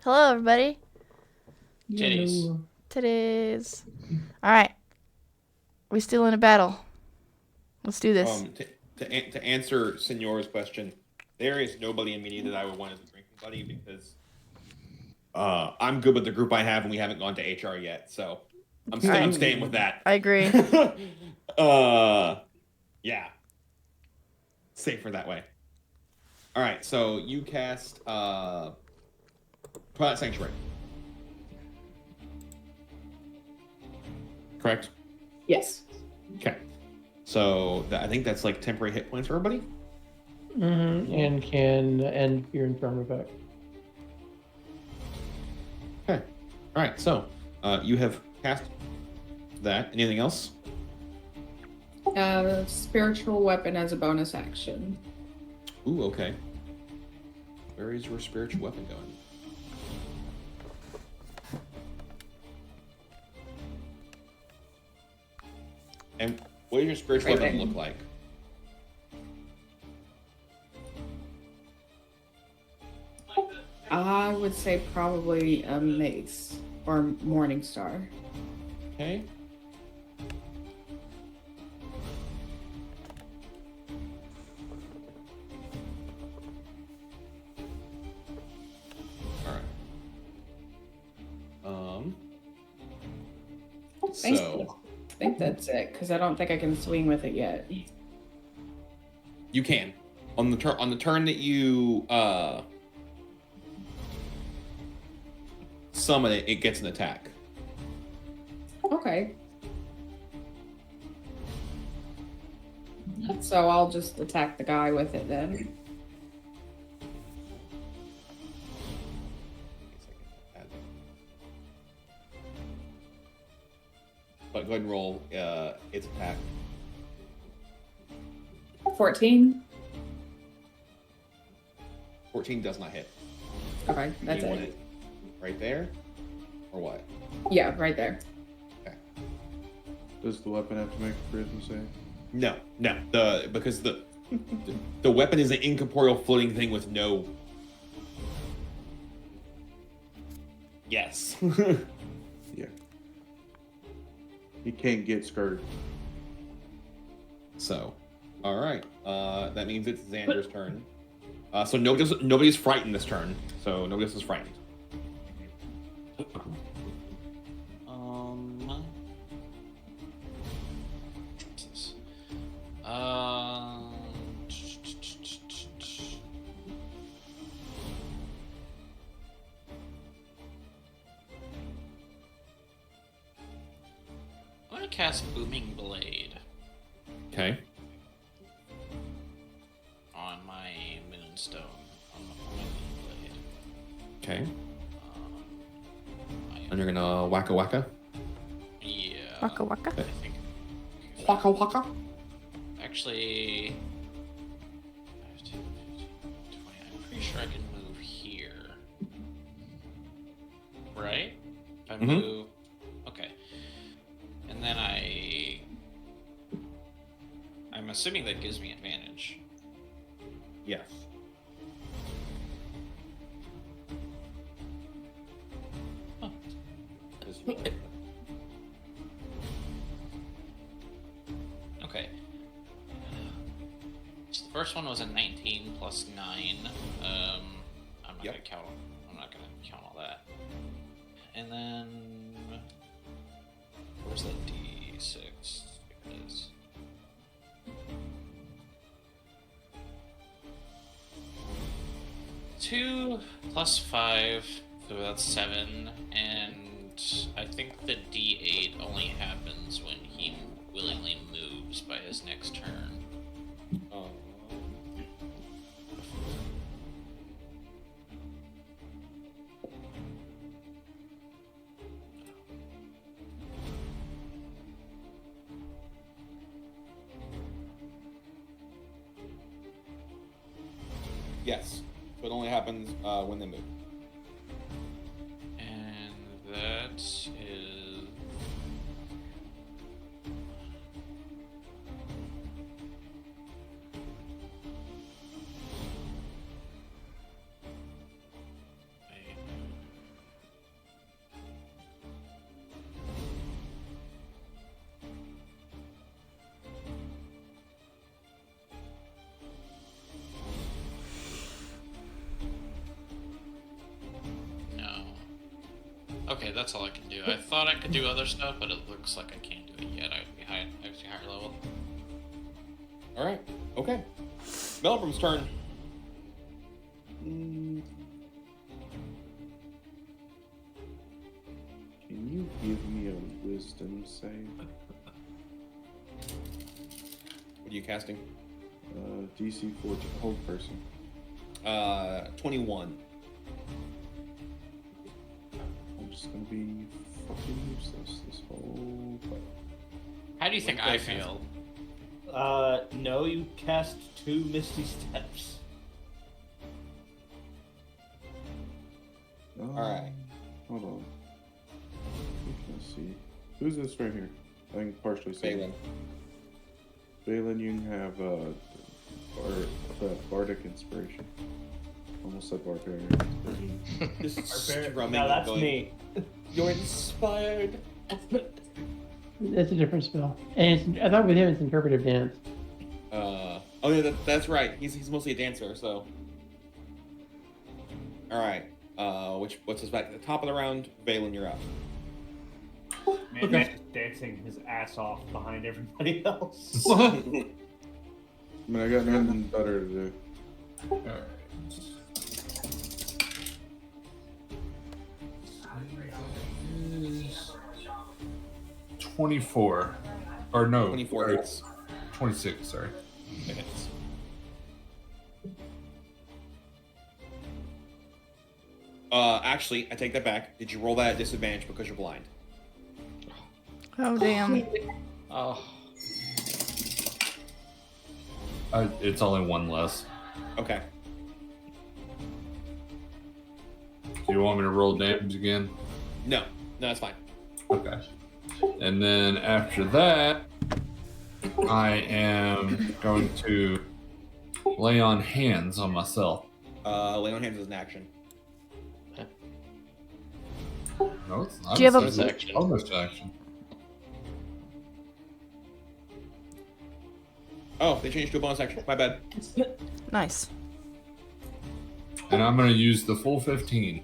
Hello, everybody.
Titties.
Hello.
Today's. All right. We still in a battle. Let's do this.
To answer Senor's question, there is nobody in media that I would want as a drinking buddy because I'm good with the group I have, and we haven't gone to HR yet. So I'm staying with that.
I agree.
Yeah. Safer that way. All right, so you cast Twilight Sanctuary. Correct?
Yes.
Okay. So I think that's like temporary hit points for everybody.
Mm-hmm. And can end your infirm effect.
Okay. All right, so you have cast that. Anything else?
Spiritual weapon as a bonus action.
Ooh, okay. Where is your spiritual weapon going? And what does your spiritual weapon look like?
I would say probably a mace or morning star.
Okay. So
I think that's it because I don't think I can swing with it yet.
you can on the turn that you summon it, it gets an attack.
Okay. So I'll just attack the guy with it then.
But go ahead and roll its attack.
14.
14 does not hit.
Okay, that's
you want
it.
it right there, or what?
Yeah, right there.
Does the weapon have to make a charisma save?
No. Because the weapon is an incorporeal floating thing with no. Yes.
Yeah. He can't get scared.
So, all right. That means it's Xander's turn. So nobody's frightened this turn. So nobody else is frightened.
I'm gonna cast Booming Blade
Okay.
on my Moonstone. On my Moon Blade.
Okay.
I
And you're gonna wacka wacka.
Yeah.
Waka waka.
I think.
Waka waka.
Actually, 15, 20. I'm pretty sure I can move here. Right? If I move. Okay. And then I'm assuming that gives me advantage.
Yes.
Huh. Okay. So the first one was a 19 plus 9. I'm not gonna count. I'm not gonna count all that. And then where's that D6? Here it is. Two plus 5, so that's 7, and I think the D8 only happens when he willingly moves by his next turn.
Yes. So it only happens when they move.
And that is... Okay, that's all I can do. I thought I could do other stuff, but it looks like I can't do it yet. I would be higher level.
All right. Okay. Melbrum's turn.
Can you give me a wisdom save?
What are you casting?
DC 14. Hold person.
21.
I'm just gonna be fucking useless this whole fight.
How do you think I feel?
No, you cast 2 Misty Steps.
Alright.
Hold on. Let's see. Who's this right here? I can partially see.
Balin.
Balin, you can have Bardic Inspiration. Almost said Barbarian Inspiration.
No, that's me.
You're inspired.
That's a different spell. And I thought with him it's interpretive dance.
Oh yeah, that's right. He's mostly a dancer, so. All right. What's his back? At the top of the round, Balin, you're up.
Man, he's just dancing his ass off behind everybody else.
I mean, I got nothing better to do.
All right. 24. Or no.
24 hits.
26, sorry.
It hits. Actually, I take that back. Did you roll that at disadvantage because you're blind?
Oh, damn.
Oh.
It's only one less.
Okay.
Do you want me to roll damage again?
No, that's fine.
Okay. And then after that, I am going to lay on hands on myself.
Lay on hands is an action.
No, it's not.
Do you have
It's
a
action? Bonus action.
Oh, they changed to a bonus action. My bad.
Nice.
And I'm going to use the full 15.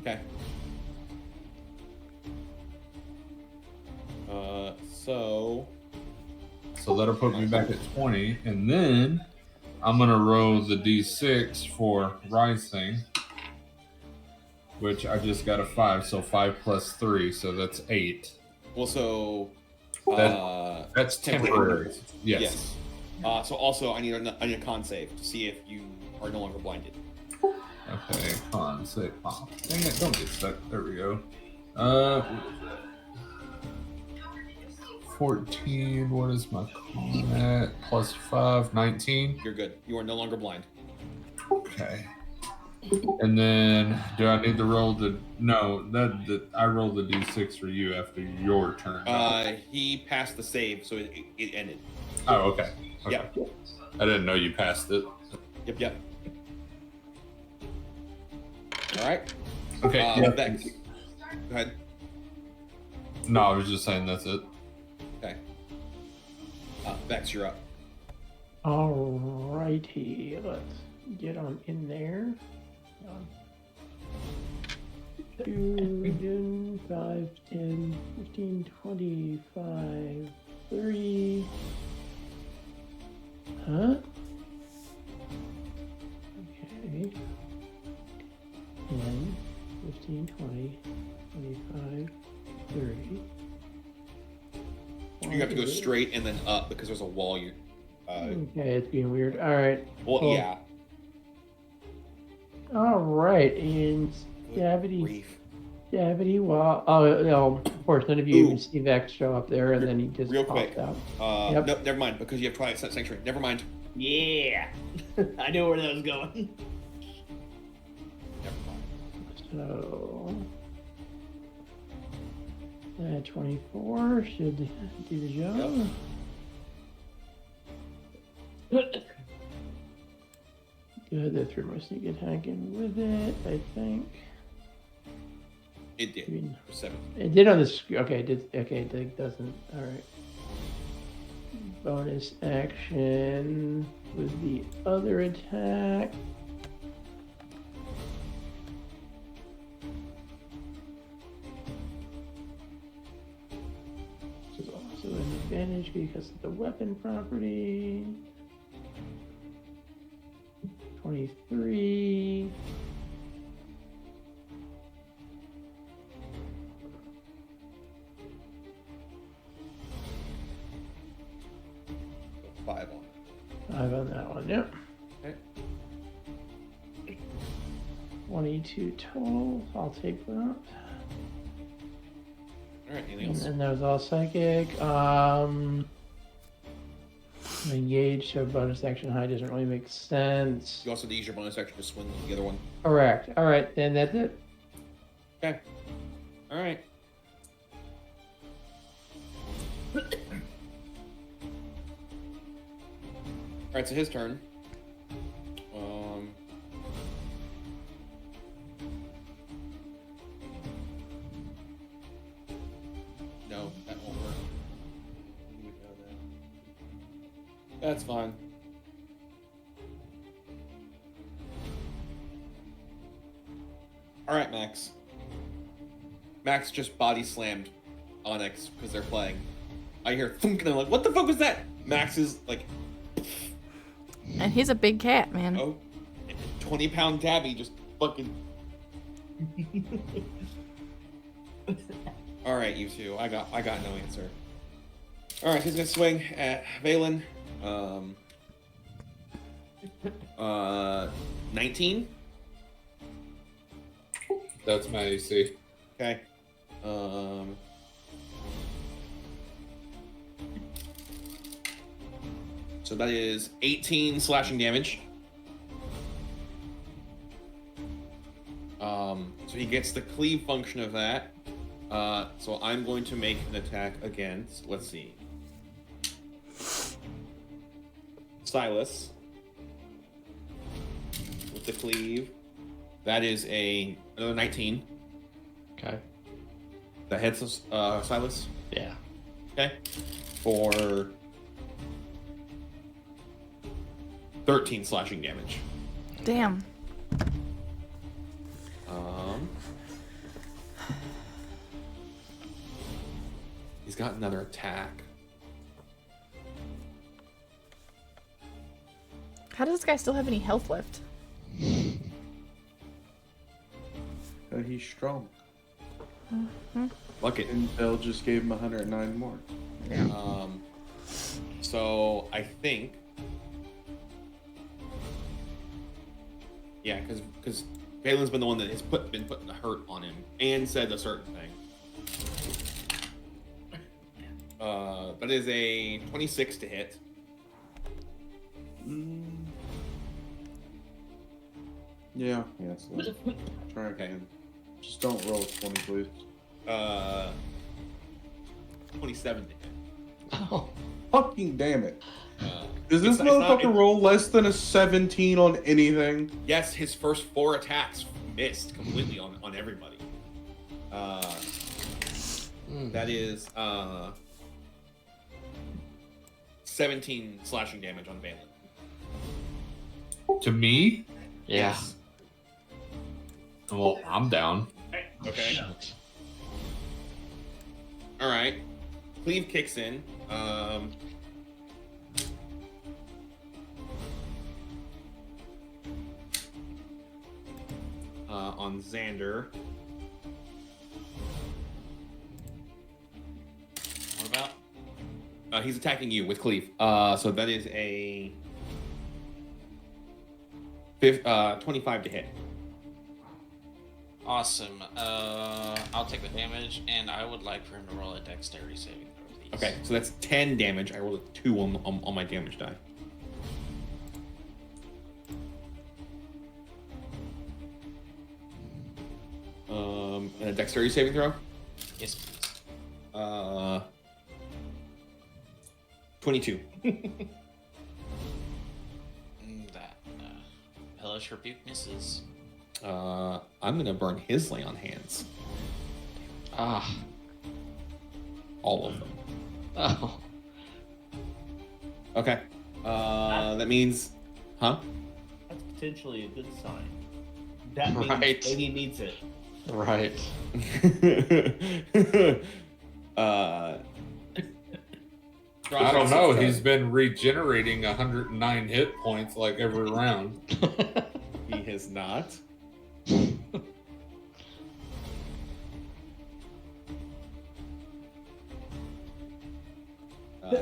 Okay. So
that'll put me back at 20. And then I'm going to roll the d6 for rising, which I just got a 5. So 5 plus 3. So that's 8.
Well, so
that's temporary. Yes.
So also, I need a con save to see if you are no longer blinded.
Okay, con save. Oh, dang it! Don't get stuck. There we go. 14. What is my con at? Plus 5, 19.
You're good. You are no longer blind.
Okay. And then, do I need to roll the? No, I rolled the d6 for you after your turn.
He passed the save, so it ended.
Oh, okay.
Yep.
I didn't know you passed it.
Yep. All right.
Okay.
Vex. Go ahead.
No, I was just saying that's it.
Okay. Vex, you're up.
Alrighty, let's get on in there. 2, 5, 10, 15, 25, 30. Huh? Okay. 10, 15, 20, 25, 30.
You have to go straight and then up because there's a wall.
Okay, it's being weird. All right.
Well,
Cool.
yeah.
All right, and Davide, well, of course, none of you even see Vex show up there, and then he just
real
popped
quick.
out.
No, never mind, because you have Twilight Sanctuary. Never mind.
Yeah. I knew where that was going.
Never mind.
So, 24 should do the job. Good, that threw my sneak attack in with it, I think.
It did. For 7.
It did on the screen. Okay, it did. Okay, it doesn't. All right. Bonus action with the other attack. also an advantage because of the weapon property. 23.
Five on.
5 on that one, yep.
Okay.
22 total. I'll take that.
All right. Anything
And
else?
then there's all psychic. Engage, so bonus action high doesn't really make sense.
You also have to use your bonus action to swing the other one.
Correct. All right, then that's it.
Okay. All right. All right. So his turn. No, that won't work. You would know that. That's fine. All right, Max. Max just body slammed Onyx because they're playing. I hear thunk and I'm like, what the fuck was that? Max is like,
And he's a big cat, man.
oh, 20-pound tabby just fucking. All right, you two. I got no answer. All right, he's gonna swing at Valen. 19.
That's my AC.
Okay. So that is 18 slashing damage. So he gets the cleave function of that. So I'm going to make an attack against, let's see, Silas with the cleave. That is another 19.
Okay.
That hits us, Silas.
Yeah.
Okay. For 13 slashing damage.
Damn.
He's got another attack.
How does this guy still have any health left?
He's strong.
Look it.
Intel just gave him 109 more.
So I think, yeah, because Valen's been the one that has been putting the hurt on him and said a certain thing. That is a 26 to hit.
Yeah. So try again. Just don't roll 20, please.
27 to hit.
Oh.
Fucking damn it. Does
It's
this
not-
motherfucker roll less than a 17 on anything?
Yes, his first 4 attacks missed completely on everybody. That is 17 slashing damage on Valen.
To me?
Yeah.
Yes.
Well, I'm down.
Okay. All right. Cleave kicks in. On Xander.
What about?
He's attacking you with cleave. So that is a 25 to hit.
Awesome. I'll take the damage, and I would like for him to roll a dexterity saving throw, please.
Okay, so that's 10 damage. I rolled a 2 on my damage die. And a dexterity saving throw?
Yes, please.
22.
That hellish rebuke misses.
I'm gonna burn his lay on hands.
Ah.
All of them.
Oh.
Okay. That means, huh?
That's potentially a good sign. That means
Right.
maybe he needs it.
Right.
I don't know. He's been regenerating 109 hit points like every round.
He has not.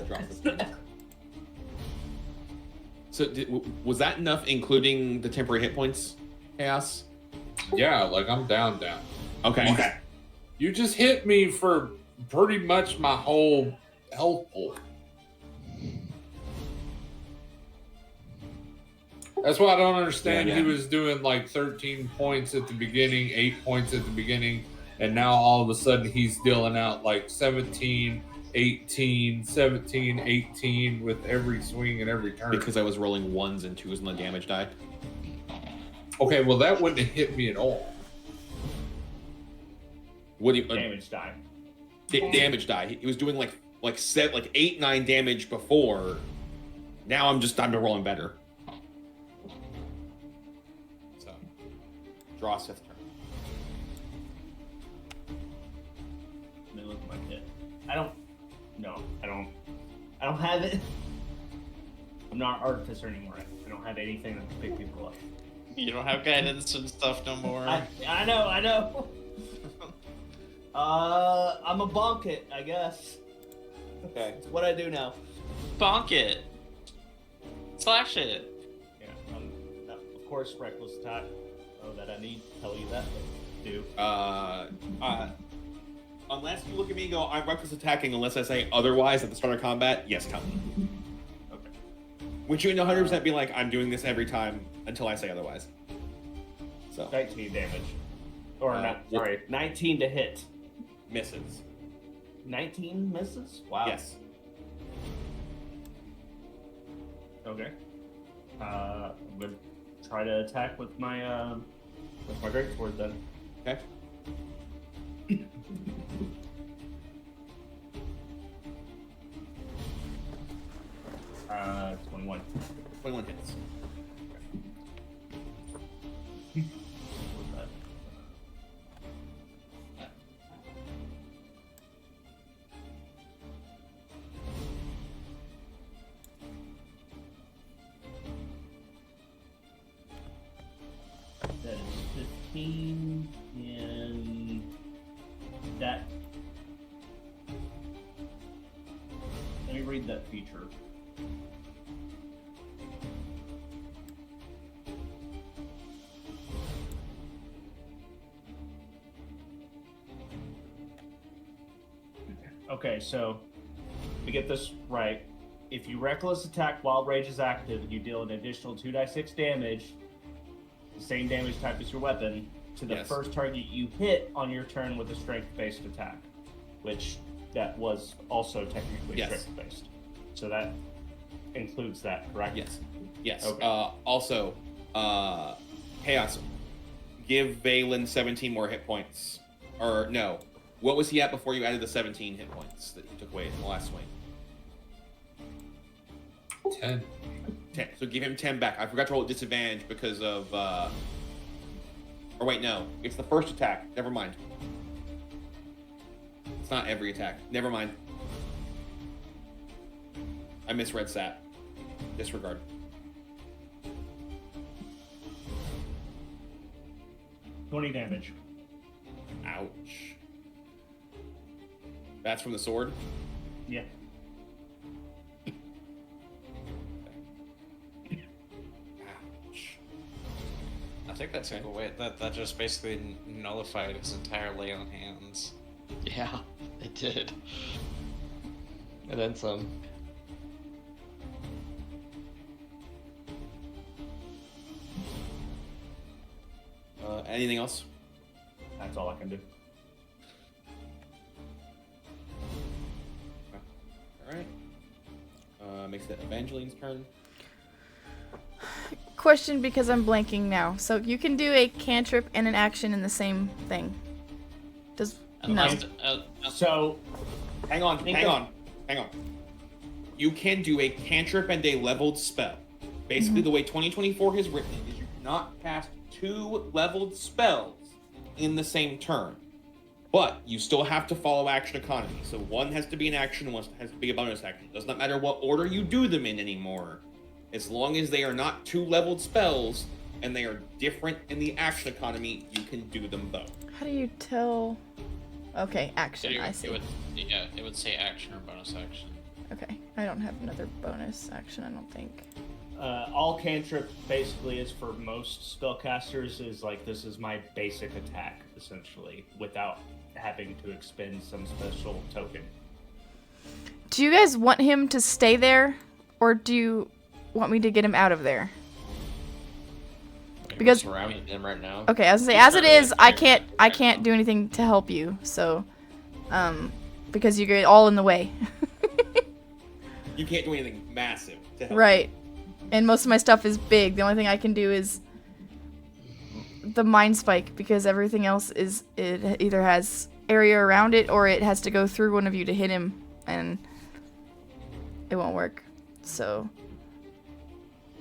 Drop this turn. So was that enough, including the temporary hit points, Chaos?
Yeah, like I'm down.
Okay.
You just hit me for pretty much my whole health pool. That's why I don't understand.
Yeah.
He was doing like 13 points at the beginning, 8 points at the beginning, and now all of a sudden he's dealing out like 17, 18, 17, 18 with every swing and every turn.
Because I was rolling 1s and 2s on the damage die.
Okay, well that wouldn't have hit me at all.
What do you
Damage die.
Damage die. He was doing like 8, 9 damage before. Now I'm rolling better. So draw Sith turn.
Let me look at my kit. I don't have it. I'm not an artificer anymore. I don't have anything that can pick people up.
You don't have guidance and stuff no more.
I know. I'm a bonk it, I guess.
Okay.
It's what I do now.
Bonk it. Slash it.
Yeah. Of course, reckless attack. Oh, that I need to tell you that. Do.
Unless you look at me and go, I'm reckless attacking, unless I say otherwise at the start of combat, yes, tell me.
Okay.
Which you can 100% be like, I'm doing this every time until I say otherwise. So
19 damage. Or not, sorry, 19 to hit.
Misses.
19 misses? Wow.
Yes.
Okay. I'm gonna try to attack with my greatsword then.
Okay.
21.
21 hits.
That is 15, and that. Let me read that feature. Okay, so to get this right, if you reckless attack while rage is active, you deal an additional 2d6 damage, the same damage type as your weapon, to the first target you hit on your turn with a strength-based attack, which that was also technically strength-based. So that includes that, correct?
Yes.
Okay.
Also, Chaos, give Valen 17 more hit points. Or no, what was he at before you added the 17 hit points that he took away in the last swing?
10.
10. So give him 10 back. I forgot to roll at disadvantage because of. Or wait, no. It's the first attack. Never mind. It's not every attack. Never mind. I misread Sat. Disregard.
$20 damage.
Ouch. That's from the sword?
Yeah.
Ouch.
I think that's single weight. That just basically nullified his entire lay on hands.
Yeah, it did. And then some.
Anything else?
That's all I can do.
All right. Makes it Evangeline's turn.
Question, because I'm blanking now. So you can do a cantrip and an action in the same thing. Does no?
So,
hang on. You can do a cantrip and a leveled spell. Basically, the way 2024 has written it is you cannot cast 2 leveled spells in the same turn. But you still have to follow action economy. So one has to be an action, and one has to be a bonus action. It does not matter what order you do them in anymore. As long as they are not 2-leveled spells and they are different in the action economy, you can do them both.
How do you tell? Okay, action. I see.
It would say action or bonus action.
Okay, I don't have another bonus action. I don't think.
All cantrip basically is for most spellcasters is like, this is my basic attack essentially, without having to expend some special token.
Do you guys want him to stay there, or do you want me to get him out of there? Because
surrounding him right now.
Okay, I was gonna say, as it is, I can't do anything to help you. So, because you get all in the way.
You can't do anything massive to help.
Right. And most of my stuff is big. The only thing I can do is the mind spike, because everything else is, it either has area around it or it has to go through one of you to hit him, and it won't work. So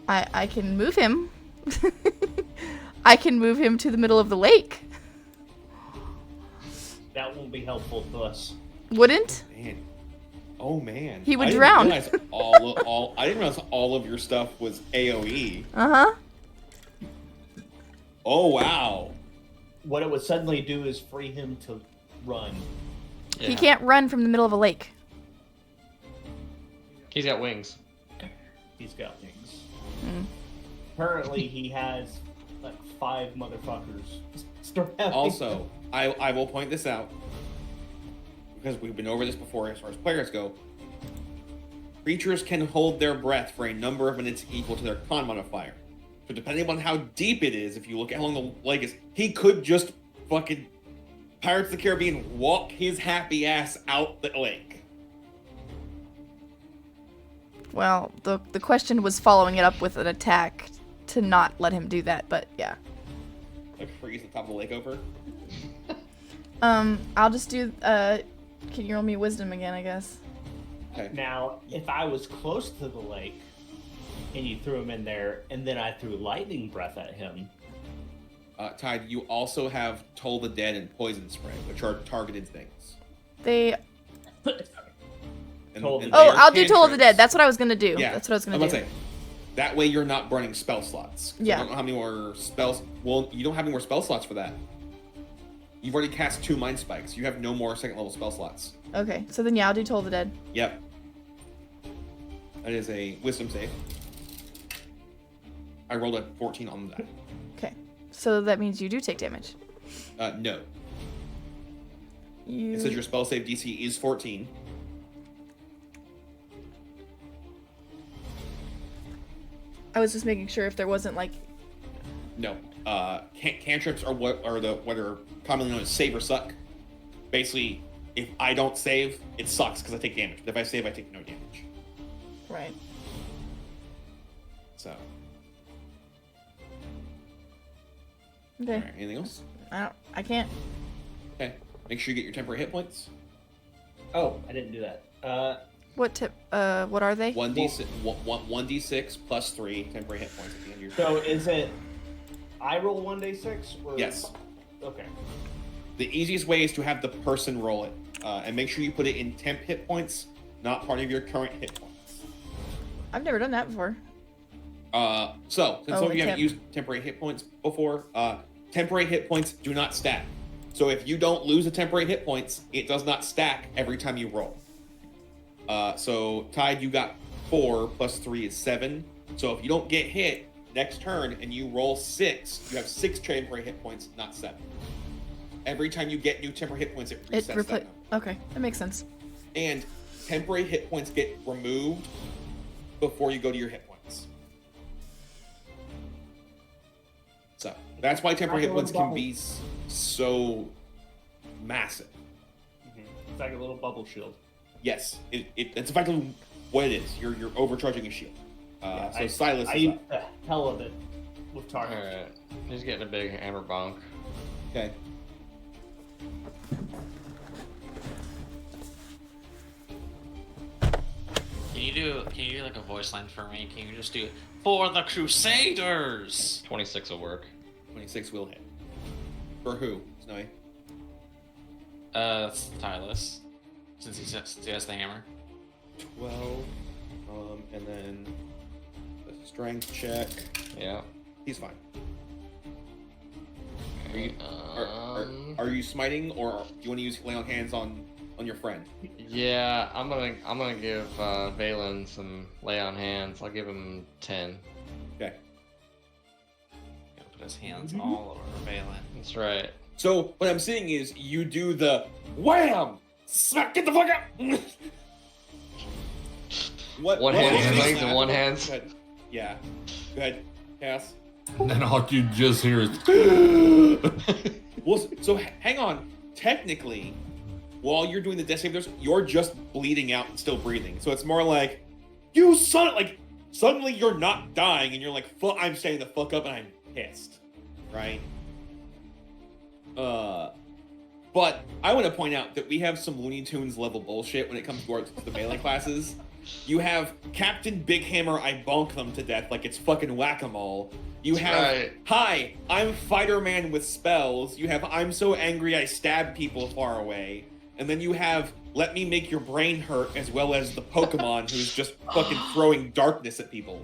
I can move him. I can move him to the middle of the lake.
That won't be helpful to us.
Wouldn't?
Man. Oh man.
He would drown.
I didn't realize all of your stuff was AoE.
Uh-huh.
Oh wow.
What it would suddenly do is free him to run.
Yeah. He can't run from the middle of a lake.
He's got wings.
He's got wings. Currently, he has like 5 motherfuckers.
Also, I will point this out, because we've been over this before as far as players go. Creatures can hold their breath for a number of minutes equal to their con modifier. So depending on how deep it is, if you look at how long the lake is, he could just fucking Pirates of the Caribbean walk his happy ass out the lake.
Well, the question was following it up with an attack to not let him do that, but yeah.
Like freeze the top of the lake over?
I'll just do, can you roll me wisdom again, I guess?
Okay.
Now, if I was close to the lake and you threw him in there and then I threw lightning breath at him.
Tide, you also have Toll the Dead and Poison Spray, which are targeted things.
They...
And
I'll do Toll of the Dead. That's what I was gonna do.
Yeah,
that's what I was gonna do.
Say, that way you're not burning spell slots.
Yeah.
I don't know how many more spells... Well, you don't have any more spell slots for that. You've already cast 2 Mind Spikes. You have no more 2nd level spell slots.
Okay, so then yeah, I'll do Toll of the Dead.
Yep. That is a Wisdom save. I rolled a 14 on that.
Okay, so that means you do take damage.
No. It says your spell save DC is 14.
I was just making sure if there wasn't like...
No. Cantrips are what are commonly known as save or suck. Basically, if I don't save, it sucks because I take damage. But if I save, I take no damage.
Right.
So.
Okay.
All right, anything else?
I can't.
Okay. Make sure you get your temporary hit points.
Oh, I didn't do that.
What are they?
1d6 plus 3 temporary hit points at the end of your
So
turn.
is it I roll 1d6? Or...
Yes.
Okay.
The easiest way is to have the person roll it. And make sure you put it in temp hit points, not part of your current hit points.
I've never done that before.
Since some of you haven't
temp.
used temporary hit points before, temporary hit points do not stack. So if you don't lose the temporary hit points, it does not stack every time you roll. So Tide, you got 4 plus 3 is 7. So if you don't get hit next turn and you roll 6, you have 6 temporary hit points, not 7. Every time you get new temporary hit points, it resets that number.
Okay, that makes sense.
And temporary hit points get removed before you go to your hit points. So that's why temporary hit points can be so massive.
It's like a little bubble shield.
Yes, it's effectively what it is. You're overcharging a shield. So Silas
I
is
used
up.
the hell of it with target.
Alright. He's getting a big hammer bonk.
Okay.
Can you do like a voice line for me? Can you just do for the Crusaders?
26 will work.
26 will hit. For who, Snowy?
That's Tylus, since he has the hammer.
12, and then a strength check.
Yeah.
He's fine. Are you smiting, or do you want to use lay on hands on your friend?
Yeah, I'm gonna give Valen some lay on hands. I'll give him 10.
Okay.
Gonna put his hands all over Valen.
That's right.
So what I'm seeing is you do the wham, smack, get the fuck out.
One hand swings and one hand.
Yeah. Go ahead, Cass.
And then all you just hear is.
Well, so hang on. Technically, while you're doing the death save, you're just bleeding out and still breathing. So it's more like, you son, like suddenly you're not dying, and you're like, fuck, I'm standing the fuck up, and I'm pissed, right? But I want to point out that we have some Looney Tunes level bullshit when it comes to the melee classes. You have Captain Big Hammer, I bonk them to death like it's fucking whack-a-mole. You have, hi, I'm Fighter-Man with spells. You have, I'm so angry I stab people far away. And then you have, let me make your brain hurt, as well as the Pokemon who's just fucking throwing darkness at people.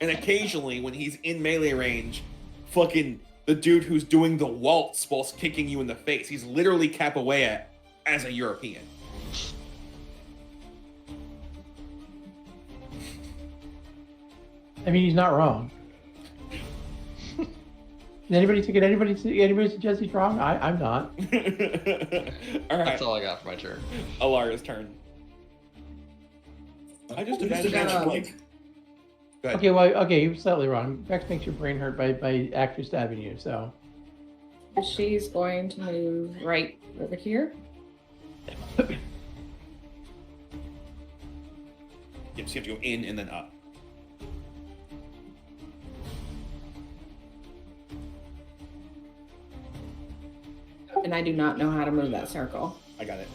And occasionally, when he's in melee range, fucking the dude who's doing the waltz whilst kicking you in the face. He's literally Capoeira as a European.
I mean, he's not wrong. Anybody suggest he's wrong? I'm not.
All right.
That's all I got for my turn.
Alara's turn. I just imagined like.
Okay, well, okay, you're slightly wrong. Vex makes your brain hurt by actually stabbing you, so.
She's going to move right over here.
Yep, so you have to go in and then up.
And I do not know how to move that circle.
I got it.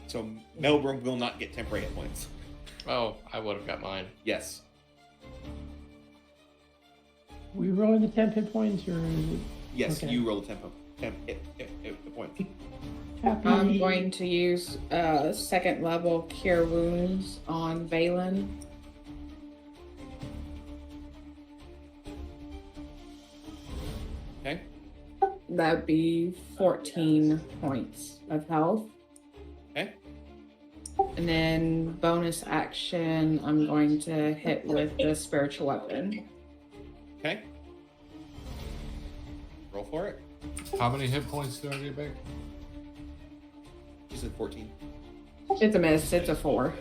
So Melbourne will not get temporary hit points.
Oh, I would have got mine.
Yes.
We rolling the 10 hit points, or?
Yes,
Okay.
you roll the tempo. Hit points.
I'm going to use second level Cure Wounds on Valen.
Okay.
That'd be 14 points of health.
Okay.
And then bonus action, I'm going to hit with the spiritual weapon.
Okay. Roll for it.
How many hit points do I get back?
She said 14.
It's a miss. It's a 4.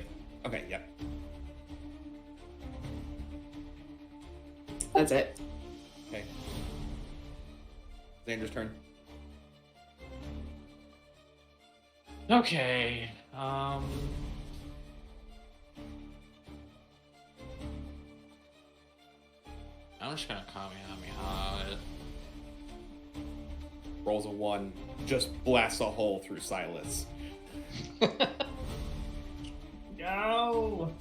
Okay, yep.
That's it.
Okay. Xander's turn.
Okay. I'm just gonna Kamehameha it.
Rolls a 1. Just blasts a hole through Silas.
No.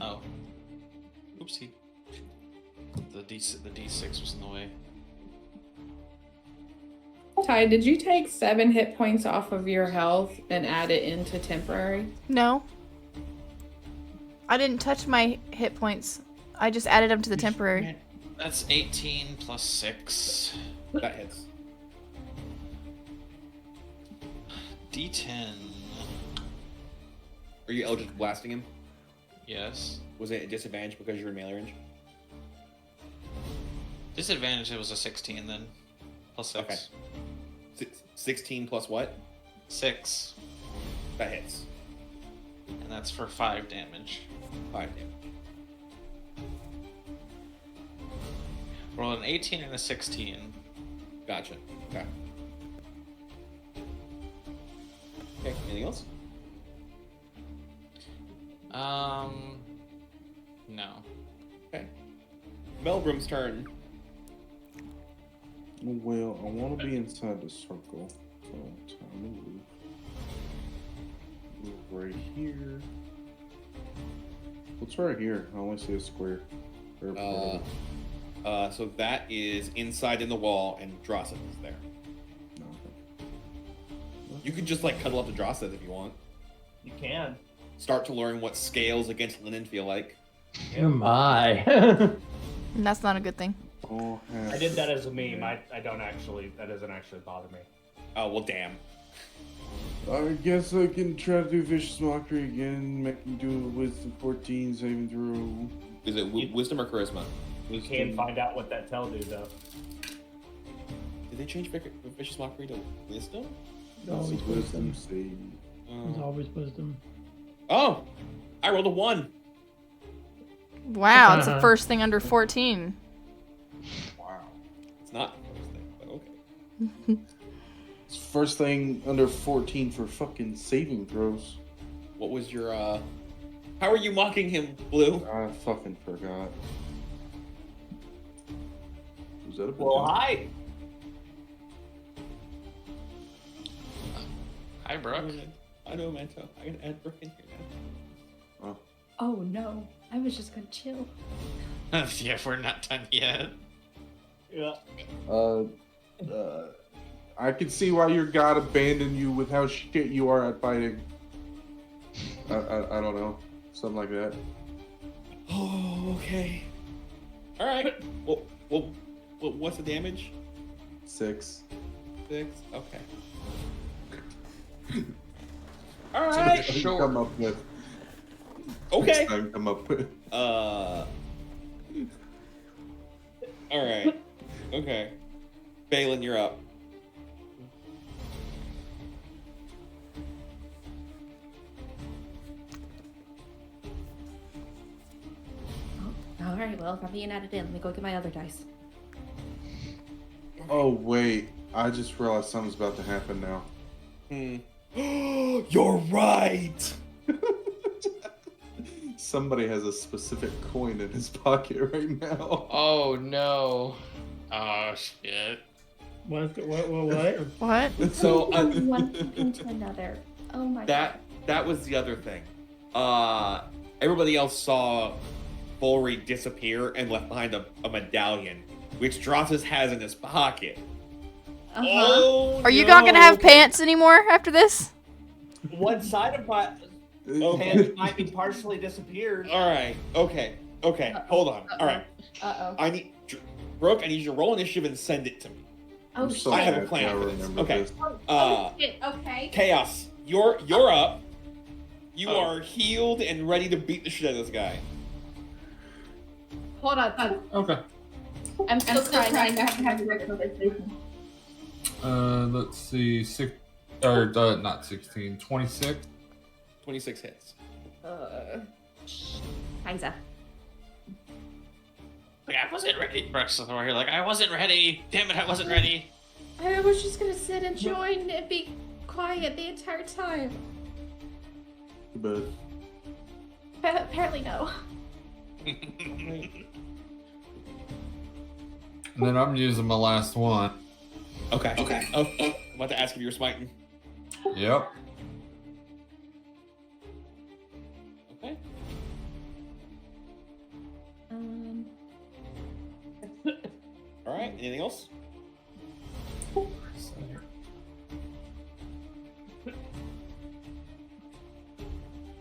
Oh. Oopsie. The D6 was in the way.
Ty, did you take 7 hit points off of your health and add it into temporary?
No. I didn't touch my hit points. I just added them to the temporary.
That's 18 plus 6.
That hits.
D10.
Are you eligible for blasting him?
Yes.
Was it a disadvantage because you're in melee range?
Disadvantage, it was a 16 then. Plus 6.
Okay. 16 plus what?
6.
That hits.
And that's for 5 damage.
5 damage.
Roll an 18 and a 16.
Gotcha. Okay. Okay, anything else?
No.
Okay. Melbrum's turn.
Well, I want to be inside the circle, so time to move. right here. What's right here? I only see a square.
So that is inside in the wall, and Drosseth is there.
No.
You could just like cuddle up to Drosseth if you want.
You can.
Start to learn what scales against linen feel like.
Oh my.
And that's not a good thing.
Oh,
I did that as a meme. I don't actually. That doesn't actually bother me.
Oh well, damn.
I guess I can try to do Vicious Mockery again. Make him do a Wisdom 14 saving throw.
Is it wisdom or charisma?
You can find out what that tell do though.
Did they change Vicious Mockery to wisdom?
Always wisdom.
Save.
It's always wisdom.
Oh, I rolled a 1.
Wow, it's the first thing under 14.
Wow.
It's not the first thing, but okay.
It's first thing under 14 for fucking saving throws.
What was your How are you mocking him, Blue?
I fucking forgot. Was that a
Well, hi.
Hi, Brooke.
I know, Manto. I can add Brooke in here now.
Oh no, I was just gonna chill.
Yeah, we're not done yet.
Yeah.
I can see why your god abandoned you with how shit you are at fighting. I don't know. Something like that.
Oh, okay. All right. Well, what's the damage?
6.
6. Okay. All right.
Sure. Come up with.
Okay.
Next time come up with.
All right. Okay. Balin, you're up.
All right, well, if I'm being added in, let me go get my other dice.
Oh wait, I just realized something's about to happen now.
You're right.
Somebody has a specific coin in his pocket right now.
Oh no.
Oh shit.
What?
What?
So
From one thing to another. Oh my god.
that was the other thing. Everybody else saw Volry disappear and left behind a medallion, which Drosseth has in his pocket.
Uh-huh.
Oh,
Are you not gonna have pants anymore after this?
One side of my pants might be partially disappeared.
All right. Okay. Hold on. All right.
Uh-oh.
Brooke, I need you to roll initiative and send it to me.
Oh,
I'm so
I have a
happy
plan
I
for this.
remember
Okay.
this.
Shit, okay.
Chaos, you're up. You are healed and ready to beat the shit out of this guy.
Hold on.
Okay.
I'm still trying to have the right conversation.
Let's see, not 16, 26.
26 hits.
Isa.
Like, I wasn't ready. Brooks over here, like, I wasn't ready. Damn it, I wasn't ready.
I was just gonna sit and join and be quiet the entire time.
But
Apparently no.
And then I'm using my last one.
Okay. Oh, I'm about to ask if you were smiting.
Yep.
Okay. All right. Anything else?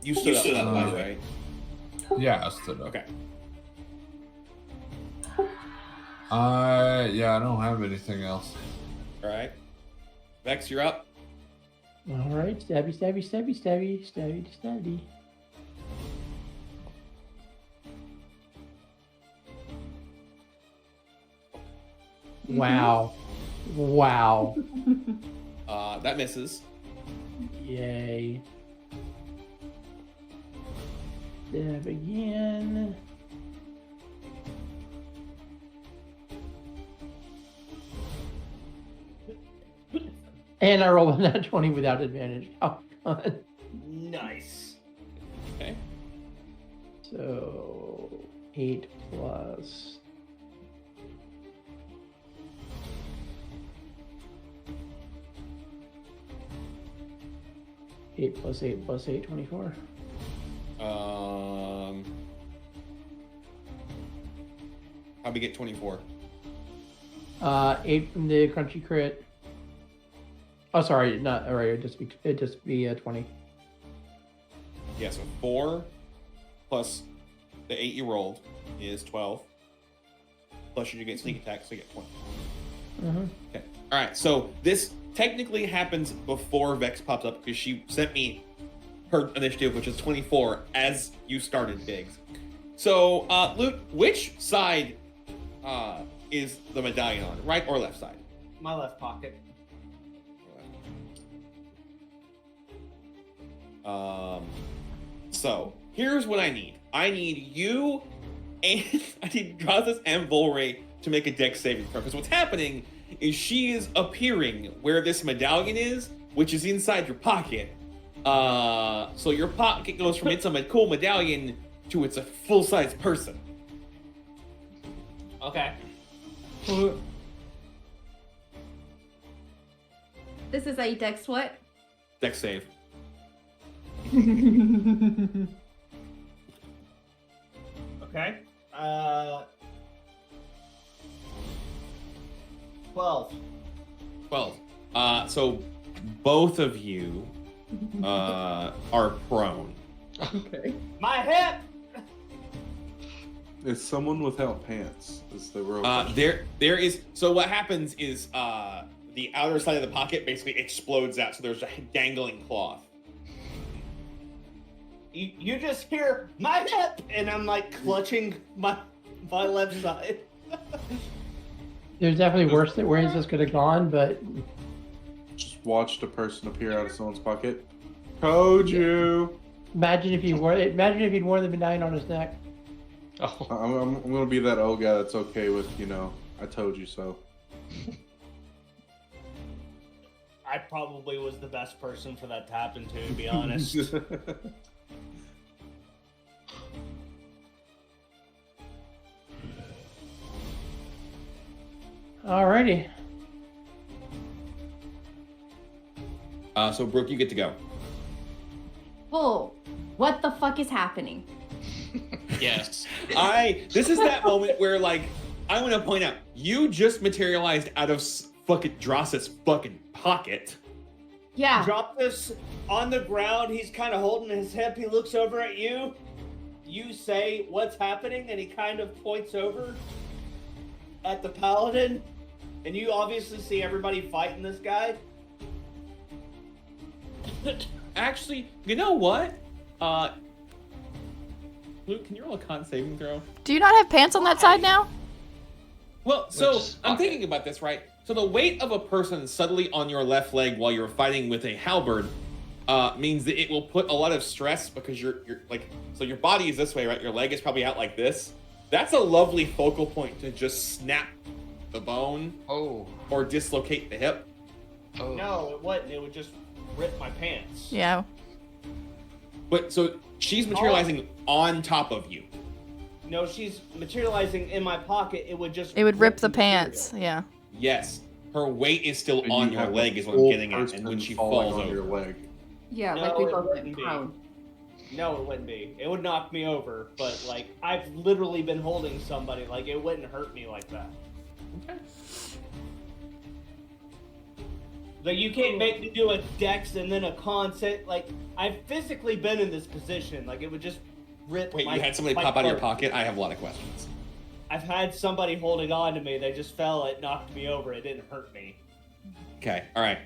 You stood up, by the way.
Yeah, I stood up.
Okay.
I don't have anything else.
All right. Vex, you're up.
All right, stabby, stabby, stabby, stabby, stabby, stabby. Wow. Wow.
That misses.
Yay. Stab again. And I rolled a nat 20 without advantage. Oh, God.
Nice.
Okay.
So 8 plus. 8 plus 8 plus 8, 24.
How'd we get 24?
8 from the crunchy crit. Oh, sorry, not all right. It'd just be 20.
Yeah, so 4 plus the 8 you rolled is 12. Plus you get sneak attack, so you get 20.
Mm-hmm.
Okay. All right. So this technically happens before Vex pops up because she sent me her initiative, which is 24, as you started, Biggs. So, Luke, which side is the medallion on? Right or left side?
My left pocket.
So here's what I need. I need you and I need Grazis and Volray to make a dex saving throw. Because what's happening is she is appearing where this medallion is, which is inside your pocket. So your pocket goes from it's a cool medallion to it's a full-size person.
Okay.
This is a dex what?
Dex save.
Okay. 12.
12. So both of you are prone.
Okay.
My hip!
Is someone without pants? Is the real
There is. So what happens is the outer side of the pocket basically explodes out. So there's a dangling cloth.
You just hear my hip, and I'm like clutching my left side.
There's definitely worse that where this could have gone, but
Just watched a person appear out of someone's pocket. Told you.
imagine if he'd worn the medallion on his neck.
Oh.
I'm gonna be that old guy that's okay with, I told you so.
I probably was the best person for that to happen to be honest.
Alrighty.
So Brooke, you get to go.
Oh, what the fuck is happening?
Yes.
This is that moment where, like, I want to point out, you just materialized out of fucking Dross's fucking pocket.
Yeah.
Drop this on the ground. He's kind of holding his hip. He looks over at you. You say, "What's happening?" And he kind of points over at the paladin. And you obviously see everybody fighting this guy.
Actually, you know what? Luke, can you roll a con saving throw?
Do you not have pants on that side now?
Well, so
Which
I'm
pocket?
thinking about this, right? So the weight of a person suddenly on your left leg while you're fighting with a halberd means that it will put a lot of stress because you're like, so your body is this way, right? Your leg is probably out like this. That's a lovely focal point to just snap the bone or dislocate the hip.
Oh.
No, it wouldn't. It would just rip my pants.
Yeah.
But so she's materializing on top of you.
No, she's materializing in my pocket. It would just.
It would rip the
material.
pants. Yeah.
Yes, her weight is still
And
on
you
your
have
leg,
a
is what I'm
full
getting at. And when
person
she
falling
falls
on your
over,
leg.
Yeah,
No,
like we
it
both
wouldn't
went
be.
prone.
No, it wouldn't be. It would knock me over. But like, I've literally been holding somebody. Like, it wouldn't hurt me like that.
okay.
Like, you can't make me do a dex and then a con set. Like, I've physically been in this position. Like, it would just rip.
Wait,
my,
you had somebody
my
pop out of your
clothes.
pocket? I have a lot of questions.
I've had somebody holding on to me. They just fell. It knocked me over. It didn't hurt me.
Okay, all right.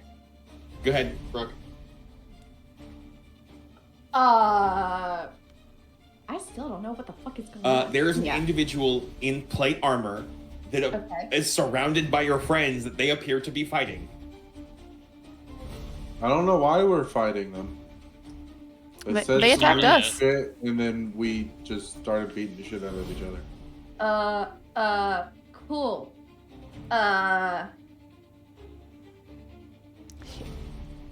Go ahead, Brooke.
I still don't know what the fuck is going on.
There is an
Yeah.
individual in plate armor that
Okay.
is surrounded by your friends that they appear to be fighting.
I don't know why we're fighting them. It
They
said
attacked
some
us.
shit, and then we just started beating the shit out of each other.
Cool.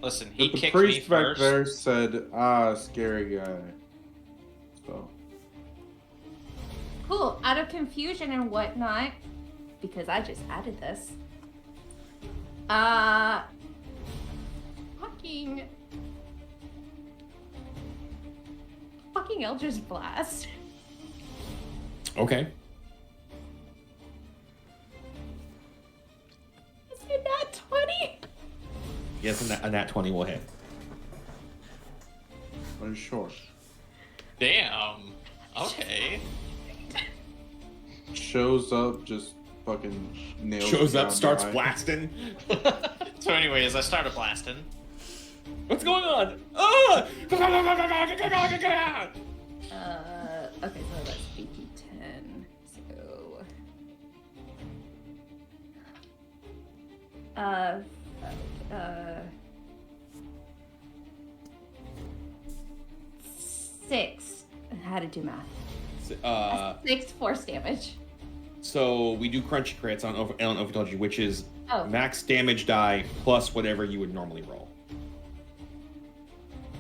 Listen, he
But the
kicked me
priest back
first.
there said, scary guy. So.
Cool. Out of confusion and whatnot, because I just added this. Fucking. fucking Eldritch Blast.
Okay.
Is it not 20?
Yes, a nat 20 will hit.
Are you sure?
Damn. Okay.
Shows up, just fucking nails.
Shows
you
up,
down
starts
the eye.
blasting.
So, anyways, I started blasting.
What's going on? Ah!
Okay, so that's BT10. So. Uh. 6. How to do math. 6 force damage.
So we do crunchy crits. I don't know if I told you, which is
Oh.
max damage die plus whatever you would normally roll.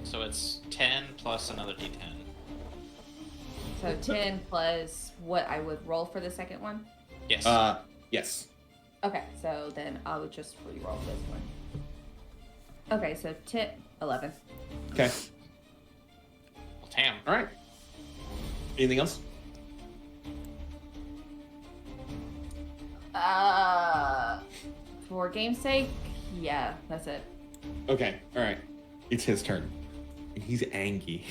So it's 10 plus another d10.
So 10 plus what I would roll for the second one?
Yes.
Yes.
Okay, so then I would just re-roll this one. Okay, so 11.
Okay.
Well, damn.
All right. Anything else?
For game's sake, yeah, that's it.
Okay. All right. It's his turn. And he's angry.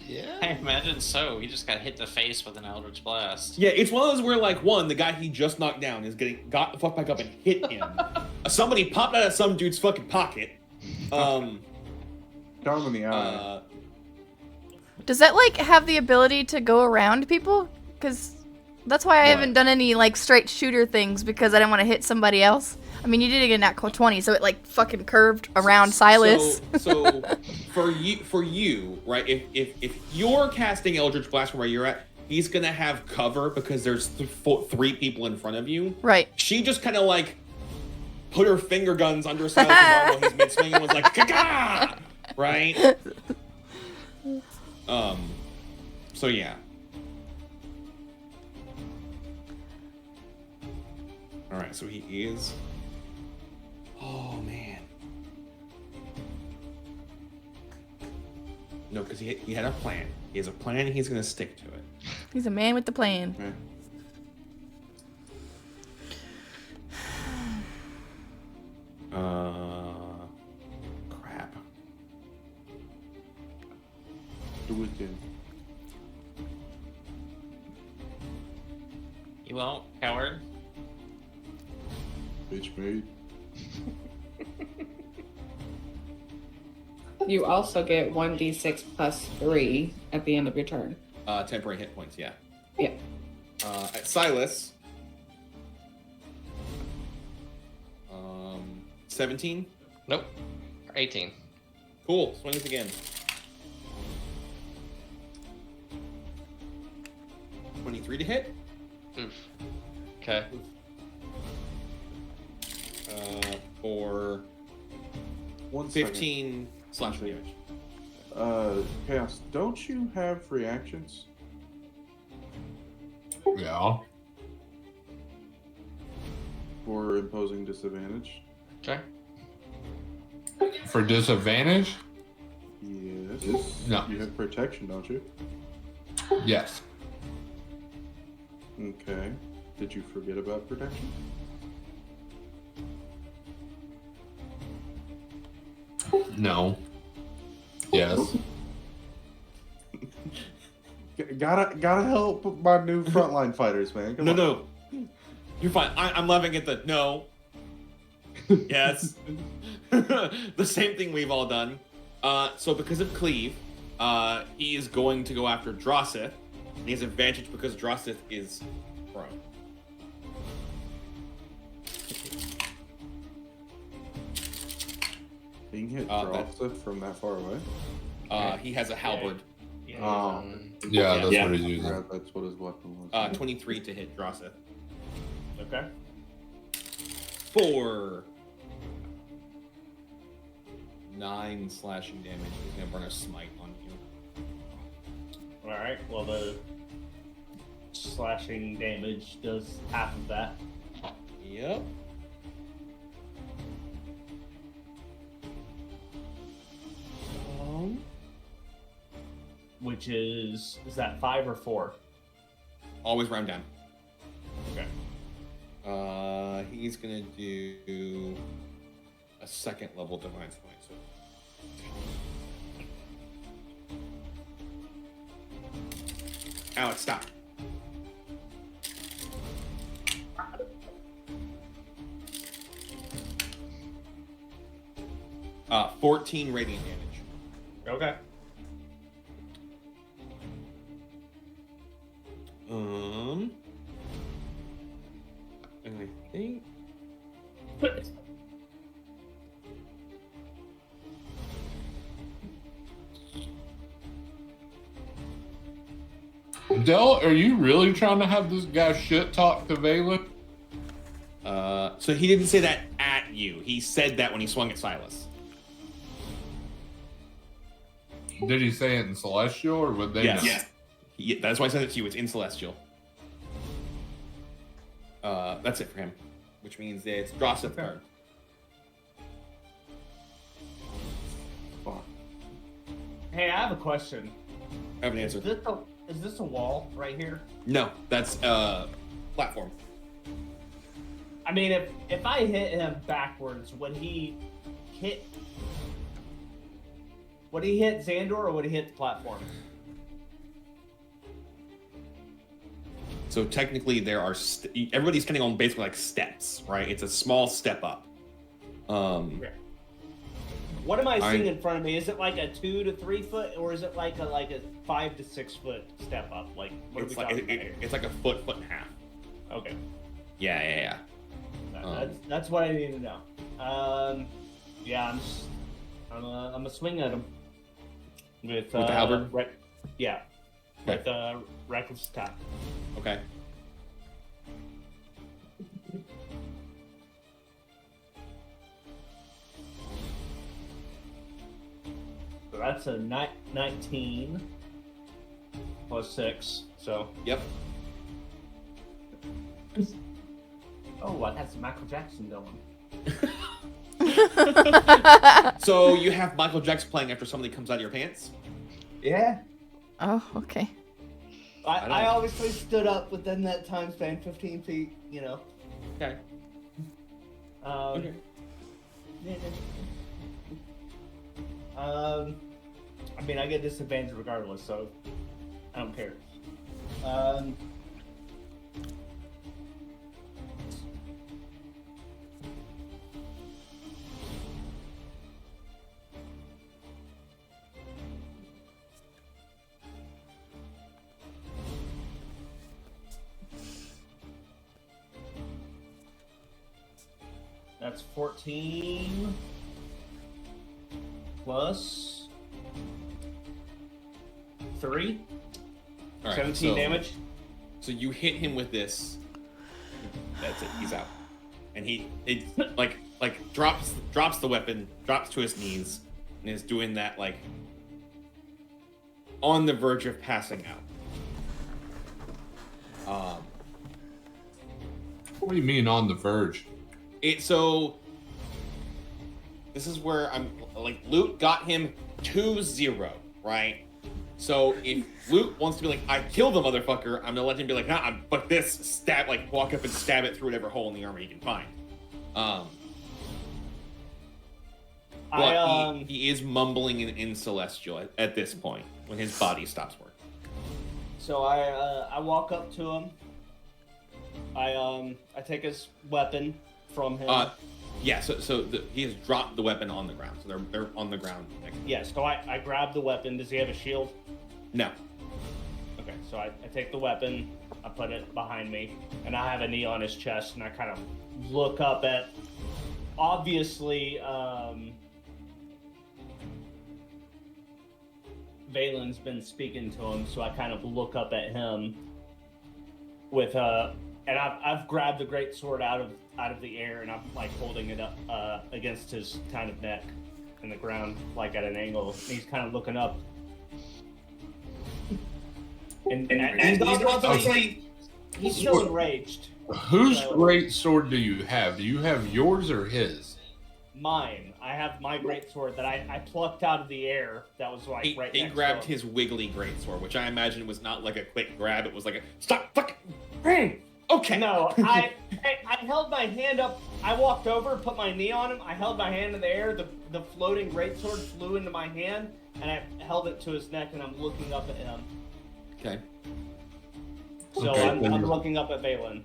Yeah. I imagine so. He just got hit in the face with an Eldritch Blast.
Yeah, it's one of those where, like, one, the guy he just knocked down got the fuck back up and hit him. Somebody popped out of some dude's fucking pocket.
Down in the eye.
Does that like have the ability to go around people? Because that's why I haven't done any like straight shooter things, because I didn't want to hit somebody else. I mean, you did it in that 20, so it like fucking curved around Silas.
So for you, right? If you're casting Eldritch Blast from where you're at, he's gonna have cover because there's 3 people in front of you.
Right.
She just kind of like put her finger guns under Silas' arm while he's mid swing and was like, "Ka-ka!" Right? So yeah. All right. So he is. Oh man. No, because he had a plan. He has a plan and he's gonna stick to it.
He's a man with the plan.
Okay.
Crap.
Do it then.
You won't, coward.
Bitch made.
You also get 1d6 plus 3 at the end of your turn.
Temporary hit points, yeah.
Yeah.
At Silas. 17.
Nope. 18.
Cool. Swing it again. 23 to hit.
Oof. Okay.
For 15 slashing damage.
Chaos, don't you have reactions?
Yeah.
For imposing disadvantage?
Okay.
For disadvantage?
Yes.
No.
You have protection, don't you?
Yes.
Okay. Did you forget about protection?
No. Yes.
Gotta help my new frontline fighters, man. Come on.
No. You're fine. I'm laughing at the no. Yes. The same thing we've all done. So because of Cleave, he is going to go after Drossith. And he has advantage because Drossith is prone.
Being hit Drossith from that far away?
He has a halberd.
Oh.
Yeah, that's what he's using.
Yeah, that's what his weapon was.
23 to hit Drossith.
Okay.
For 9 slashing damage. He's gonna burn a smite on you.
Alright, well, the slashing damage does half of that.
Yep.
which is that 5 or 4?
Always round down.
Okay.
He's gonna do a 2nd level divine smite. So. Alex, stop. Uh, 14 radiant damage.
Okay.
And I think.
Del, are you really trying to have this guy shit talk to Valen?
So he didn't say that at you. He said that when he swung at Silas.
Did he say it in Celestial or would they?
Yes.
Know?
Yeah, that's why I sent it to you. It's in Celestial. That's it for him, which means it's Drossith's turn.
Hey, I have a question.
I have an answer.
Is this a wall right here?
No, that's platform.
I mean, if I hit him backwards, would he hit Xandor or would he hit the platform?
So technically, there are everybody's standing on basically like steps, right? It's a small step up.
What am I seeing in front of me? Is it like a 2 to 3 foot, or is it like a 5 to 6 foot step up? Like what
It's
are we
like
talking about here?
it's like a foot and a half.
Okay,
Yeah.
that's what I need to know. Yeah, I'm a swing at him with
the halberd.
Yeah,
Okay.
with reckless attack.
Okay.
So that's a 19 plus 6. So
Yep.
oh, I got some Michael Jackson going.
So you have Michael Jackson playing after somebody comes out of your pants?
Yeah.
Oh, okay.
I obviously stood up within that time span, 15 feet, you know.
Okay.
Okay. I mean, I get disadvantage regardless, so I don't care. That's 14 plus 3.
All right,
17 damage.
So you hit him with this. That's it. He's out. And it like drops the weapon, drops to his knees, and is doing that like on the verge of passing out.
What do you mean on the verge?
So this is where I'm like Loot got him 2-0, right? So if Loot wants to be like, I killed the motherfucker, I'm gonna let him be like, nah, but this stab, like walk up and stab it through whatever hole in the armor he can find. But he is mumbling in Celestial at this point when his body stops working.
So I walk up to him. I take his weapon from him.
Yeah. So he has dropped the weapon on the ground. So they're on the ground.
Yeah. So I grab the weapon. Does he have a shield?
No.
Okay. So I take the weapon. I put it behind me, and I have a knee on his chest, and I kind of look up at. Obviously, Valen's been speaking to him, so I kind of look up at him with and I've grabbed the great sword out of the air, and I'm like holding it up against his kind of neck in the ground, like at an angle. And he's kind of looking up, and he's still enraged.
Whose great sword do you have? Do you have yours or his?
mine. I have my greatsword that I plucked out of the air. That was like
He
next
grabbed
to him.
his wiggly greatsword, which I imagine was not like a quick grab. It was like a stop, fucking. Okay.
No, I held my hand up. I walked over, put my knee on him. I held my hand in the air. The floating greatsword flew into my hand, and I held it to his neck, and I'm looking up at him.
Okay.
So
Okay,
I'm looking up at Valen.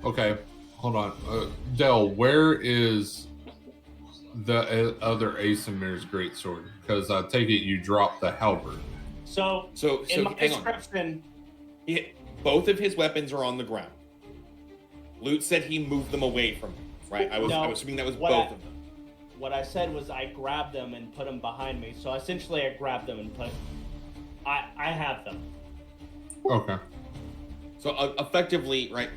Okay, hold on. Del, where is the other Asamir's greatsword? Because I take it you dropped the halberd.
So in my
hang on.
description,
Both of his weapons are on the ground. Lute said he moved them away from him, right? I was assuming that was both of them.
What I said was I grabbed them and put them behind me. So essentially, I grabbed them and put. I have them.
Okay.
So effectively, right?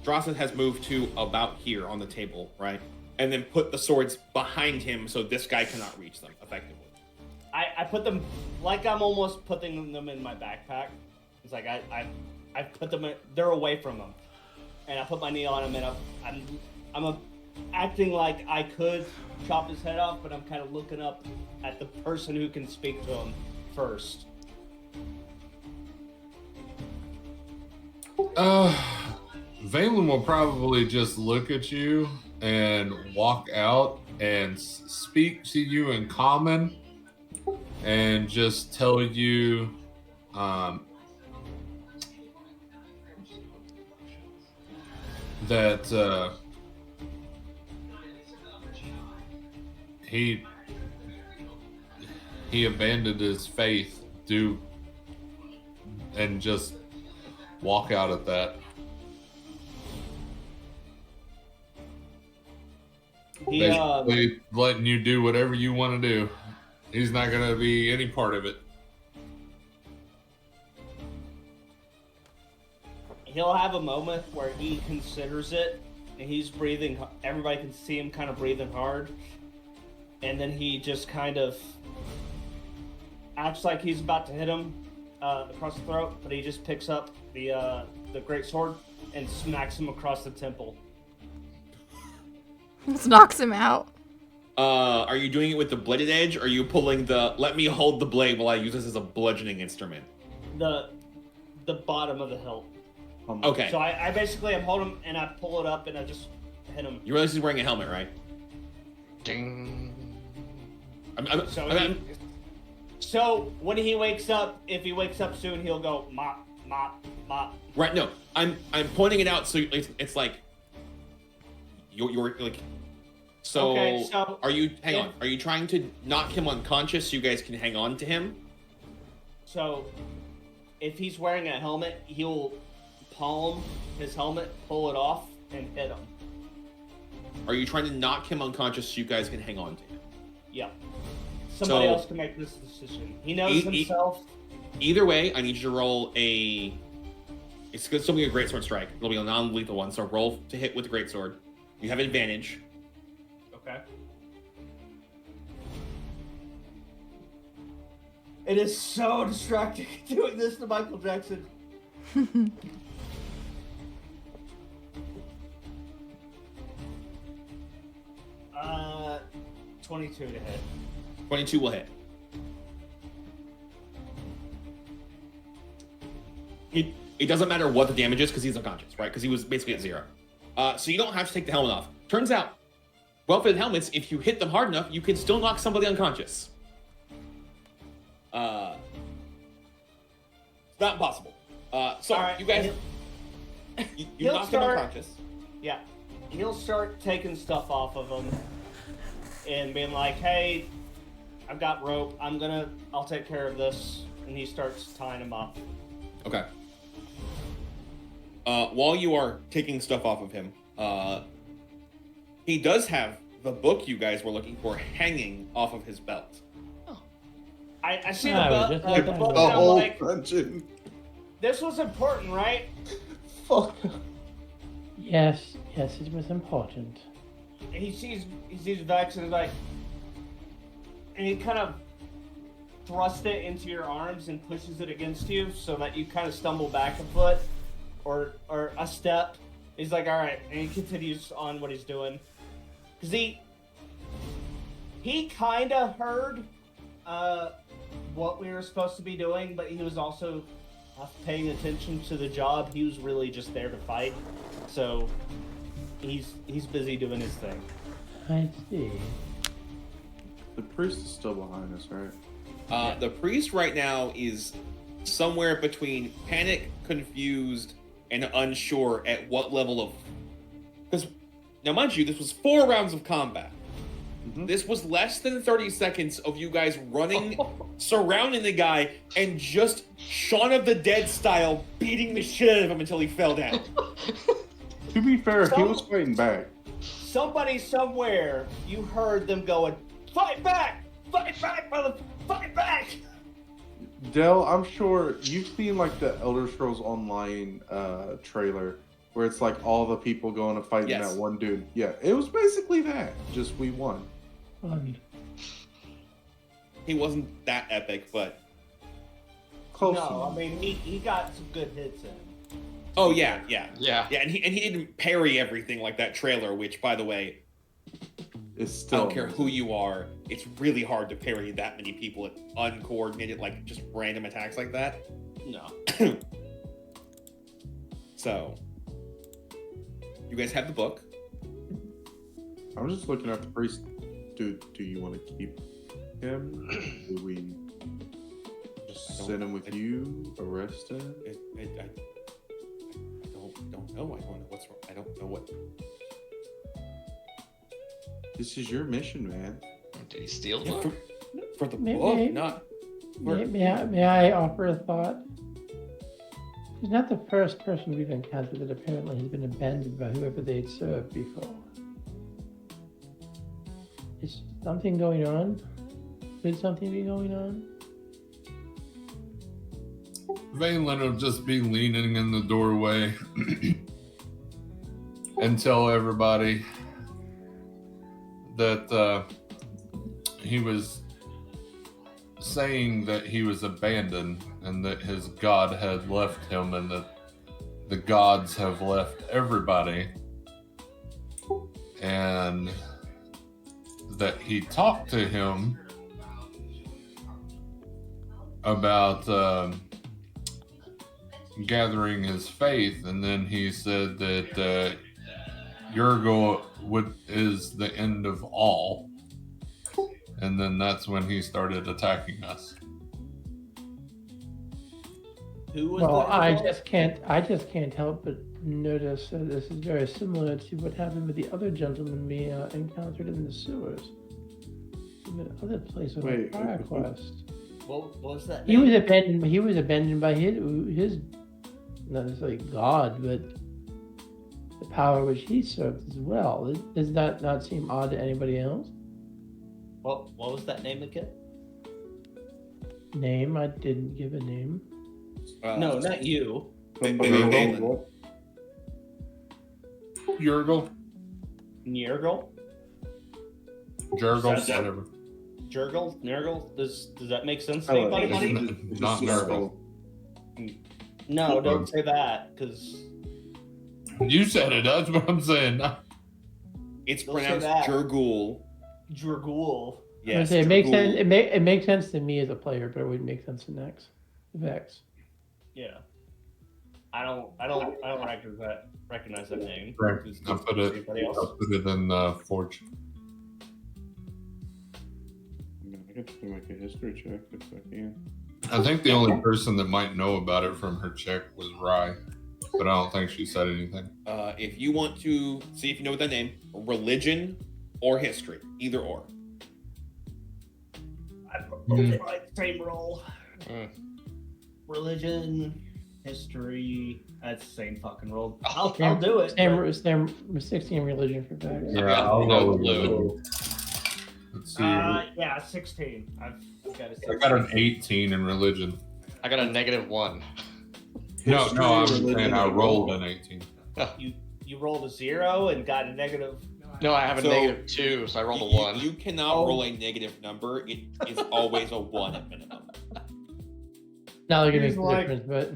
Drossen has moved to about here on the table, right? And then put the swords behind him so this guy cannot reach them, effectively.
I put them like I'm almost putting them in my backpack. It's like I put them. They're away from him, and I put my knee on him, and I'm acting like I could chop his head off, but I'm kind of looking up at the person who can speak to him first.
Valen will probably just look at you and walk out and speak to you in common and just tell you that he abandoned his faith and just walk out at that. Basically letting you do whatever you want to do. He's not going to be any part of it.
He'll have a moment where he considers it, and he's breathing. Everybody can see him kind of breathing hard, and then he just kind of acts like he's about to hit him across the throat, but he just picks up the great sword and smacks him across the temple.
This knocks him out.
Are you doing it with the bladed edge, or are you pulling the let me hold the blade while I use this as a bludgeoning instrument?
The bottom of the hilt.
Okay.
So I basically hold him and I pull it up and I just hit him.
You realize he's wearing a helmet, right?
Ding.
So when he wakes up, if he wakes up soon, he'll go mop, mop, mop.
Right. No, I'm pointing it out so it's like you're like. So,
okay, so
are you? Hang on. Are you trying to knock him unconscious so you guys can hang on to him?
So, if he's wearing a helmet, he'll palm his helmet, pull it off, and hit him.
Are you trying to knock him unconscious so you guys can hang on to him?
Yeah. Somebody else can make this decision. He knows himself.
Either way, I need you to roll a. It's going to be a greatsword strike. It'll be a non-lethal one. So roll to hit with the greatsword. You have advantage.
Okay. It is so distracting doing this to Michael Jackson. 22 to hit.
22 will hit. It doesn't matter what the damage is because he's unconscious, right? Because he was basically at 0. So you don't have to take the helmet off. Turns out, well-fitted helmets, if you hit them hard enough, you can still knock somebody unconscious. It's not impossible. So right, you guys, you knock him unconscious.
Yeah, he'll start taking stuff off of him and being like, "Hey, I've got rope. I'll take care of this." And he starts tying him up.
Okay. While you are taking stuff off of him, he does have the book you guys were looking for hanging off of his belt.
Oh. I see the book.
The whole dungeon.
This was important, right?
Fuck.
Yes, it was important.
And he sees Vex and he's like, and he kind of thrusts it into your arms and pushes it against you so that you kind of stumble back a foot or a step. He's like, all right, and he continues on what he's doing. Because He kind of heard what we were supposed to be doing, but he was also paying attention to the job. He was really just there to fight, so he's busy doing his thing.
I see.
The priest is still behind us, right?
The priest right now is somewhere between panic, confused, and unsure at what level of... Because, now mind you, this was 4 rounds of combat.
Mm-hmm.
This was less than 30 seconds of you guys running, surrounding the guy, and just Shaun of the Dead style beating the shit out of him until he fell down.
To be fair, he was fighting back.
Somebody somewhere, you heard them going, fight back, brother, fight back.
Del, I'm sure you've seen like the Elder Scrolls Online trailer where it's like all the people going to fight
Yes.
that one dude. Yeah, it was basically that. Just we won.
Fun.
He wasn't that epic, but...
Close
No,
enough.
I mean, he got some good hits in.
Oh, yeah.
Yeah.
And he didn't parry everything like that trailer, which, by the way,
It's
I
still
don't care who you are, it's really hard to parry that many people at uncoordinated, like, just random attacks like that.
No.
So, you guys have the book.
I'm just looking at the priest. Do you want to keep him? Do we just send him with you? Arrest him?
I don't know. I don't know what's wrong. I don't know what...
This is your mission, man.
Did he steal
Yeah,
one?
for the
May-
book,
may-
not...
May I offer a thought? He's not the first person we've encountered that apparently has been abandoned by whoever they'd served before. Is something going on? Could something be going on?
Valen will just be leaning in the doorway and tell everybody that he was saying that he was abandoned and that his god had left him and that the gods have left everybody, and that he talked to him about gathering his faith, and then he said that your goal is the end of all, and then that's when he started attacking us.
Who was
Well,
the
I just can't help but notice that this is very similar to what happened with the other gentleman we encountered in the sewers. In the other place on the
Wait,
prior
who-
quest.
What was that?
He
name?
was abandoned. He was abandoned by his not necessarily God, but the power which he served as well. Does that not seem odd to anybody else?
What was that name again?
Name? I didn't give a name.
No, not you.
Nurgle? Jurgle?
Nurgle?
Jurgle?
Is that-
Whatever.
Jurgle? Nurgle? Does that make sense to
Oh,
anybody?
Not Nurgle.
No, don't say that, because
You said it, that's what I'm saying.
It's
Don't say
pronounced
that.
Jurgul.
Dragul.
Yes,
it makes
Jurgul.
sense. It makes sense to me as a player, but it wouldn't make sense to Vex.
Yeah. I don't recognize that name.
Right.
It's
I'll
just
put it in Forge.
I guess I can make a history check if I can.
I think the only person that might know about it from her check was Rye, but I don't think she said anything.
If you want to see if you know what that name, religion or history, either or.
I both like same role.
Mm.
Religion, history, that's the same fucking role. I'll do it.
Same 16 religion for Vex.
Yeah,
got
I'll
no
go with
clue.
Let's see.
Yeah, 16. I've got a 16.
I got an 18 in religion.
I got a -1.
No,
History,
I'm
religion,
saying I
and
rolled
roll.
an 18.
You rolled a 0 and got a negative.
No, I have a
So,
-2, so I rolled a
You-
1.
You cannot roll a negative number. It is always a 1 at minimum.
Not like it
Here's
makes a
like-
difference, but.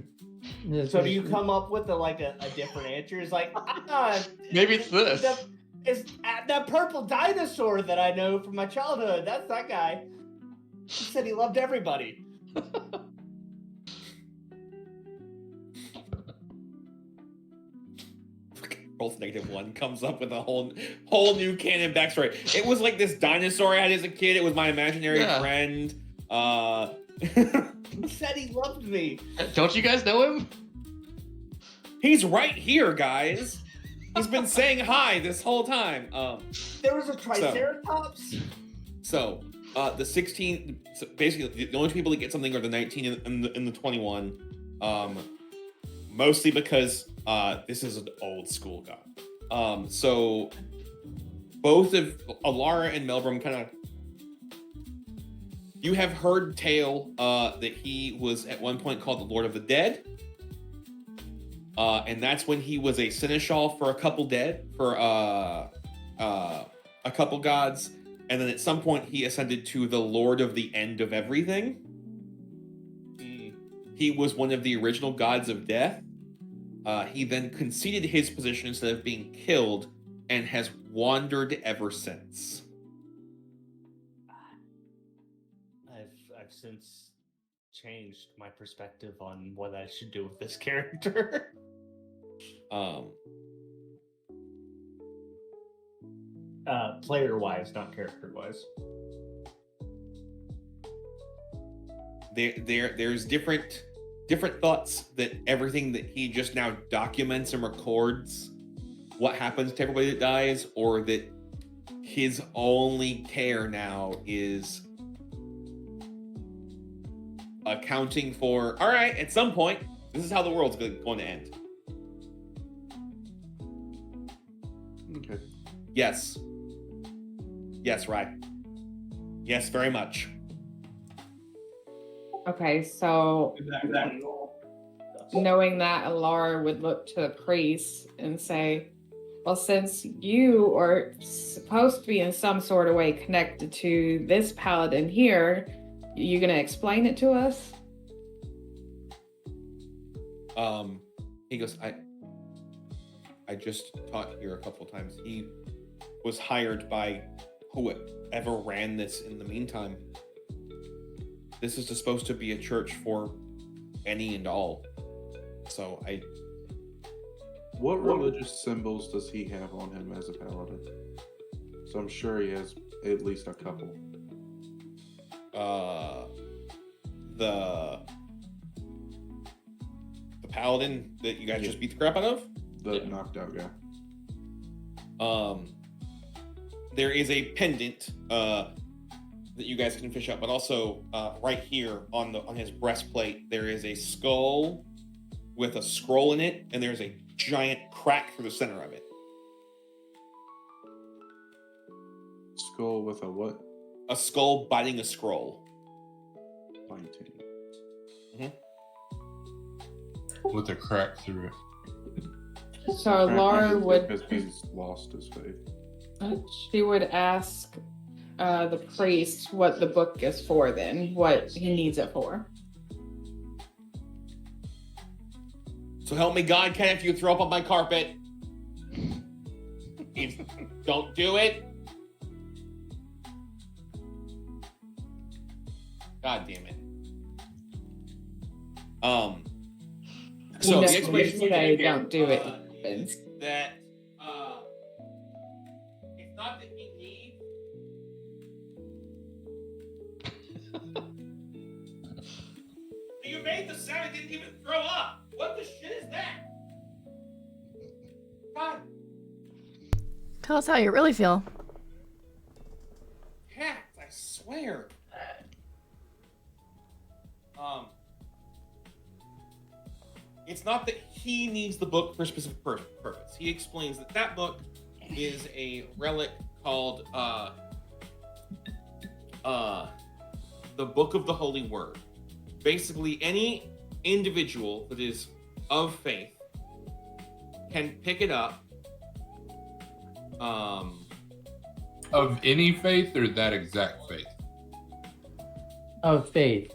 in this
So do
case,
you come up with a different answer? It's like,
Maybe it's this.
It's that purple dinosaur that I know from my childhood. That's that guy. He said he loved everybody.
Rolls -1 comes up with a whole new canon backstory. It was like this dinosaur I had as a kid. It was my imaginary friend.
He said he loved me.
Don't you guys know him?
He's right here, guys. He's been saying hi this whole time.
There was a Triceratops.
So the 16. So basically, the only people that get something are the 19 and the 21. Mostly because this is an old school god. So both of Alara and Melbrum kind of. You have heard tale that he was at one point called the Lord of the Dead. And that's when he was a seneschal for a couple gods. And then at some point he ascended to the Lord of the End of Everything. He was one of the original gods of death. He then conceded his position instead of being killed and has wandered ever since.
I've since changed my perspective on what I should do with this character. Player-wise, not character-wise.
There's different thoughts that everything that he just now documents and records what happens to everybody that dies, or that his only care now is accounting for, all right, at some point, this is how the world's going to end.
Okay.
Yes. Yes, right. Yes, very much.
Okay, so knowing that, Alara would look to the priest and say, well, since you are supposed to be in some sort of way connected to this paladin here, you gonna explain it to us?
He goes, I just taught here a couple of times. He was hired by whoever ran this in the meantime. This is supposed to be a church for any and all. So
What religious symbols does he have on him as a paladin? So I'm sure he has at least a couple.
The paladin that you guys just beat the crap out of?
The knocked out guy.
There is a pendant that you guys can fish up, but also right here on his breastplate there is a skull with a scroll in it, and there's a giant crack through the center of it.
Skull with a what?
A skull biting a scroll.
Biting.
With a crack through it.
So Laura would,
because he's lost his faith.
she would ask the priest what the book is for then, what he needs it for.
So help me God, Ken, if you throw up on my carpet. Don't do it. God damn it. So the explanation
say don't do it.
That it's not that he needs. You made the sound. It didn't even throw up. What the shit is that? God.
Tell us how you really feel.
Cats, I swear. It's not that he needs the book for a specific purpose. He explains that book is a relic called the Book of the Holy Word. Basically, any individual that is of faith can pick it up.
Of any faith or that exact faith?
Of faith.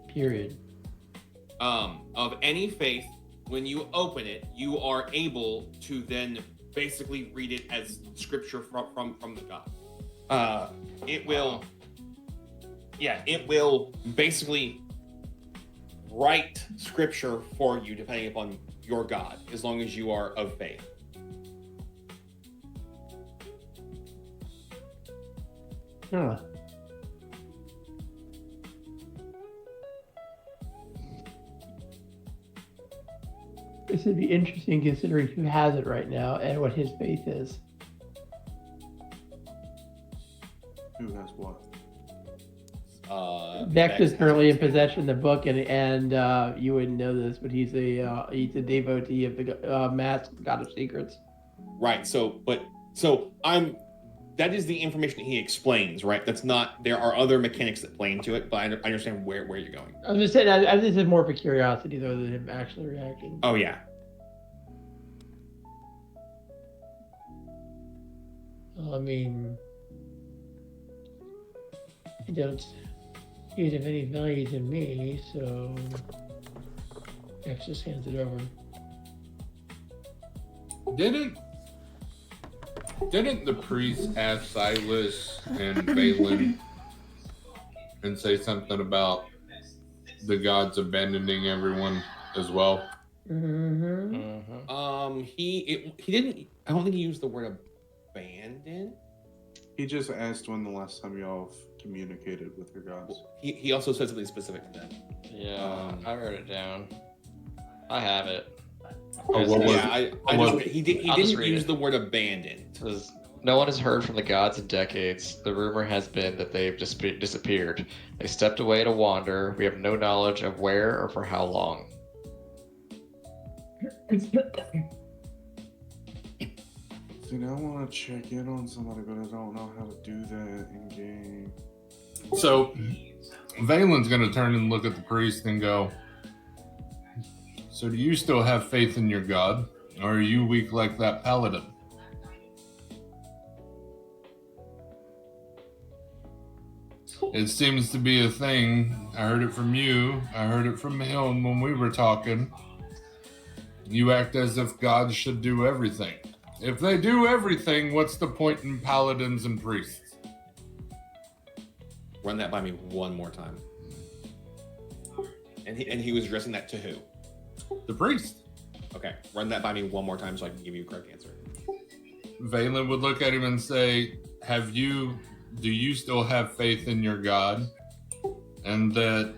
Period.
Of any faith, when you open it, you are able to then basically read it as scripture from the God. It will basically write scripture for you depending upon your God, as long as you are of faith.
Huh. This would be interesting considering who has it right now and what his faith is.
Who has what?
Vex is currently in possession of the book, and you wouldn't know this, but he's a devotee of the mask, God of Secrets.
Right. That is the information he explains, right? That's not. There are other mechanics that play into it, but I understand where you're going.
I'm just saying, this is more for curiosity though than him actually reacting.
Oh yeah.
I mean, I don't see it of any value to me, so Vex just hands it over.
Didn't the priest ask Silas and Balin and say something about the gods abandoning everyone as well?
Mm-hmm.
He didn't. I don't think he used the word abandon.
He just asked when the last time y'all communicated with your gods.
He also said something specific to that.
Yeah, I wrote it down. I have it.
He didn't use the word abandon.
Because no one has heard from the gods in decades. The rumor has been that they've just disappeared. They stepped away to wander. We have no knowledge of where or for how long.
Dude, I want to check in on somebody, but I don't know how to do that in game.
So, Valen's going to turn and look at the priest and go, so do you still have faith in your god? Or are you weak like that paladin? It seems to be a thing. I heard it from you. I heard it from him when we were talking. You act as if gods should do everything. If they do everything, what's the point in paladins and priests?
Run that by me one more time. And he was addressing that to who?
The priest.
Okay, run that by me one more time so I can give you a correct answer.
Valen would look at him and say, do you still have faith in your god? And that,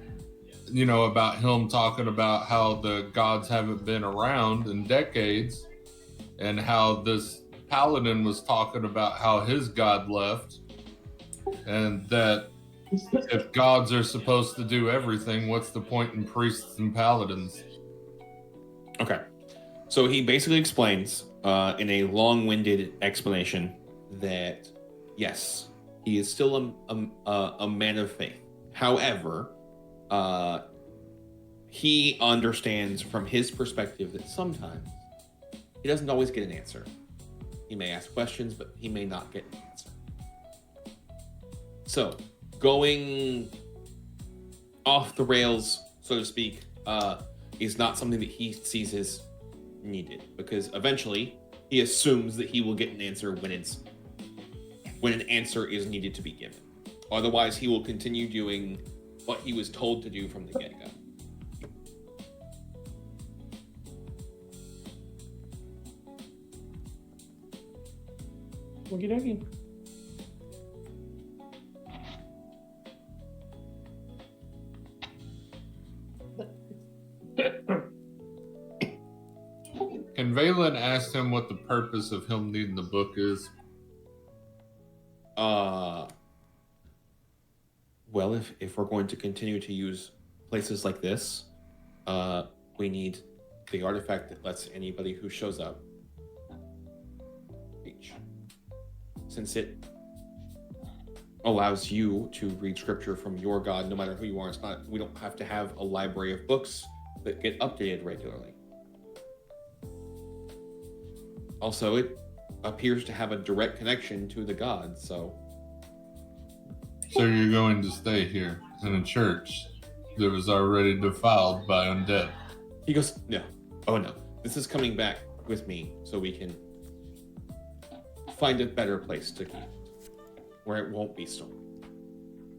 about him talking about how the gods haven't been around in decades, and how this paladin was talking about how his god left, and that if gods are supposed to do everything, what's the point in priests and paladins?
Okay, so he basically explains in a long-winded explanation that yes, he is still a man of faith. However, he understands from his perspective that sometimes he doesn't always get an answer. He may ask questions, but he may not get an answer. So, going off the rails, so to speak, is not something that he sees as needed, because eventually he assumes that he will get an answer when an answer is needed to be given. Otherwise, he will continue doing what he was told to do from the get-go.
Okie dokie.
Can Valen ask him what the purpose of him needing the book is?
Well, if we're going to continue to use places like this, we need the artifact that lets anybody who shows up reach. Since it allows you to read scripture from your god, no matter who you are, we don't have to have a library of books that get updated regularly. Also, it appears to have a direct connection to the gods, so
you're going to stay here in a church that was already defiled by undead?
He goes, no. Oh no. This is coming back with me so we can
find a better place to keep it, where it won't be stolen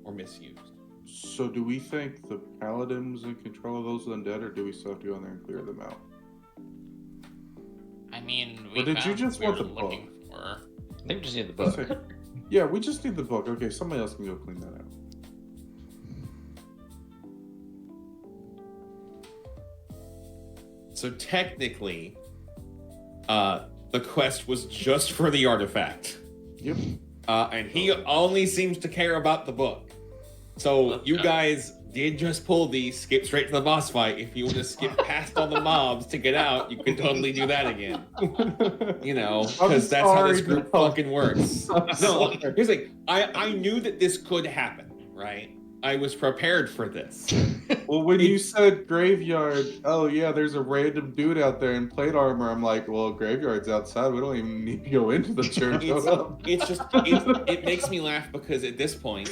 or misused.
So do we think the paladin's in control of those undead, or do we still have to go in there and clear them out?
I mean,
Or did you
found
just
what
want
we
the
were looking
I
for.
think we just need the book.
Okay. Yeah, we just need the book. Okay, somebody else can go clean that out.
So technically, the quest was just for the artifact.
Yep.
And he only seems to care about the book. So you guys did just pull the skip straight to the boss fight. If you want to skip past all the mobs to get out, you can totally do that again. You know, because that's how this group fucking works. No, here's the thing. I knew that this could happen, right? I was prepared for this.
Well, when you said graveyard, oh yeah, there's a random dude out there in plate armor. I'm like, well, graveyard's outside. We don't even need to go into the church.
It makes me laugh because at this point,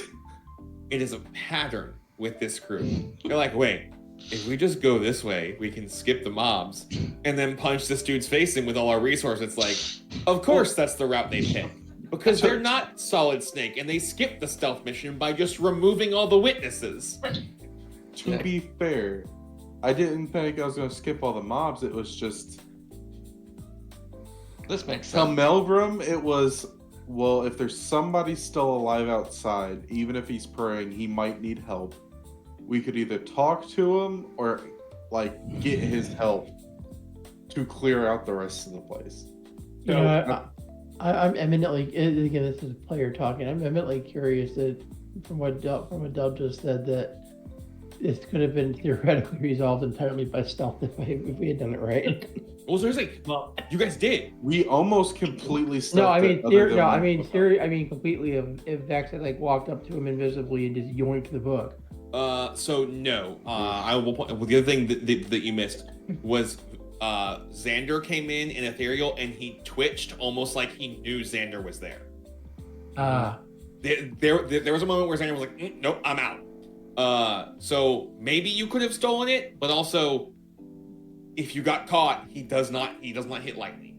it is a pattern with this group. They're like, wait, if we just go this way, we can skip the mobs and then punch this dude's face in with all our resources. It's like, of course that's the route they pick. Because they're not Solid Snake, and they skipped the stealth mission by just removing all the witnesses.
To be fair, I didn't think I was going to skip all the mobs. It was just...
This makes
Tell
sense.
Melbrum, it was, well, if there's somebody still alive outside, even if he's praying, he might need help. We could either talk to him or, like, get his help to clear out the rest of the place.
You know, I'm eminently, again, this is a player talking. I'm eminently curious that from what Dub just said, that this could have been theoretically resolved entirely by stealth if we had done it right.
Well, seriously, you guys did.
We almost completely stealthed
No, I mean,
it other than-
I mean completely. If Vex had like walked up to him invisibly and just yoinked the book.
So no. I will point. Well, the other thing that you missed was Xander came in ethereal and he twitched almost like he knew Xander was there. There was a moment where Xander was like, nope, I'm out. So maybe you could have stolen it, but also if you got caught, he does not hit lightning.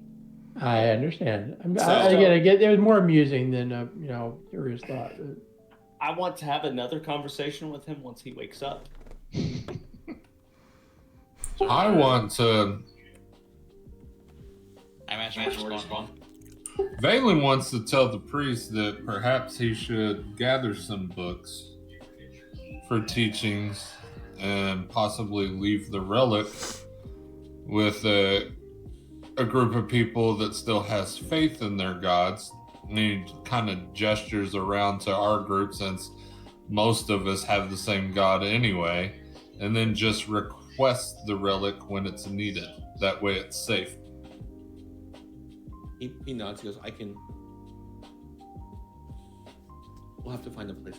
I understand.
So-
Again, I get it was more amusing than a curious thought.
I want to have another conversation with him once he wakes up.
I want to.
I imagine it's going on.
Valen wants to tell the priest that perhaps he should gather some books for teachings and possibly leave the relic with a group of people that still has faith in their gods. And he kind of gestures around to our group since most of us have the same god anyway, and then just request the relic when it's needed. That way it's safe.
He nods. He goes, I can. We'll have to find a place.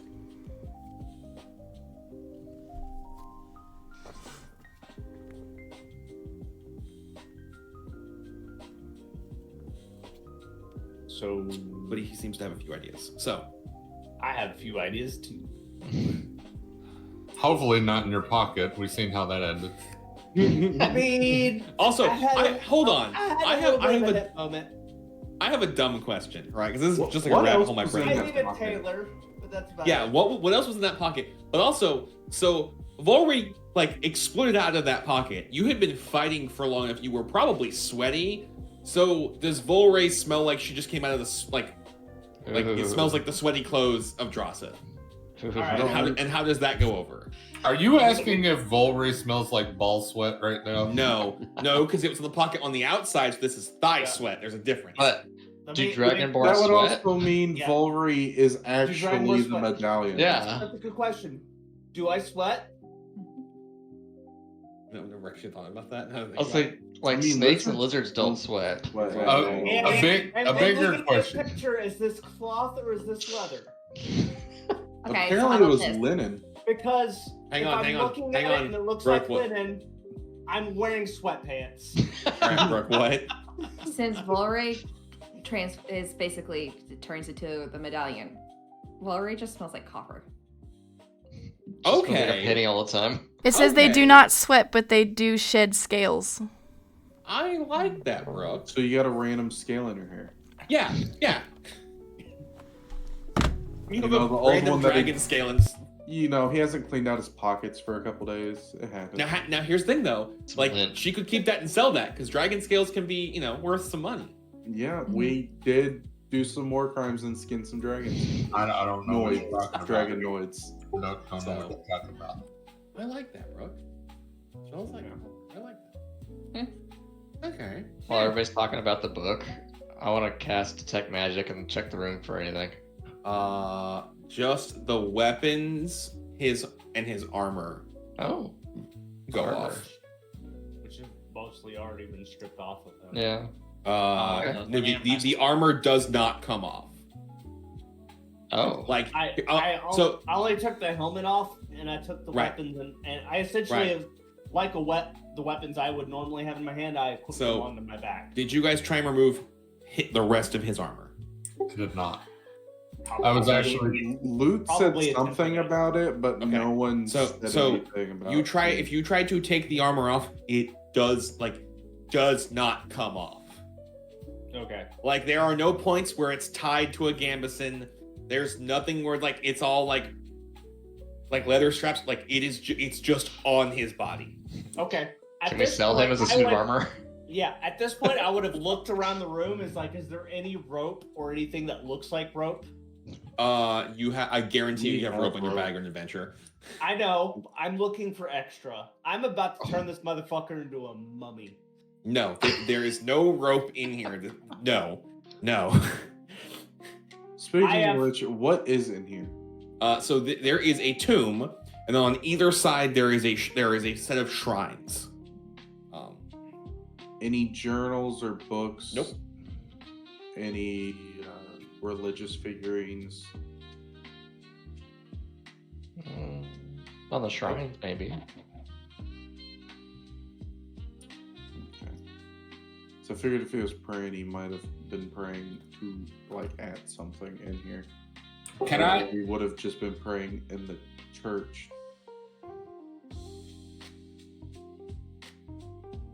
So,
But he seems to have a few ideas. So,
I have a few ideas too.
Hopefully not in your pocket. We've seen how that ended.
I mean,
also, hold on.
I
have a dumb question, right? Because this is just like
What
a rabbit
else
hole my
was
brain.
in
I
that
need a
pocket?
tailor, but that's about
Yeah,
it.
what else was in that pocket? But also, so Volry exploded out of that pocket. You had been fighting for long enough. You were probably sweaty. So does Volray smell like she just came out of the it smells like the sweaty clothes of Drossith?
Alright.
And how does that go over?
Are you asking if Volry smells like ball sweat right now?
No, because it was in the pocket on the outside. So this is thigh sweat. There's a difference.
But
Let
do
me-
Dragonborn
That would
sweat?
also mean
Yeah.
Volry is actually
Dragonborn
the
sweat.
medallion.
Yeah.
That's a good question. Do I sweat?
No, I've never actually thought about that.
I'll say like
I mean,
snakes and
lizards
lizards don't sweat.
But,
A bigger
looking at
question.
this picture, is this cloth or is this leather?
Okay, so
apparently
how
it
about
was
this?
linen.
Because
Hang
if
on,
I'm
hang on,
looking
hang
at
on.
it and it looks
Brooke,
like
what?
linen, I'm wearing sweatpants.
All right, Brooke, what?
Since Volray is basically turns into the medallion, Volray just smells like copper.
Okay.
Hitting all the time.
It says they
Okay.
do not sweat, but they do shed scales.
I like that, Brooke.
So you got a random scale in your hair.
Yeah. You have
know,
a
the old
random
one that
dragon
he-
scale and
You know, he hasn't cleaned out his pockets for a couple days. It happens.
now here's the thing though. Like
Lint.
she could keep that and sell that because dragon scales can be, you know, worth some money.
Yeah, we did do some war crimes and skin some dragons.
I don't know what you're talking about.
Draganoids.
Don't know what you're talking about.
I like that, Brooke. Joel's like, I like that. Okay.
While everybody's talking about the book, I want to cast Detect Magic and check the room for anything.
Just the weapons, his armor.
Oh.
Go
Armor.
off.
Which has mostly already been stripped off of him.
Yeah.
No, the armor does not come off.
Oh.
Like
I only took the helmet off and I took the
Right.
weapons and I essentially
Right.
like the weapons I would normally have in my hand, I equipped them onto my back.
Did you guys try and remove the rest of his armor?
Did not. I was actually
Loot said
Probably
something
attempted.
about it, but
Okay.
no one said
So
anything about
you
it.
try if you try to take the armor off, it does not come off.
Okay.
Like there are no points where it's tied to a gambeson. There's nothing where like it's all like leather straps. Like it's just on his body.
Okay. At
Can we
this
sell him
point,
as a
I
suit of
would-
armor?
Yeah, at this point I would have looked around the room is there any rope or anything that looks like rope?
I guarantee you have
have
rope in your
rope.
bag or an adventure.
I know. I'm looking for extra. I'm about to turn this motherfucker into a mummy.
No, there is no rope in here. No.
Speaking
I have-
of which, what is in here?
So there is a tomb, and then on either side there is a set of shrines.
Any journals or books?
Nope.
Any religious figurines?
On the shrines, maybe.
So I figured if he was praying, he might have been praying to at something in here.
Can
Or
I?
He would have just been praying in the church.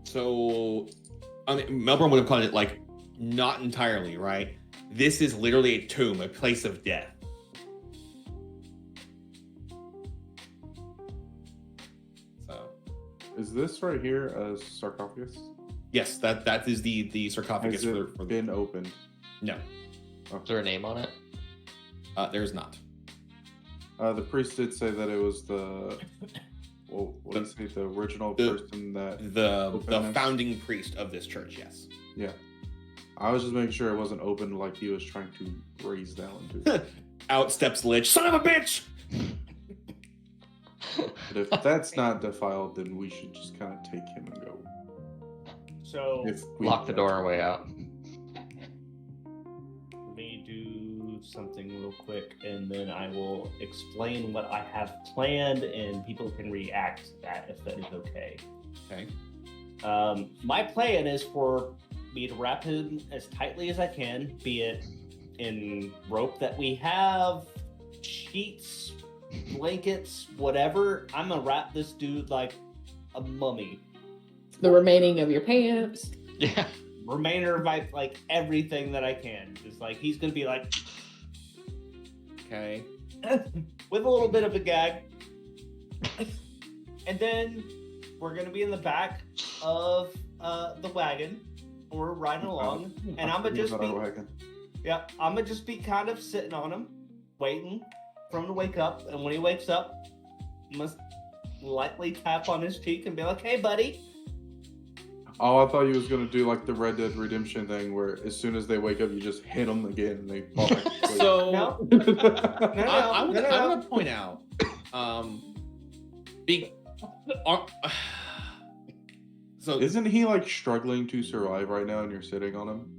So, Melbourne would have called it not entirely, right? This is literally a tomb, a place of death. So,
Is this right here a sarcophagus?
yes, that is the sarcophagus
Has it
for the
been opened?
no.
Is there a name on it?
There's not.
The priest did say that it was the. Well, what did he say? The original person that.
The
opened this?
founding priest of this church, yes.
Yeah. I was just making sure it wasn't open like he was trying to raise down to.
Out steps Lich, son of a bitch!
But if that's not defiled, then we should just kind of take him and go.
So
If we
Lock the door on our way out.
let me do something real quick and then I will explain what I have planned and people can react to that if that is okay.
Okay.
My plan is for me to wrap him as tightly as I can, be it in rope that we have, sheets, blankets, whatever. I'm gonna wrap this dude like a mummy.
The remaining of your pants.
Yeah.
Remainder of my everything that I can. Just he's gonna be
Okay.
with a little bit of a gag. And then we're gonna be in the back of the wagon. We're riding along, and I'm gonna just be I'm gonna just be kind of sitting on him, waiting for him to wake up. And when he wakes up, I must lightly tap on his cheek and be like, "Hey, buddy."
Oh, I thought you was gonna do the Red Dead Redemption thing, where as soon as they wake up, you just hit them again and they fall back to sleep.
So
No,
I'm gonna point out, so
Isn't he struggling to survive right now, and you're sitting on him?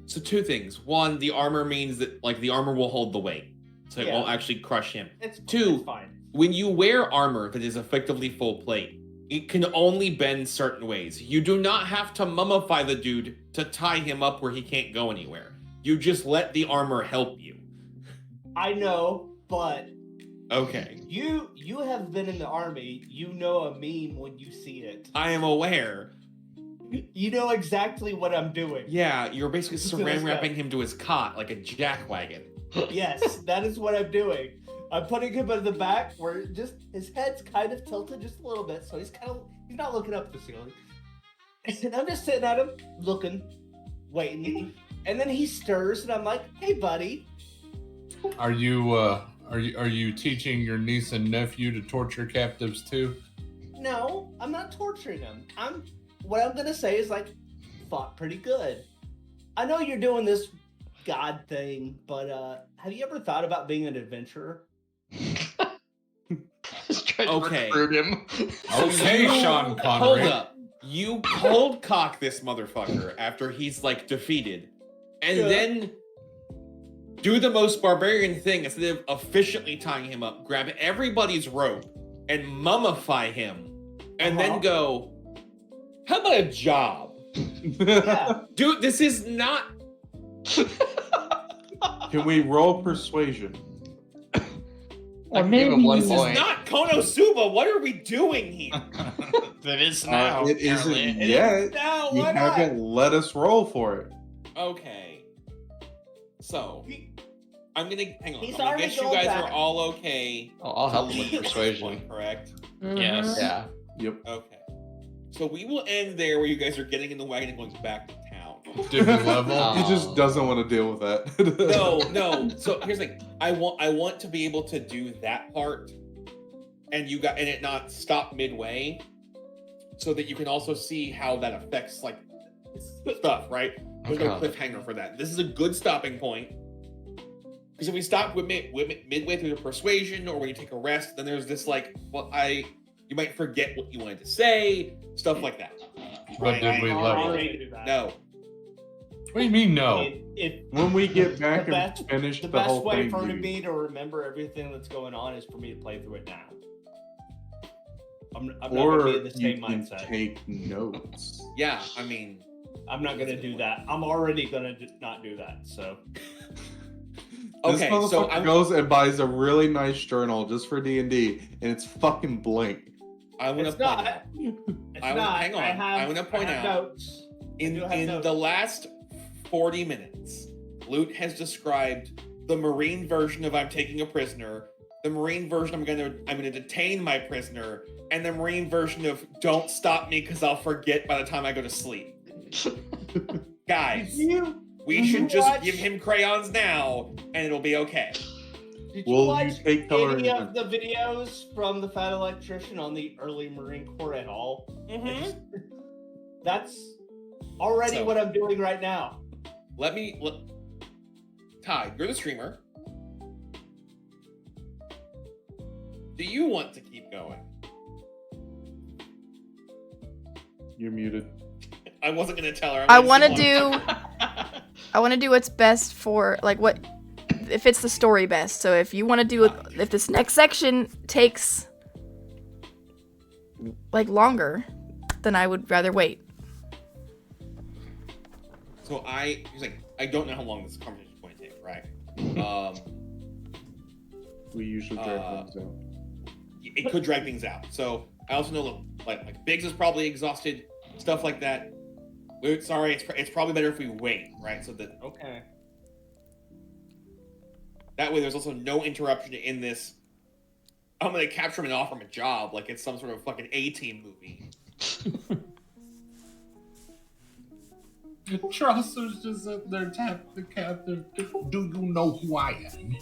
So two things. One, the armor means that the armor will hold the weight, so it
Yeah.
won't actually crush him.
it's
Two.
fine.
When you wear armor that is effectively full plate, it can only bend certain ways. You do not have to mummify the dude to tie him up where he can't go anywhere. You just let the armor help you.
I know, but
Okay.
you have been in the army. You know a meme when you see it.
I am aware.
You know exactly what I'm doing.
Yeah, you're basically
Let's
saran
go.
wrapping him to his cot like a jackwagon.
Yes, that is what I'm doing. I'm putting him in the back where just his head's kind of tilted just a little bit, so he's not looking up at the ceiling. And I'm just sitting at him, looking, waiting, and then he stirs, and I'm like, "Hey, buddy."
Are you teaching your niece and nephew to torture captives too?
No, I'm not torturing him. What I'm gonna say is like, fought pretty good. I know you're doing this God thing, but have you ever thought about being an adventurer?
Just trying to
Okay.
recruit him.
Okay, Sean Connery.
Hold up. You cold cock this motherfucker after he's like defeated, and then do the most barbarian thing instead of efficiently tying him up. Grab everybody's rope and mummify him, and then go, "How about a job?"
Yeah.
Dude, this is not.
Can we roll persuasion?
Or
can give him
maybe
one
This
point.
is not Konosuba. What are we doing here?
That is now.
It
apparently.
isn't yet.
Now,
You
why not?
haven't let us roll for it.
Okay. So, I'm gonna hang on.
He's
I'm gonna
already
guess you
going
guys
back.
are all okay.
I'll help him with
Leave at this
persuasion.
point, correct?
Yes.
Yeah.
Yep.
Okay. So we will end there where you guys are getting in the wagon and going back to town.
Different level.
He just doesn't want to deal with that.
No. So here's the thing. I want to be able to do that part, and it not stop midway, so that you can also see how that affects like stuff. Right? There's no
Okay.
cliffhanger for that. This is a good stopping point. Because if we stop midway through the persuasion, or when you take a rest, then there's this like, you might forget what you wanted to say, stuff like that.
But did we
I'm
level?
ready to do that.
No.
What do you mean
I
no?
mean,
When we get back
The
and
best-
finish
the
the
best
whole
way
thing,
for
dude.
me to remember everything that's going on is for me to play through it now. I'm not going
Or
to be in the
you
same
can
mindset.
take notes.
Yeah, I mean,
I'm not going to do that. I'm already going to not do that. So
This
okay,
motherfucker
so I'm
goes and buys a really nice journal just for D&D, and it's fucking blank.
I want to
it's
point
not.
out
It's
I wanna-
not.
hang on. I wanna point
have
out-
notes.
in
do have
in
notes.
the last 40 minutes, Lute has described the Marine version of I'm taking a prisoner, the Marine version I'm gonna detain my prisoner, and the Marine version of don't stop me because I'll forget by the time I go to sleep. Guys, we
Did
should
you
just
watch-
give him crayons now, and it'll be okay.
Did
Will
you
you
watch
take color
any
in
of the videos from the Fat Electrician on the early Marine Corps at all? That's already
So-
what I'm doing right now.
Ty, you're the streamer. Do you want to keep going?
You're muted.
I wasn't gonna tell her.
I want to do what's best for like what if it's the story best. So if you want to do it, if this next section takes like longer, then I would rather wait.
So he's like, I don't know how long this conversation is going to take, right?
We usually drag things out.
It could drag things out. So I also know, look, like Biggs is probably exhausted, stuff like that. Sorry, it's probably better if we wait, right? So that
Okay.
that way there's also no interruption in this. I'm gonna capture him and offer him a job, like it's some sort of fucking A-Team movie.
Chaucer's just sit there, tap the captain. Do you know who I am?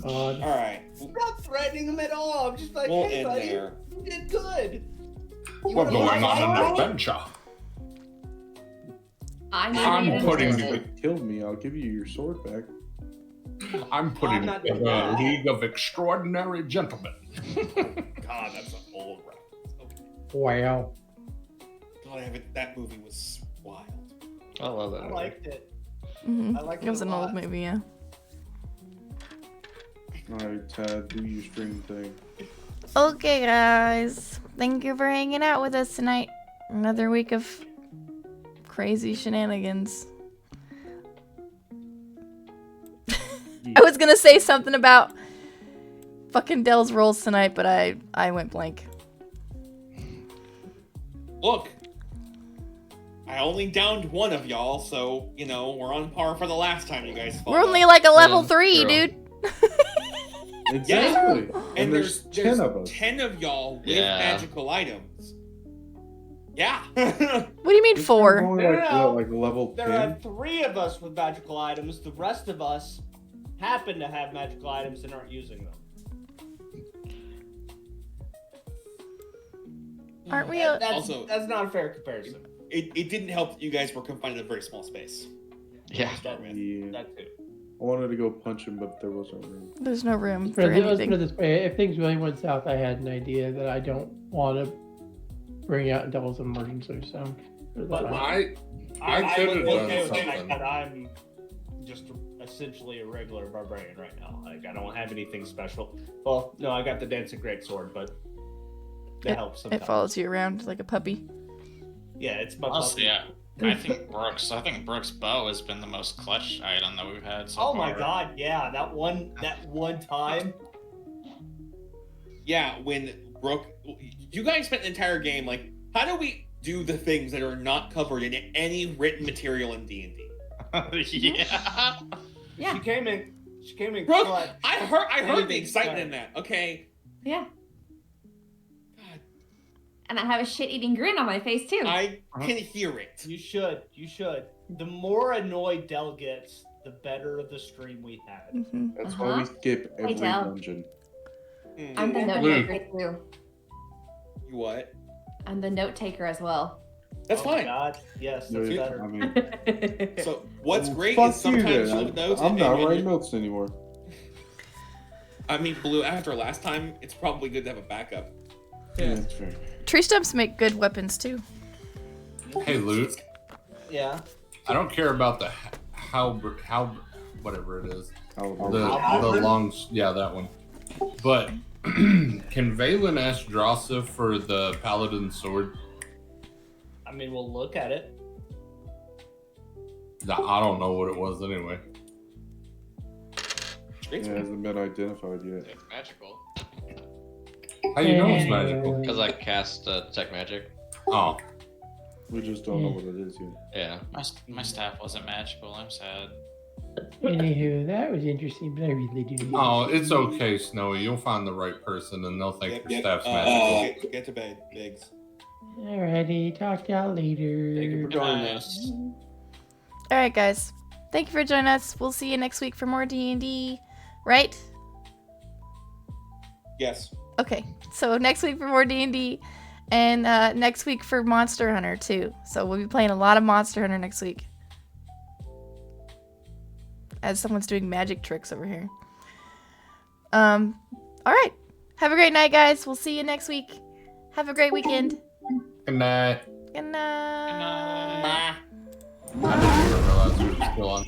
All right,
I'm not threatening him at all. I'm just like,
we'll
hey,
end
buddy,
there.
you did good. You
We're
wanna
going
buy
on an
one?
adventure.
I'm
putting
If you killed me, I'll give you your sword back.
I'm putting
I'm not
together
doing
a
that.
League of Extraordinary Gentlemen.
God, that's an old reference. Okay.
Wow.
God, that movie was wild.
I love that.
I
movie.
liked it.
Mm-hmm.
I liked
It was
it a
an old
lot.
movie, yeah.
Alright, Tad, do your stream thing.
Okay, guys. Thank you for hanging out with us tonight. Another week of crazy shenanigans. I was gonna say something about fucking Dell's rolls tonight, but I went blank.
look, I only downed one of y'all, so, you know, we're on par for the last time you guys fought.
We're only like a level
Yeah,
3,
true.
dude.
Exactly.
And there's
10 of us.
10 of y'all with
Yeah.
magical items. Yeah.
What do you mean 4?
Only like,
No.
what, like level
There
10?
are 3 of us with magical items. The rest of us happen to have magical items and aren't using them.
Aren't we?
Also-
That's not a fair comparison.
It didn't help that you guys were confined in a very small space.
Yeah.
To start with.
Yeah.
That too.
I wanted to go punch him, but there wasn't room.
There's no room
Let's
for
put
anything.
it this way: if things really went south, I had an idea that I don't want to bring out until it's an emergency. So,
But
I
I
could
would
have
be
done
okay with the fact
something.
that I'm just essentially a regular barbarian right now. Like I don't have anything special. Well, no, I got the dancing greatsword, but that helps sometimes.
It follows you around like a puppy.
Yeah, it's my
Honestly,
puppy.
yeah. I think Brooks' bow has been the most clutch item that we've had so
Oh
far.
my god, yeah, that one time.
Yeah, when Brooke, you guys spent the entire game like, how do we do the things that are not covered in any written material in D&D?
Yeah.
Yeah.
She came in
Brooke,
clutch.
I heard the
Anything
excitement
done.
in that. Okay.
Yeah.
God,
And I have a shit-eating grin on my face too.
I can hear it.
You should. The more annoyed Del gets, the better the stream we had.
Hmm.
That's why we skip every
Del.
dungeon.
I'm the
Hmm.
note
Luke.
taker too.
You what?
I'm the note taker as well.
That's
Oh my
fine.
god, yes, that's
Yeah,
better.
I mean,
So what's
well,
great
fuck
is sometimes
you,
you
then.
leave notes.
I'm
and
not
maybe
writing notes anymore.
I mean, Blue. After last time, it's probably good to have a backup.
Yeah, that's fair.
Tree stumps make good weapons too.
Hey, Luke.
Yeah.
I don't care about the how whatever it is.
I'll-
The long, yeah, that one. But can Valen ask Drossa for the paladin sword?
I mean, we'll look at it.
I don't know what it was anyway.
Great.
It hasn't been identified yet.
It's magical.
How you know it's magical?
Because I cast detect magic.
Oh,
We just don't know what it is yet.
Yeah.
My staff wasn't magical. I'm sad.
Anywho, that was interesting, but I really do. need
oh,
to-
it's okay, Snowy. You'll find the right person, and they'll think your staff's magical.
Get to bed, Biggs.
Alrighty, talk to y'all later.
Thank you for joining us.
All right, guys. Thank you for joining us. We'll see you next week for more D&D, right?
Yes.
Okay. So next week for more D&D, and next week for Monster Hunter too. So we'll be playing a lot of Monster Hunter next week. As someone's doing magic tricks over here. All right. Have a great night, guys. We'll see you next week. Have a great weekend.
Good night.
Good night.
I didn't even realize we were still on.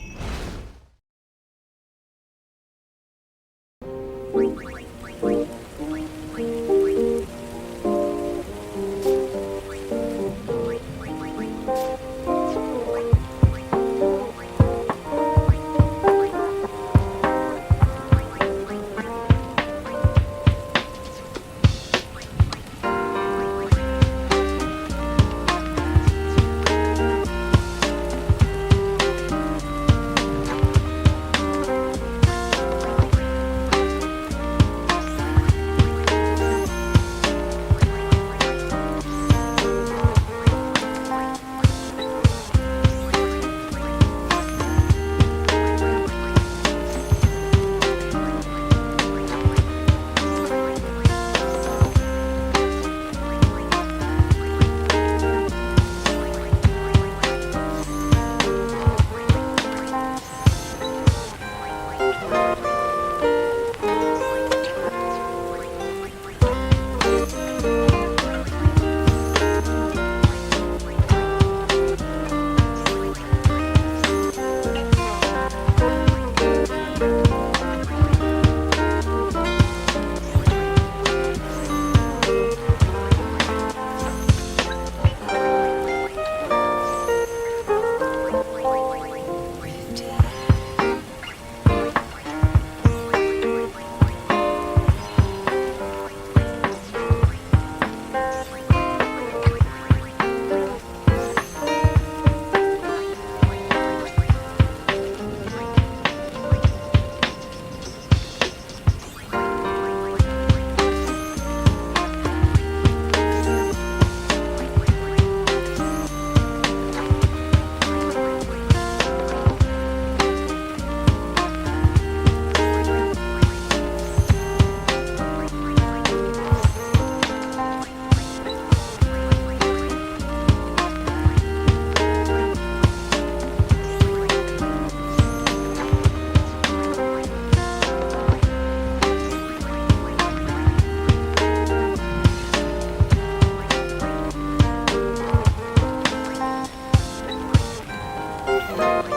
Bye.